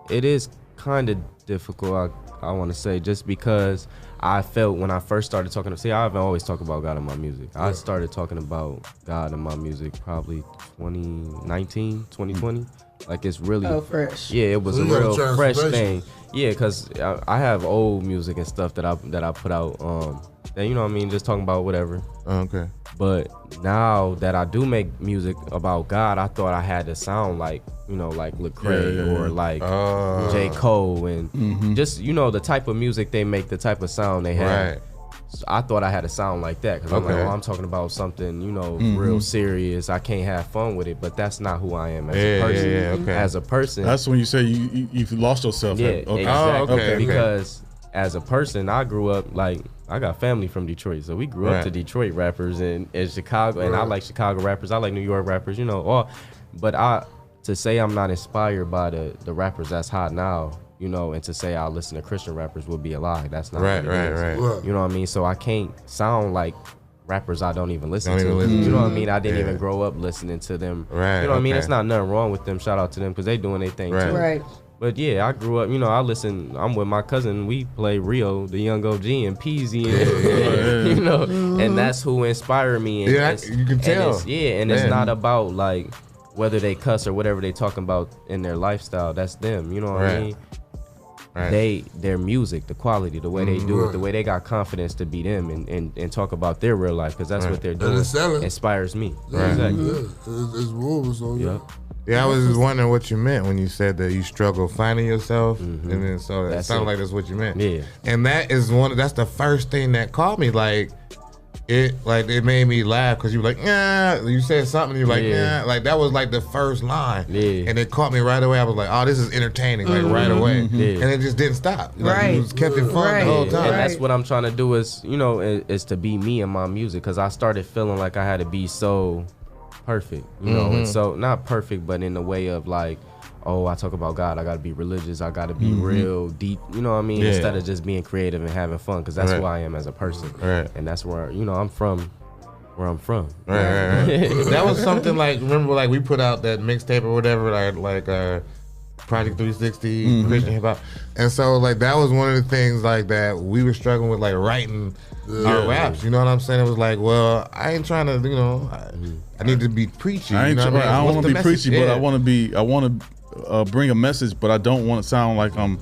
Q: It is kind of difficult. I want to say just because I felt when I first started talking. See, I haven't always talked about God in my music. I started talking about God in my music probably 2019, 2020. Like, it's really
J: fresh.
Q: Yeah, it was a real fresh thing. Yeah, cause I have old music and stuff that I put out. That, you know what I mean, just talking about whatever.
K: Okay.
Q: But now that I do make music about God, I thought I had to sound like, you know, like Lecrae or like J. Cole and just, you know, the type of music they make, the type of sound they have.
K: Right.
Q: So I thought I had to sound like that because I'm like, oh, I'm talking about something, you know, real serious. I can't have fun with it, but that's not who I am as a person. As a person,
I: that's when you say you've lost yourself.
Q: Yeah,
I: Okay.
Q: Exactly. Because as a person, I grew up like I got family from Detroit, so we grew up to Detroit rappers and Chicago, and I like Chicago rappers. I like New York rappers, you know. But to say I'm not inspired by the rappers that's hot now. You know, and to say I listen to Christian rappers would be a lie. That's not
K: right.
Q: You know what I mean? So I can't sound like rappers I don't even listen to. You know what I mean? I didn't even grow up listening to them.
K: Right.
Q: You know what I mean? It's not nothing wrong with them. Shout out to them because they doing their thing too.
J: Right.
Q: But yeah, I grew up, you know, I'm with my cousin, we play Rio, the Young OG, and Peasy, and, you know, and that's who inspired me. And
K: you can tell.
Q: It's not about like whether they cuss or whatever they talking about in their lifestyle. That's them, you know what I mean? Right. Their music, the quality, the way they do it, the way they got confidence to be them and talk about their real life, because that's what they're doing. Inspires me. Exactly.
H: It's moving, so
K: Yeah, I was just wondering what you meant when you said that you struggle finding yourself, and then so it sounded like that's what you meant.
Q: Yeah,
K: and that's the first thing that caught me. It made me laugh because you were like, yeah, you said something, you're like, yeah, like that was like the first line, and it caught me right away. I was like, oh, this is entertaining, like right away, and it just didn't stop. Like, you just kept it fun the whole time.
Q: And that's what I'm trying to do is, you know, is to be me in my music, because I started feeling like I had to be so perfect, you know, and so not perfect, but in the way of like, oh, I talk about God, I gotta be religious, I gotta be real deep, you know what I mean? Instead of just being creative and having fun, because that's who I am as a person, and that's where, you know, I'm from.
K: That was something like, remember, like we put out that mixtape or whatever, like Project 360 Christian hip hop, and so like that was one of the things like that we were struggling with, like writing our raps. You know what I'm saying? It was like, well, I ain't trying to, you know, I need to be preachy.
I: I don't want to be preachy, but I want to bring a message, but I don't want to sound like I'm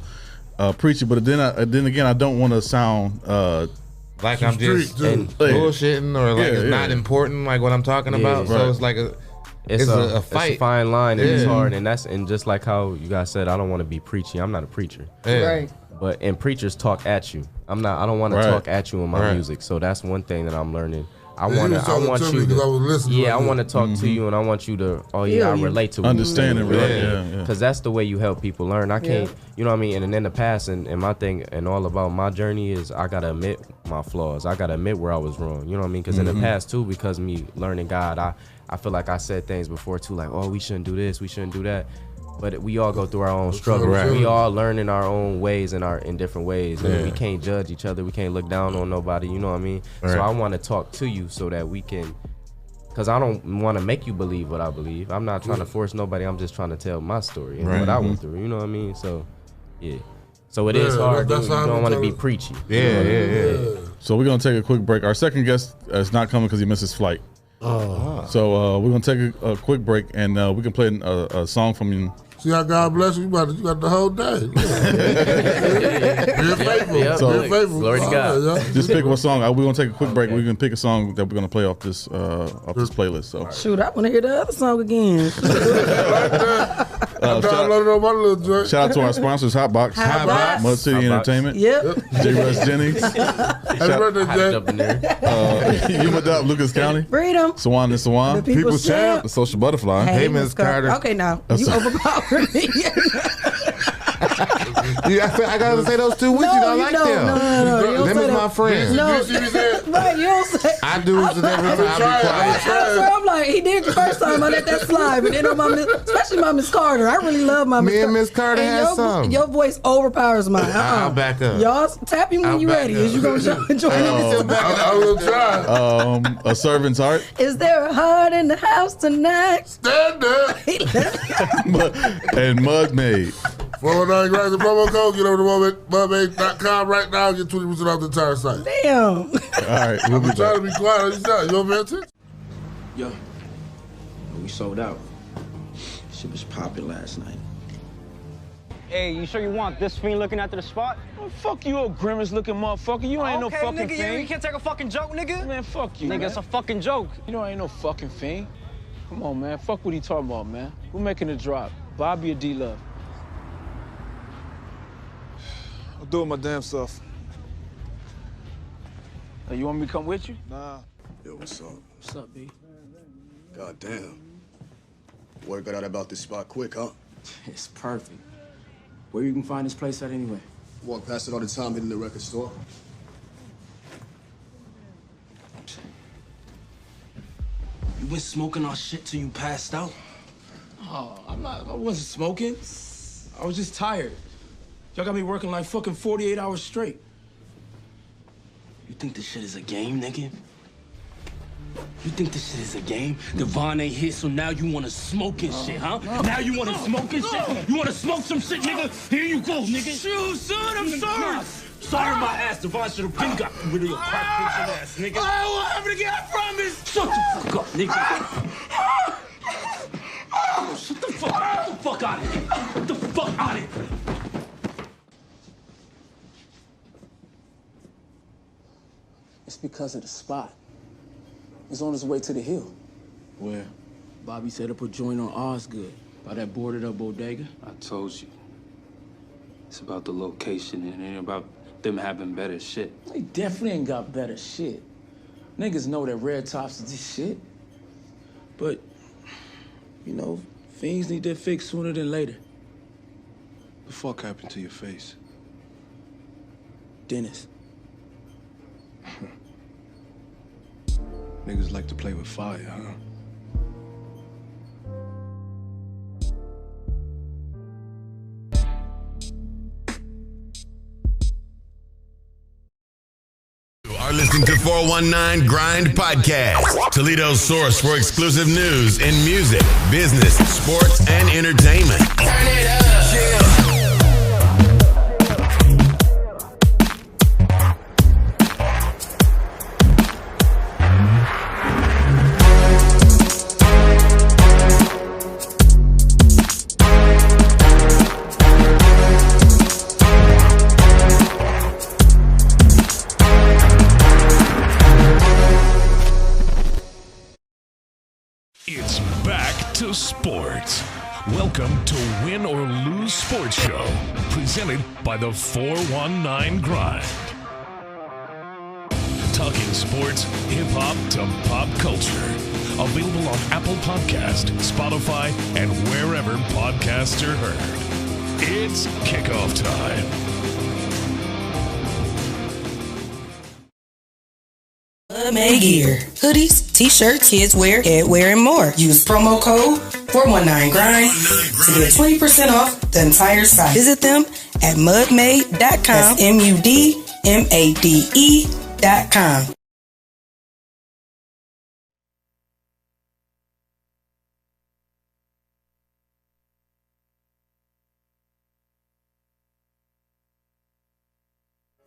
I: preachy. But then again, I don't want to sound
K: like I'm just bullshitting or like it's not important, like what I'm talking about. So it's like it's a fight.
Q: It's a fine line, and it's hard, and just like how you guys said, I don't want to be preachy. I'm not a preacher,
J: right?
Q: And preachers talk at you. I don't want to talk at you in my music. So that's one thing that I'm learning. I want to talk to you, and I want you to, I relate to
I: understand
Q: it,
I: because
Q: that's the way you help people learn. I can't, you know what I mean. And in the past, and my thing, and all about my journey is I gotta admit my flaws. I gotta admit where I was wrong. You know what I mean? Because in the past too, because me learning God, I feel like I said things before too, like, oh, we shouldn't do this, we shouldn't do that. But we all go through our own struggle. We all learn in our own ways in different ways. And we can't judge each other. We can't look down on nobody. You know what I mean? So I want to talk to you so that we can, because I don't want to make you believe what I believe. I'm not trying to force nobody. I'm just trying to tell my story and what I went through. You know what I mean? So, yeah. So it is hard. You don't want to be preachy.
K: Yeah.
I: So we're going to take a quick break. Our second guest is not coming because he missed his flight. So we're going to take a quick break, and we can play a song from you.
H: See how God bless you? You got the whole day. Be faithful. Be faithful.
Q: Glory to God.
I: Just pick one song. We're gonna take a quick break. We're gonna pick a song that we're gonna play off this playlist. So
J: shoot, I want to hear the other song again.
I: Shout out to our sponsors, Hotbox, Mud City Entertainment, J. Russ Jennings, Umadop, Lucas County,
J: Freedom,
I: Swan and Swan,
J: the People's Champ,
I: the Social Butterfly,
K: Hey Miss Carter.
J: Okay, now you overpowered me.
K: I gotta say those two with you. I like them.
J: No.
K: Them is my friends.
J: No, right? You don't say.
K: I do it every time.
J: I'm like, he did the first time. I let that slide, but then on especially my Miss Carter. I really love my Miss Carter.
K: Me and Miss Carter had some.
J: Your voice overpowers mine.
K: I'll back up.
J: Y'all tap him when you're ready. Is you gonna join in?
H: I will try.
I: A Servant's Heart.
J: Is there a heart in the house tonight?
H: Stand up.
I: And Mud Made.
H: 419 grabs the promo code. Get over to mudmade.com right now and get 20% off the entire site.
J: Damn.
I: All right, we'll be
H: trying to be quiet. You don't pay attention?
B: Yo, we sold out. Shit was popping last night.
T: Hey, you sure you want this fiend looking after the spot?
F: Well, fuck you, old grimace-looking motherfucker. You ain't no fucking
T: nigga,
F: fiend.
T: You can't take a fucking joke, nigga.
F: Man, fuck you,
T: Nigga,
F: man.
T: it's a fucking joke.
F: You know I ain't no fucking fiend. Come on, man. Fuck what he talking about, man. Who making the drop? Bobby or D-Love?
U: I'm doing my damn stuff.
F: Hey, you want me to come with you?
U: Nah.
V: Yo, what's up?
F: What's up, B?
V: God damn. Word got out about this spot quick, huh?
B: It's perfect. Where you can find this place at anyway?
V: Walk past it all the time, hitting the record store.
B: You been smoking our shit till you passed out? Oh, I wasn't smoking. I was just tired. Y'all got me working like fucking 48 hours straight. You think this shit is a game, nigga? You think this shit is a game? Devon ain't here, so now you wanna smoke and shit, huh? Now you wanna smoke and shit? You wanna smoke some shit, nigga? Here you go, nigga. Shoot, son, I'm sorry. Sorry my ass. Devon should've been got rid of your crack patient ass, nigga. I will have it again, I promise. Shut the fuck up, nigga. Shut the fuck out of here. Get the fuck out of here. It's because of the spot. He's on his way to the hill.
F: Where?
B: Bobby set up a joint on Osgood by that boarded up bodega.
W: I told you. It's about the location and it ain't about them having better shit.
B: They definitely ain't got better shit. Niggas know that Red Tops is this shit. But, you know, things need to fix sooner than later.
U: The fuck happened to your face?
B: Dennis.
U: Niggas like to play with fire, huh?
P: You are listening to 419 Grind Podcast, Toledo's source for exclusive news in music, business, sports, and entertainment. Turn it up. Yeah.
X: It's back to sports. Welcome to Win or Lose Sports Show, presented by the 419 Grind. Talking sports, hip-hop to pop culture. Available on Apple Podcast, Spotify, and wherever podcasts are heard. It's kickoff time.
J: May Gear. Hoodies, t-shirts, kids wear, headwear, and more. Use promo code 419GRIND to get 20% off the entire site. Visit them at mudmade.com. That's MUDMADE.com.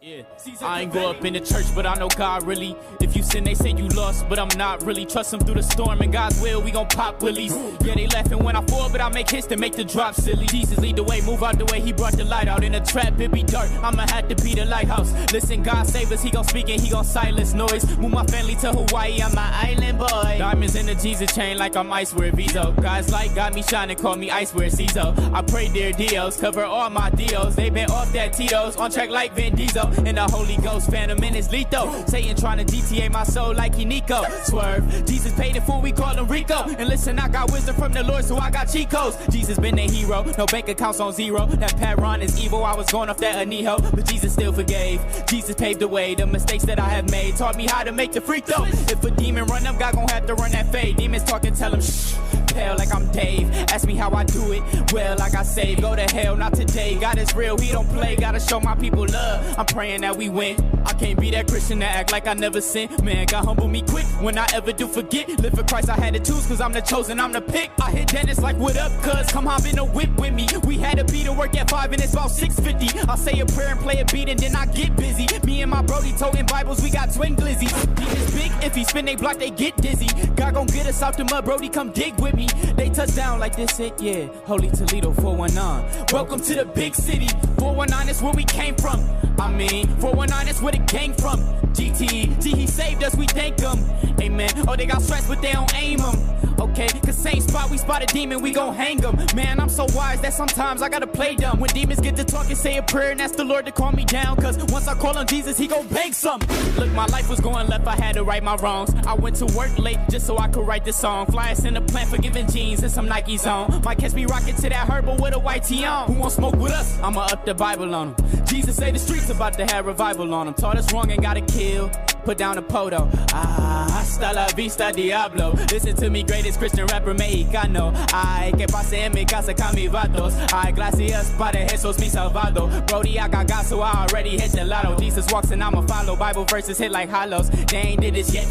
R: Yeah, I ain't grow up in the church, but I know God really. If you sin, they say you lost, but I'm not really. Trust him through the storm, and God's will, we gon' pop willies. Yeah, they laughing when I fall, but I make hits to make the drop silly. Jesus lead the way, move out the way, he brought the light out. In a trap, it be dark, I'ma have to be the lighthouse. Listen, God save us, he gon' speak and he gon' silence noise. Move my family to Hawaii, I'm my island boy. Diamonds in the Jesus chain like I'm Icewear Viso. Guys like got me shining, call me Icewear Ceasar. I pray dear Dios, cover all my deals. They been off that Tito's, on track like Vin Diesel. And the Holy Ghost, Phantom Menace lethal. Satan trying to GTA my soul like he Nico. Swerve, Jesus paid it for, we call him Rico. And listen, I got wisdom from the Lord, so I got cheat codes. Jesus been a hero, no bank accounts on zero. That Pat Ron is evil, I was going off that Aniho, but Jesus still forgave. Jesus paved the way, the mistakes that I have made. Taught me how to make the freak though. If a demon run up, God gon' have to run that fade. Demons talking, tell him shh. Pale like I'm Dave. Ask me how I do it. Well, like I say, go to hell, not today. God is real, he don't play. Gotta show my people love. I'm praying that we win. I can't be that Christian that act like I never sinned. Man, God humble me quick when I ever do forget. Live for Christ, I had to choose, cause I'm the chosen, I'm the pick. I hit Dennis like, what up, cuz? Come hop in the whip with me. We had to be to work at 5 and it's about 6:50. I say a prayer and play a beat and then I get busy. Me and my brody toting Bibles, we got twin glizzy. Demons big, if he spin they block, they get dizzy. God gon' get us out the mud, brody, come dig with me. city. They touch down like this it, yeah. Holy Toledo 419. Welcome to the big city. 419 is where we came from. I mean, 419 is where the gang from. GTE, G, he saved us, we thank him. Amen. Oh, they got stripes, but they don't aim them. Okay, cause same spot, we spot a demon, we gon' hang them. Man, I'm so wise that sometimes I gotta play dumb. When demons get to talking, say a prayer and ask the Lord to calm me down. Cause once I call on Jesus, he gon' bang some. Look, my life was going left, I had to right my wrongs. I went to work late just so I could write this song. Flyers in the plant for giving jeans and some Nikes on. Might catch me rocking to that herbal with a white tee on. Who won't smoke with us? I'ma up the Bible on them. Jesus say the streets about to have revival on them. Taught us wrong and gotta kill. Put down a poto. Hasta la vista, Diablo. Listen to me, greatest Christian rapper mexicano. Ay, que pase en mi casa con mis vatos. Ay, gracias, Padre Jesus, mi salvado. Brody, I got God, so I already hit the lotto. Jesus walks and I'ma follow. Bible verses hit like hollows. They ain't did this yet,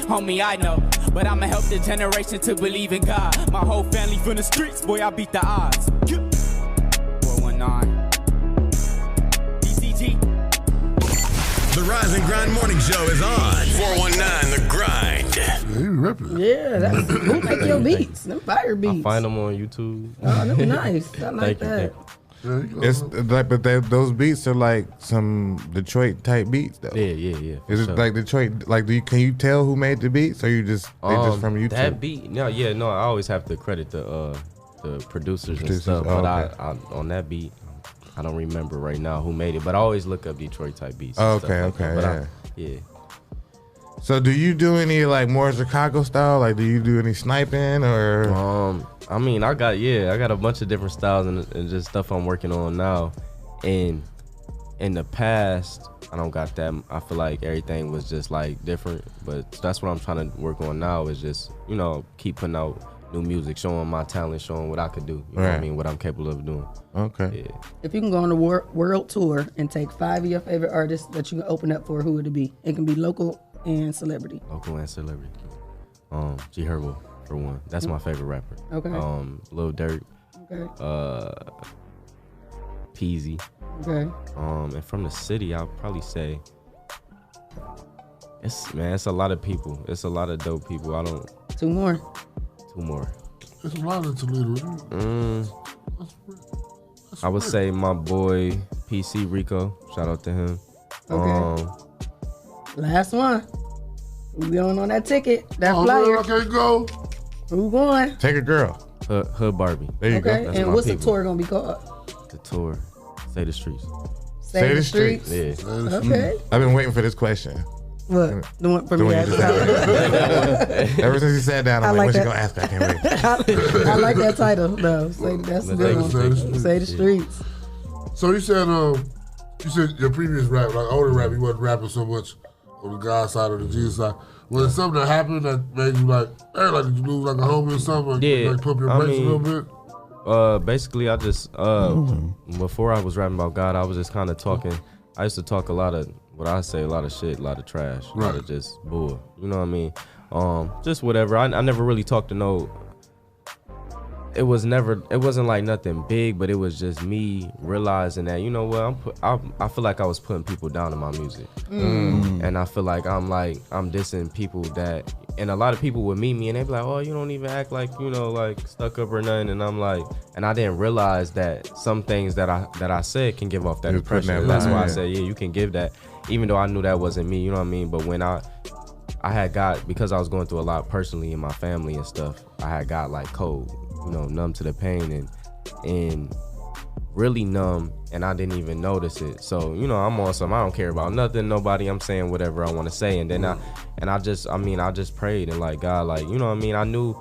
R: homie, I know. But I'ma help the generation to believe in God. My whole family from the streets, boy, I beat the odds. 419.
P: The Rise and Grind Morning Show is on. 419 The Grind.
H: Yeah, you ripping.
J: Yeah, that's who make your beats. Them fire beats.
Q: I find them on YouTube.
J: Oh, them nice. I like that.
K: It's like, but those beats are like some Detroit type beats, though.
Q: Yeah.
K: Is it like Detroit? Like, can you tell who made the beats, or you just they just from YouTube?
Q: That beat, no. I always have to credit the producers and stuff. But I on that beat, I don't remember right now who made it, but I always look up Detroit type beats. Yeah.
K: So do you do any like more Chicago style? Like, do you do any sniping or?
Q: I mean, I got a bunch of different styles and just stuff I'm working on now. And in the past, I don't got that. I feel like everything was just like different, but that's what I'm trying to work on now is just, keep putting out new music, showing my talent, showing what I could do. You know what I mean? What I'm capable of doing.
K: Okay.
Q: Yeah.
J: If you can go on a world tour and take 5 of your favorite artists that you can open up for, who would it be? It can be local and celebrity.
Q: Local and celebrity. G Herbo for one. That's my favorite rapper.
J: Okay.
Q: Lil Durk.
J: Okay.
Q: Peasy.
J: Okay.
Q: And from the city, I'll probably say it's a lot of people. It's a lot of dope people.
J: Two more.
H: There's a lot of Toledo.
Q: I would say my boy PC Rico. Shout out to him.
J: Okay. Last one. We going on that ticket. That flyer.
H: I can't go.
J: Who going?
K: Take a girl.
Q: Hood Barbie.
K: There you go.
J: And what's the tour gonna be called?
Q: The tour. Say the Streets.
J: Say the Streets.
Q: Yeah.
J: Okay.
K: I've been waiting for this question.
J: What? The one for me to ask.
K: Ever since you sat down, I'm like, what's
J: that.
K: she gonna ask? I can't wait.
J: I like that title though. That's a good one. Say the Streets.
H: So you said your previous rap, like older rap, you wasn't rapping so much on the God side or the Jesus side. Was it something that happened that made you like, hey, like did you lose like a homie or something?
Q: Yeah.
H: Like pump your brakes a little bit?
Q: Basically, I just before I was rapping about God, I was just kind of talking. I used to talk a lot of what I say, a lot of shit, a lot of trash, a lot of just bull. You know what I mean? Just whatever. I never really talked to no. It wasn't like nothing big, but it was just me realizing that, you know what, I feel like I was putting people down in my music. And I feel like I'm dissing people that, and a lot of people would meet me and they be like, oh, you don't even act like, like stuck up or nothing. And I'm like, and I didn't realize that some things that I said can give off that impression. That's why I said, yeah, you can give that, even though I knew that wasn't me, you know what I mean? But when I had got, because I was going through a lot personally in my family and stuff, I had got like cold. Numb to the pain and really numb, and I didn't even notice it. So, I'm on some, I don't care about nothing, nobody, I'm saying whatever I want to say. And then I just prayed and like, God, like, you know what I mean? I knew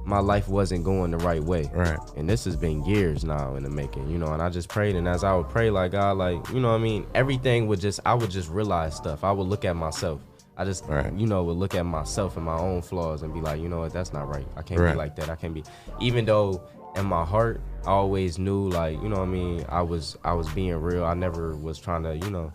Q: my life wasn't going the right way.
K: Right.
Q: And this has been years now in the making, and I just prayed. And as I would pray, like, God, like, you know what I mean? Everything I would just realize stuff. I would look at myself. I just, would look at myself and my own flaws and be like, you know what, that's not right. I can't be like that. I can't be, even though in my heart, I always knew, like, you know what I mean? I was being real. I never was trying to,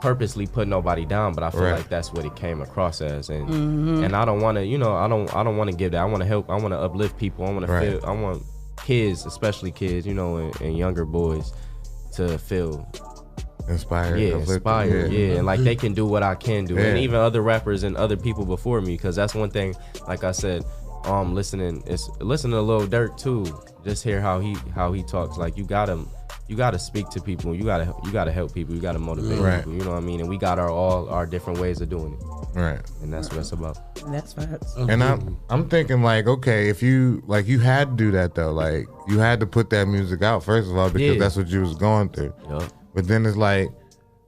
Q: purposely put nobody down, but I feel like that's what it came across as. And and I don't want to, I don't want to give that. I want to help. I want to uplift people. I want to feel, I want kids, especially kids, and younger boys to feel
K: inspired,
Q: and like they can do what I can do, and even other rappers and other people before me, because that's one thing, like I said, listen to Lil Durk too. Just hear how he talks. Like you gotta speak to people. You gotta help people. You gotta motivate people. You know what I mean? And we got all our different ways of doing it.
K: Right.
Q: And that's what it's about.
J: That's facts.
K: And I'm thinking like, okay, if you had to do that though, like you had to put that music out first of all because that's what you was going through.
Q: Yeah.
K: But then it's like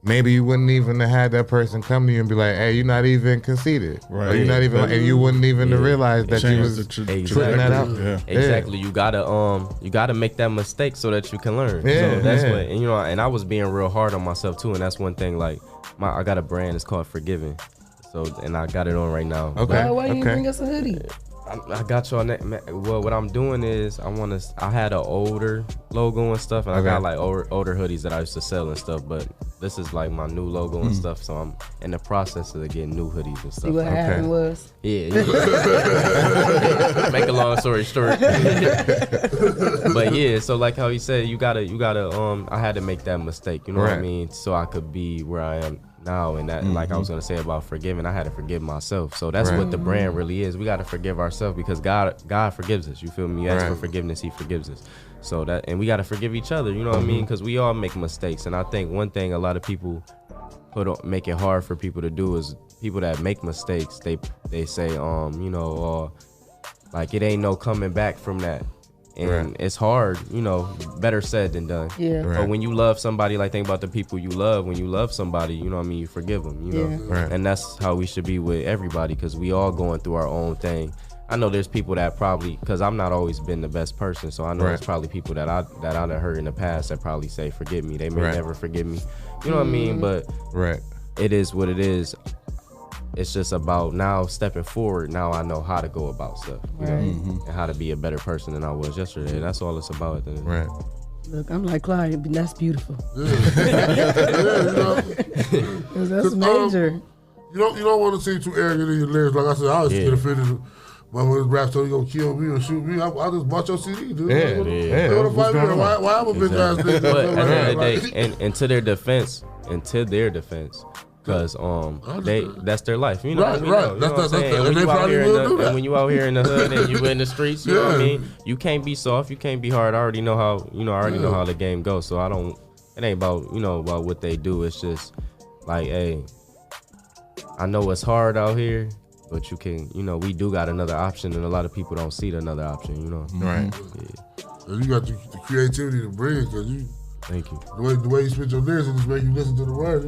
K: maybe you wouldn't even have had that person come to you and be like, hey, you're not even conceited.
I: Right.
K: Or you're not even, and you wouldn't even realize that you was
Q: exactly.
K: putting that out.
Q: Exactly. You gotta make that mistake so that you can learn.
K: Yeah.
Q: So that's what, and and I was being real hard on myself too. And that's one thing. Like I got a brand. It's called Forgiving. So and I got it on right now.
K: Okay.
J: Why you bring us a hoodie?
Q: I got you on that. Well, what I'm doing is I had an older logo and stuff, and I got like older hoodies that I used to sell and stuff. But this is like my new logo and stuff. So I'm in the process of getting new hoodies and stuff.
J: See what happened was?
Q: Yeah. Make a long story short. But yeah, so like how you said, you gotta. I had to make that mistake. You know what I mean? So I could be where I am now, and that like I was gonna say about forgiving, I had to forgive myself. So that's what the brand really is. We got to forgive ourselves because God forgives us. You feel me? You ask for forgiveness, He forgives us. So that, and we got to forgive each other. You know what I mean? Because we all make mistakes. And I think one thing a lot of people make it hard for people to do is people that make mistakes. They say like it ain't no coming back from that. And it's hard, better said than done.
J: Yeah.
Q: But when you love somebody, like think about the people you love. When you love somebody, you know what I mean, you forgive them, And that's how we should be with everybody because we all going through our own thing. I know there's people that probably, because I've not always been the best person, so I know there's probably people that I done hurt in the past that probably say forgive me. They may never forgive me. You know what I mean? But it is what it is. It's just about now stepping forward. Now I know how to go about stuff, and how to be a better person than I was yesterday. That's all it's about.
K: Right.
J: Look, I'm like Clyde, but that's beautiful. That's major.
H: You don't want to seem too arrogant in your lyrics. Like I said, I always get offended. But when this rap told you gonna kill me or shoot me, I just bought your CD, dude. Why I'm a bitch ass nigga?
Q: But at the end of the day, and to their defense, because that's their life, you know.
H: Right, right. That's what I'm saying.
Q: And when you out here in the hood and you in the streets, you know what I mean. You can't be soft, you can't be hard. I already know how, know how the game goes. So it ain't about about what they do. It's just like, hey, I know it's hard out here, but you can, we do got another option, and a lot of people don't see another option,
K: Right.
H: Yeah. You got the creativity to bring, because you.
Q: Thank you.
H: The way you spit your lyrics, it just make you listen to the words.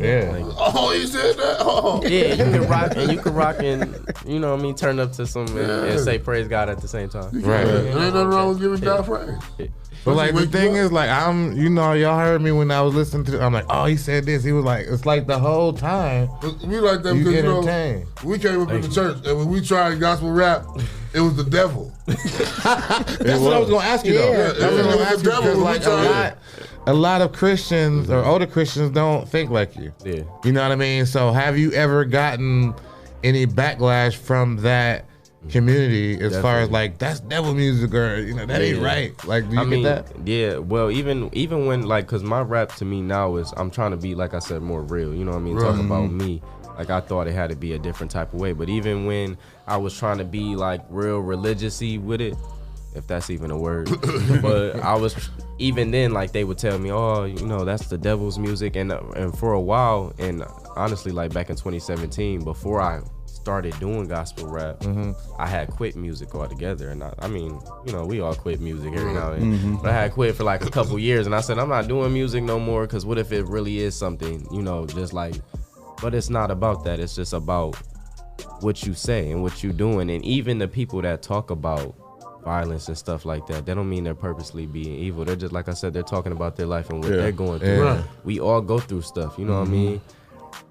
H: Oh, he said that. Oh.
Q: Yeah, you can rock and turn up to some and say praise God at the same time.
H: Right. There ain't nothing wrong with giving God praise.
K: But like the thing is, like y'all heard me when I was listening to. I'm like, oh, he said this. He was like, it's like the whole time.
H: We like that because we came up in the church, and when we tried gospel rap, it was the devil.
K: That's what I was gonna ask you though. That's what I was gonna ask you because like a lot of Christians or older Christians don't think like you.
Q: Yeah.
K: You know what I mean? So have you ever gotten any backlash from that community as far as like that's devil music or that ain't right? Like do you get that?
Q: Yeah. Well, even when like, cause my rap to me now is I'm trying to be, like I said, more real. You know what I mean? Talk about me. Like I thought it had to be a different type of way. But even when I was trying to be like real religious-y with it, if that's even a word, but I was, even then, like they would tell me, oh, that's the devil's music. And for a while, and honestly, like back in 2017, before I started doing gospel rap, I had quit music altogether. And I mean, we all quit music every now and then. But I had quit for like a couple years, and I said, I'm not doing music no more, because what if it really is something, just like, but it's not about that. It's just about what you say and what you're doing. And even the people that talk about violence and stuff like that, they don't mean they're purposely being evil. They're just, like I said, they're talking about their life and what they're going through.
K: Right.
Q: We all go through stuff, you know what I mean?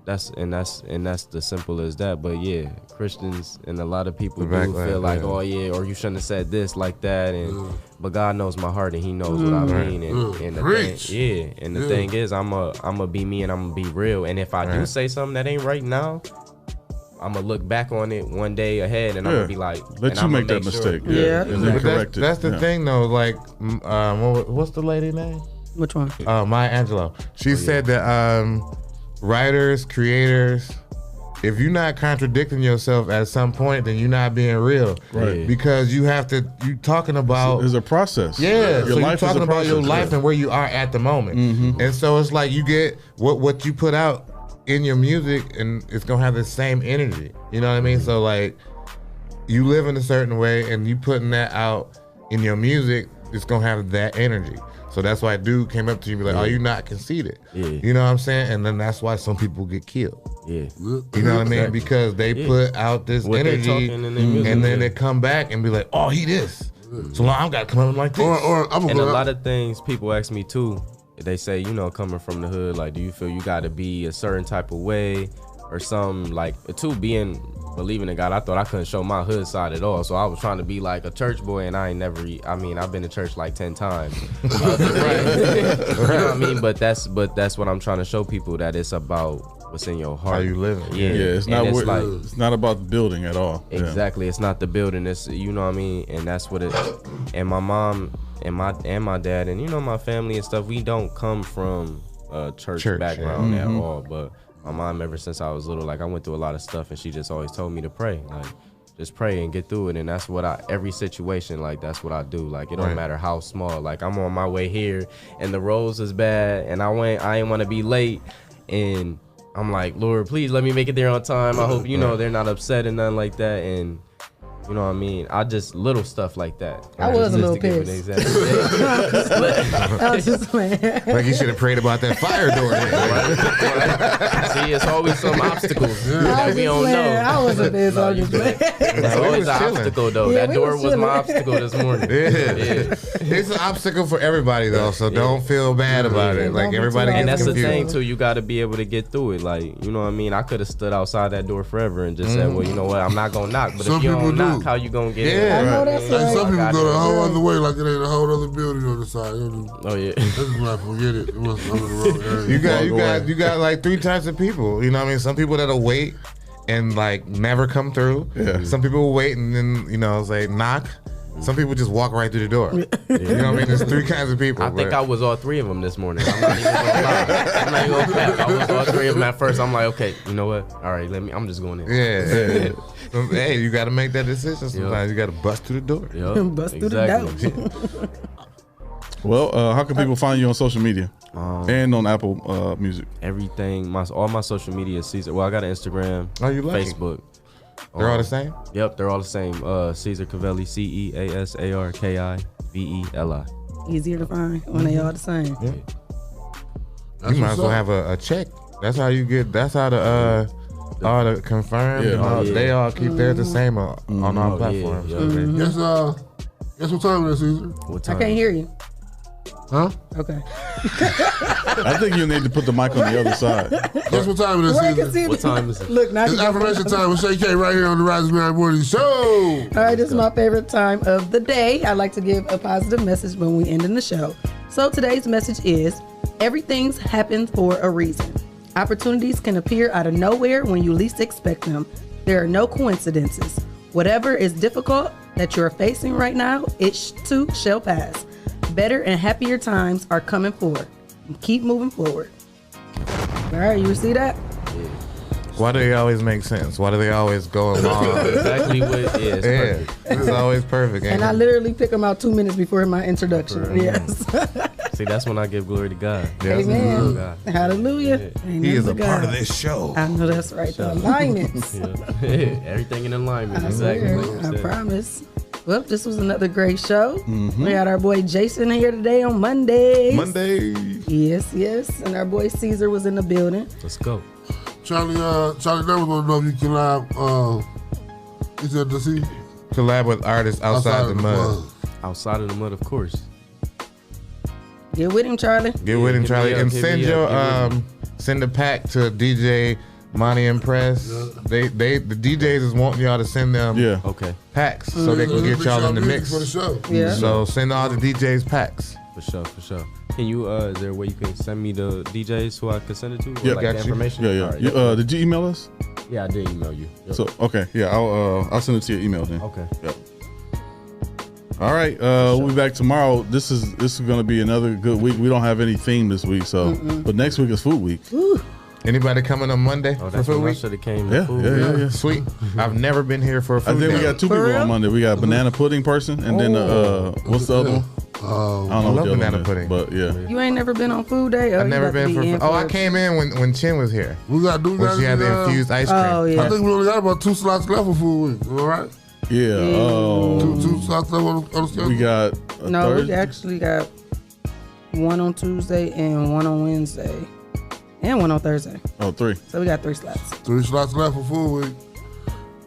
Q: That's the simple as that. But yeah, Christians and a lot of people do feel like, oh yeah, or you shouldn't have said this like that, and but God knows my heart and He knows what I mean. And the thing is, I'ma be me and I'm gonna be real. And if I do say something that ain't right now, I'm gonna look back on it one day ahead, and I'm gonna be like,
I: let you make that mistake. And then correct it.
K: That's the thing, though. Like, what's the lady name?
J: Which one?
K: Maya Angelou. She said that writers, creators, if you're not contradicting yourself at some point, then you're not being real.
I: Right.
K: Because you talking about.
I: There's a process.
K: Yeah.
I: Your
K: So you're
I: life is
K: talking
I: a
K: about your
I: process,
K: life
I: yeah.
K: and where you are at the moment. And so it's like you get what you put out in your music, and it's going to have the same energy. You know what I mean? So like, you live in a certain way, and you putting that out in your music, it's going to have that energy. So that's why a dude came up to you and be like, "Are you not conceited?" You know what I'm saying? And then that's why some people get killed. You know what I mean? Because they put out this
Q: What they
K: energy,
Q: talking in their music,
K: and then they come back and be like, "Oh, he this." So now I've got to come up like this.
Q: And a lot of things people ask me too. They say, you know, coming from the hood, like, do you feel you got to be a certain type of way or something? Like, too, believing in God, I thought I couldn't show my hood side at all. So I was trying to be like a church boy, and I've been to church like 10 times. You know what I mean? But that's what I'm trying to show people, that it's about what's in your heart.
K: How you living.
I: Yeah, it's not it's not about the building at all.
Q: Exactly. It's not the building. It's, you know what I mean? And that's what it. And my mom and my dad and, you know, my family and stuff, we don't come from a church background at all. But my mom, ever since I was little, like, I went through a lot of stuff, and she just always told me to pray. Like, just pray and get through it. And that's what every situation, like, that's what I do. Like, it don't matter how small. Like, I'm on my way here, and the roads is bad, and I ain't want to be late, and I'm like, Lord, please let me make it there on time. I hope, you know, they're not upset and nothing like that. And you know what I mean? I just little stuff like that.
J: I was a little pissed. I was just playing.
K: Like, you should have prayed about that fire door.
Q: See, it's always some obstacles that we don't know.
J: I was a pissed. I was just playing.
Q: It's always an obstacle, though.
J: Yeah,
Q: that door was my obstacle this morning.
K: It's an obstacle for everybody, though, so don't feel bad about it. Like, everybody gets
Q: And that's
K: confused.
Q: the thing, too. You got to be able to get through it. Like, you know what I mean? I could have stood outside that door forever and just said, well, you know what? I'm not going to knock. But
H: Some
Q: if you
H: people
Q: don't
H: do.
Q: knock, how you going to get in?
J: I know that's
H: Like,
J: right.
H: some people go the whole other way, like it ain't a whole other building on the side.
Q: Oh yeah,
H: that's when I forget it. It must I'm in the wrong area.
K: You got like three types of people. You know what I mean? Some people that'll wait and like never come through. Some people will wait and then, you know, say knock. Some people just walk right through the door. You know what I mean? There's three kinds of people.
Q: I think I was all three of them this morning. I'm not even gonna lie. I'm not even gonna cap. I was all three of them at first. I'm like, okay, you know what? All right, I'm just going in.
K: Yeah. Hey, you got to make that decision sometimes. You got to bust through the door.
J: Bust through the door.
I: Well, how can people find you on social media and on Apple Music?
Q: Everything, all my social media is Ceasar. Well, I got an Instagram, Facebook.
K: They're all the same?
Q: Yep, they're all the same. Ceasar Kiveli, CEASARKIVELI.
J: Easier to find when they all the same.
K: You might as well have a check. That's how you get. That's how the all the confirmed. They all keep theirs the same on our platforms.
H: Guess what time it is, Caesar?
Q: What
J: I can't hear you.
H: Huh?
J: Okay.
I: I think you need to put the mic on the other side.
H: Guess what time it is,
J: Well, I can
H: Caesar?
J: see
Q: What time is it?
J: Look, now
H: It's
J: you got
H: affirmation time with Shae K right here on the Rising Man Morning Show.
J: All right, this is my favorite time of the day. I like to give a positive message when we end in the show. So today's message is, everything's happened for a reason. Opportunities can appear out of nowhere when you least expect them. There are no coincidences. Whatever is difficult that you're facing right now, it too shall pass. Better and happier times are coming forward. Keep moving forward. All right, you see that?
K: Why do they always make sense? Why do they always go along?
Q: Exactly what it is.
K: Yeah, it's always perfect.
J: And I literally pick them out 2 minutes before my introduction. Yes.
Q: See, that's when I give glory to God.
J: Amen.
Q: God.
J: Hallelujah. Amen
K: He is
J: to
K: a part
J: God.
K: of this show.
J: I know that's right. The alignments.
Q: Everything in alignment. Exactly. Like you
J: I
Q: said.
J: promise. Well, this was another great show. We had our boy Jason here today on Mondays. Yes. And our boy Ceasar was in the building.
Q: Let's go.
H: Charlie Numbers want to know if you can live. He said, does he
K: collab with artists outside the mud?
Q: Outside of the mud, of course.
J: Get with him, Charlie.
K: Get with him,
Q: hit
K: Charlie,
Q: me up,
K: and
Q: hit
K: send
Q: me
K: your
Q: up,
K: send a pack to DJ Monty and Press. The DJs is wanting y'all to send them
Q: Okay.
K: packs so they can get y'all in the mix.
H: For the show.
J: Yeah.
K: So send all the DJs packs.
Q: For sure. Can you, is there a way you can send me the DJs who I can send it to?
I: Yeah,
Q: like
K: got
Q: the
K: you.
Q: information?
I: Yeah.
Q: All right,
I: You, did you email us?
Q: Yeah, I did email you. Yep.
I: So okay, yeah, I'll send it to your email then.
Q: Okay.
I: Yep. All right, we'll be back tomorrow. This is going to be another good week. We don't have any theme this week, so but next week is food week.
J: Woo.
K: Anybody coming on Monday
Q: Oh,
K: for
Q: that's
K: food
Q: when I
K: week?
Q: should have came.
I: Yeah,
Q: food.
I: yeah.
K: Sweet. I've never been here for a food
I: I think we
K: day.
I: got two people on Monday. We got banana pudding person, and then what's the other one? I don't know
K: I
I: what
K: love
I: the other
K: banana
I: one is,
K: pudding.
I: but yeah.
J: You ain't never been on food day?
K: I've never been for. Oh, I came in when Chin was here.
H: We got do
K: when she had the infused ice cream.
J: Oh, yeah.
H: I think we only got about 2 slots left for food week. All right.
I: Yeah.
H: Two slots left on the schedule.
I: We got
J: No,
I: Thursday.
J: we actually got one on Tuesday and one on Wednesday. And one on Thursday.
I: Oh, 3.
J: So we got 3 slots.
H: 3 slots left for food week.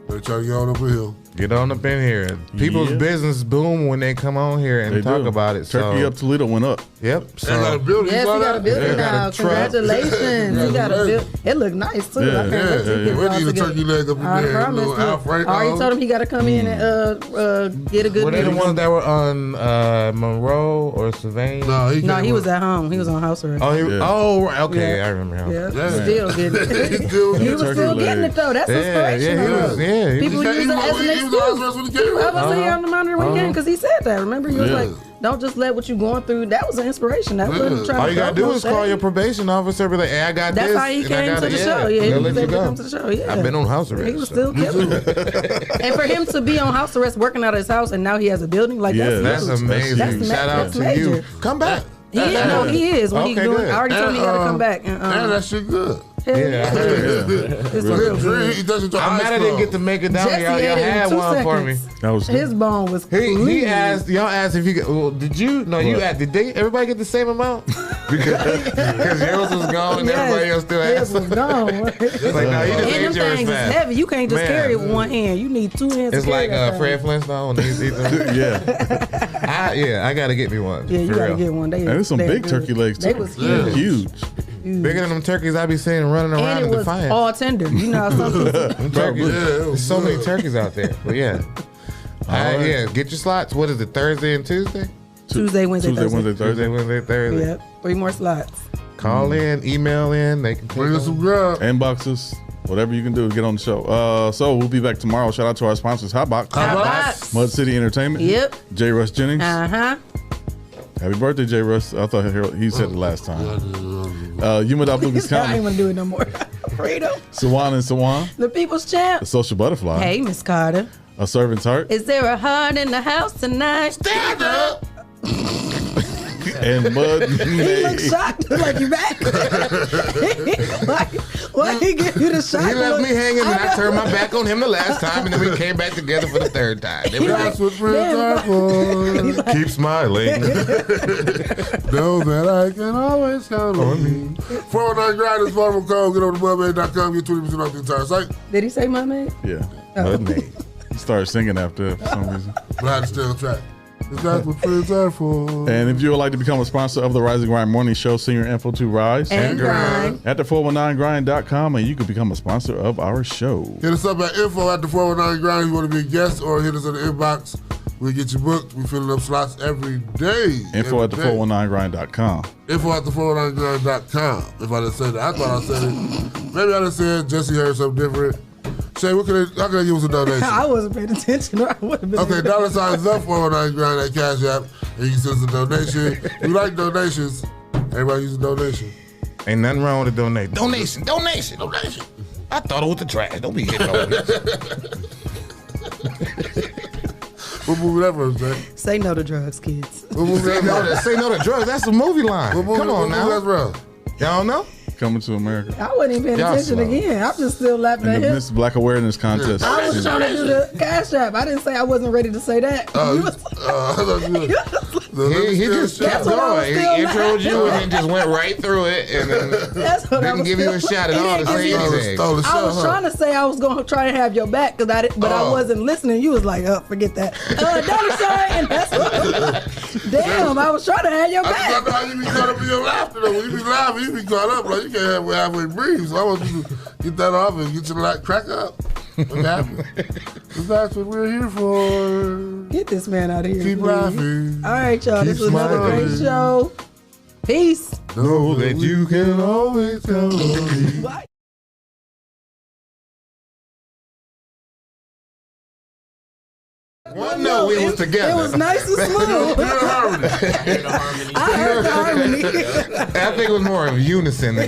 H: Better try to get on up in here.
K: Get on up in here. People's business boom when they come on here and
I: They
K: talk
I: do.
K: about it.
I: Turkey
K: so.
I: Up Toledo went up.
K: Yep. So.
H: They got a building.
J: Yes,
H: you
J: he
H: saw
J: got a
H: that?
J: building
K: They got
J: now.
K: a truck.
J: Congratulations. He got a building. It looked nice, too. I can't wait to get it
H: We
J: all
H: need a
J: together.
H: turkey leg up in
J: I
H: there.
J: promise
H: Little
J: you.
H: Alfredo.
J: I already told him he got to come in and get a good
K: Were they the
J: meal.
K: ones that were on Monroe or Sylvain?
J: No, he was at home. He was on house arrest.
K: Oh, right. Okay,
J: Yeah.
K: I remember him.
J: Yeah, still getting it.
H: He's still
J: He was still getting it, though. That's inspirational.
K: he
J: People
K: was-
J: use it as an excuse. I was saying on the monitor when he came because he said that. Remember, he was like, "Don't just let what you're going through." That was an inspiration. That wasn't trying
K: All
J: to.
K: you gotta do is call your probation officer, be like, "Hey, I got
J: That's
K: this."
J: how he
K: and I
J: came
K: got
J: to
K: it.
J: the show. Yeah, he
K: they'll
J: was
K: let you
J: able to
K: go.
J: come to the show. Yeah,
K: I've been on house arrest.
J: He was still killing it. And for him to be on house arrest, working out of his house, and now he has a building like
K: that's
J: huge.
K: amazing.
J: That's
K: Shout out
J: that's
K: to
J: major.
K: you. Come back.
J: He is. No, he is. When he
K: Okay,
J: doing,
K: good.
J: I already told him he got to come back.
H: And that shit good.
J: Hell
K: Yeah, I heard it.
J: It's real good.
H: He does it to
K: I'm
H: ice
K: mad I didn't
H: cream.
K: get to make it down.
J: Jesse
K: Y'all
J: ate it in
K: had
J: 2
K: one for me.
J: seconds.
I: That was
J: His bone was
K: He
J: clean.
K: asked, y'all asked if you could, well, did you? No, you asked, did everybody get the same amount? Because yours was gone and everybody else still
J: His
K: asked.
J: was gone.
K: It's like, no, you just
J: And them
K: ate yours
J: things is
K: fast.
J: heavy. You can't just
K: Man.
J: carry it with one hand. You need 2 hands.
K: It's
J: to carry
K: like
J: that thing.
K: Fred Flintstone. I got to get me one.
J: Yeah, you
K: for
J: gotta
K: real.
J: get one. They,
I: There's some
J: they
I: big
J: good.
I: turkey legs too.
J: They was huge.
I: Huge.
K: Bigger than them turkeys I be seeing running around
J: And
K: in
J: it was
K: Defiance.
J: all tender. You know how some people.
K: Them turkeys, there's so many turkeys out there. But yeah.
I: right.
K: Yeah, get your slots. What is it, Thursday and Tuesday?
J: Tuesday, Wednesday, Thursday.
K: Tuesday, Wednesday, Thursday.
J: Yep. 3 more slots.
K: Call in, email in. They can
H: Bring us some grub.
I: Inboxes. Whatever you can do to get on the show. So we'll be back tomorrow. Shout out to our sponsors, Hotbox,
J: Hotbox.
I: Mud City Entertainment,
J: Yep.
I: J. Russ Jennings.
J: Uh-huh.
I: Happy birthday, J. Russ. I thought he said it last time. Yuma Lucas
J: I ain't
I: County,
J: gonna do it no more. Freedom.
I: Sawan and Sawan,
J: The People's Champ.
I: the Social Butterfly,
J: Hey, Miss Carter.
I: A Servant's Heart,
J: Is there a heart in the house tonight?
E: Stand up.
I: and Mud
J: He looks
I: May.
J: shocked. Like, you back? Why he give you the shot?
K: He left
J: look?
K: me hanging and I
J: know.
K: turned my back on him the last time and then we came back together for the third time. Then we
H: That's what friends are for.
K: keep smiling.
H: Know that I can always count on me. 419 Grind is vulnerable code. Get on the mudmaid.com. Get 20% off the entire site.
J: Did he say my name?
I: Yeah,
K: Mudmaid.
I: he started singing after for some reason.
H: But I had to stay on track. 'Cause that's what friends are for.
I: And if you would like to become a sponsor of the Rising Grind Morning Show, send your info to Rise
J: And Grind.
I: at the419grind.com and you can become a sponsor of our show.
H: Hit us up at info at the 419 Grind if you want to be a guest, or hit us in the inbox. We'll get you booked. We filling up slots every day.
I: Info at
H: Every day.
I: the419grind.com.
H: Info at the 419grind.com. If I didn't say that, I thought I said it. Maybe I didn't say it. Jesse heard something different. Shay, how can I give us a donation?
J: I wasn't paying attention. Or I would have been.
H: Okay, dollar sign the 419 Grind at Cash App, and you can send us a donation. We like donations. Everybody use a donation.
K: Ain't nothing wrong with a donation. Donation. I thought it was the trash. Don't be hitting on me.
H: What movie that from, Jay?
J: Say no to drugs, kids.
H: What movie that from?
K: Say no to drugs. That's a movie line.
H: What movie,
K: Come on
H: what movie
K: now.
H: that's from?
K: Y'all don't know?
I: Coming to America.
J: I wasn't even paying
K: Y'all
J: attention
K: slow.
J: again. I'm just still laughing
I: And
J: at
I: the
J: him.
I: Miss Black Awareness Contest.
J: I was trying to do the Cash App. I didn't say I wasn't ready to say that. You was-
K: He just kept
J: That's what I was
K: going. He
J: still
K: introed you
J: laughing
K: and then just went right through it and then
J: That's what I
K: didn't
J: was
K: give you a
J: still-
K: shot at
J: He
K: all to
J: didn't
K: say
J: give me-
K: anything.
J: I was trying to say I was going to try to have your back, but I wasn't listening. You was like, oh, forget that. Dollar sign. And that's what, damn, I was trying to have your
H: I
J: back.
H: know how you be caught up in your laughter, though. When you be laughing, you be caught up. Like, you can't halfway breathe. So I want you to get that off and get your crack up. What happened? That's what we're here for.
J: Get this man out of here.
H: Keep
J: please.
H: laughing.
J: All right, y'all.
H: Keep
J: This was another great
H: smiling.
J: show. Peace.
H: Know that you can always count on me.
J: Bye.
K: One note, we was together.
J: It was nice and smooth.
K: I
J: I heard the harmony.
K: think it was more of unison.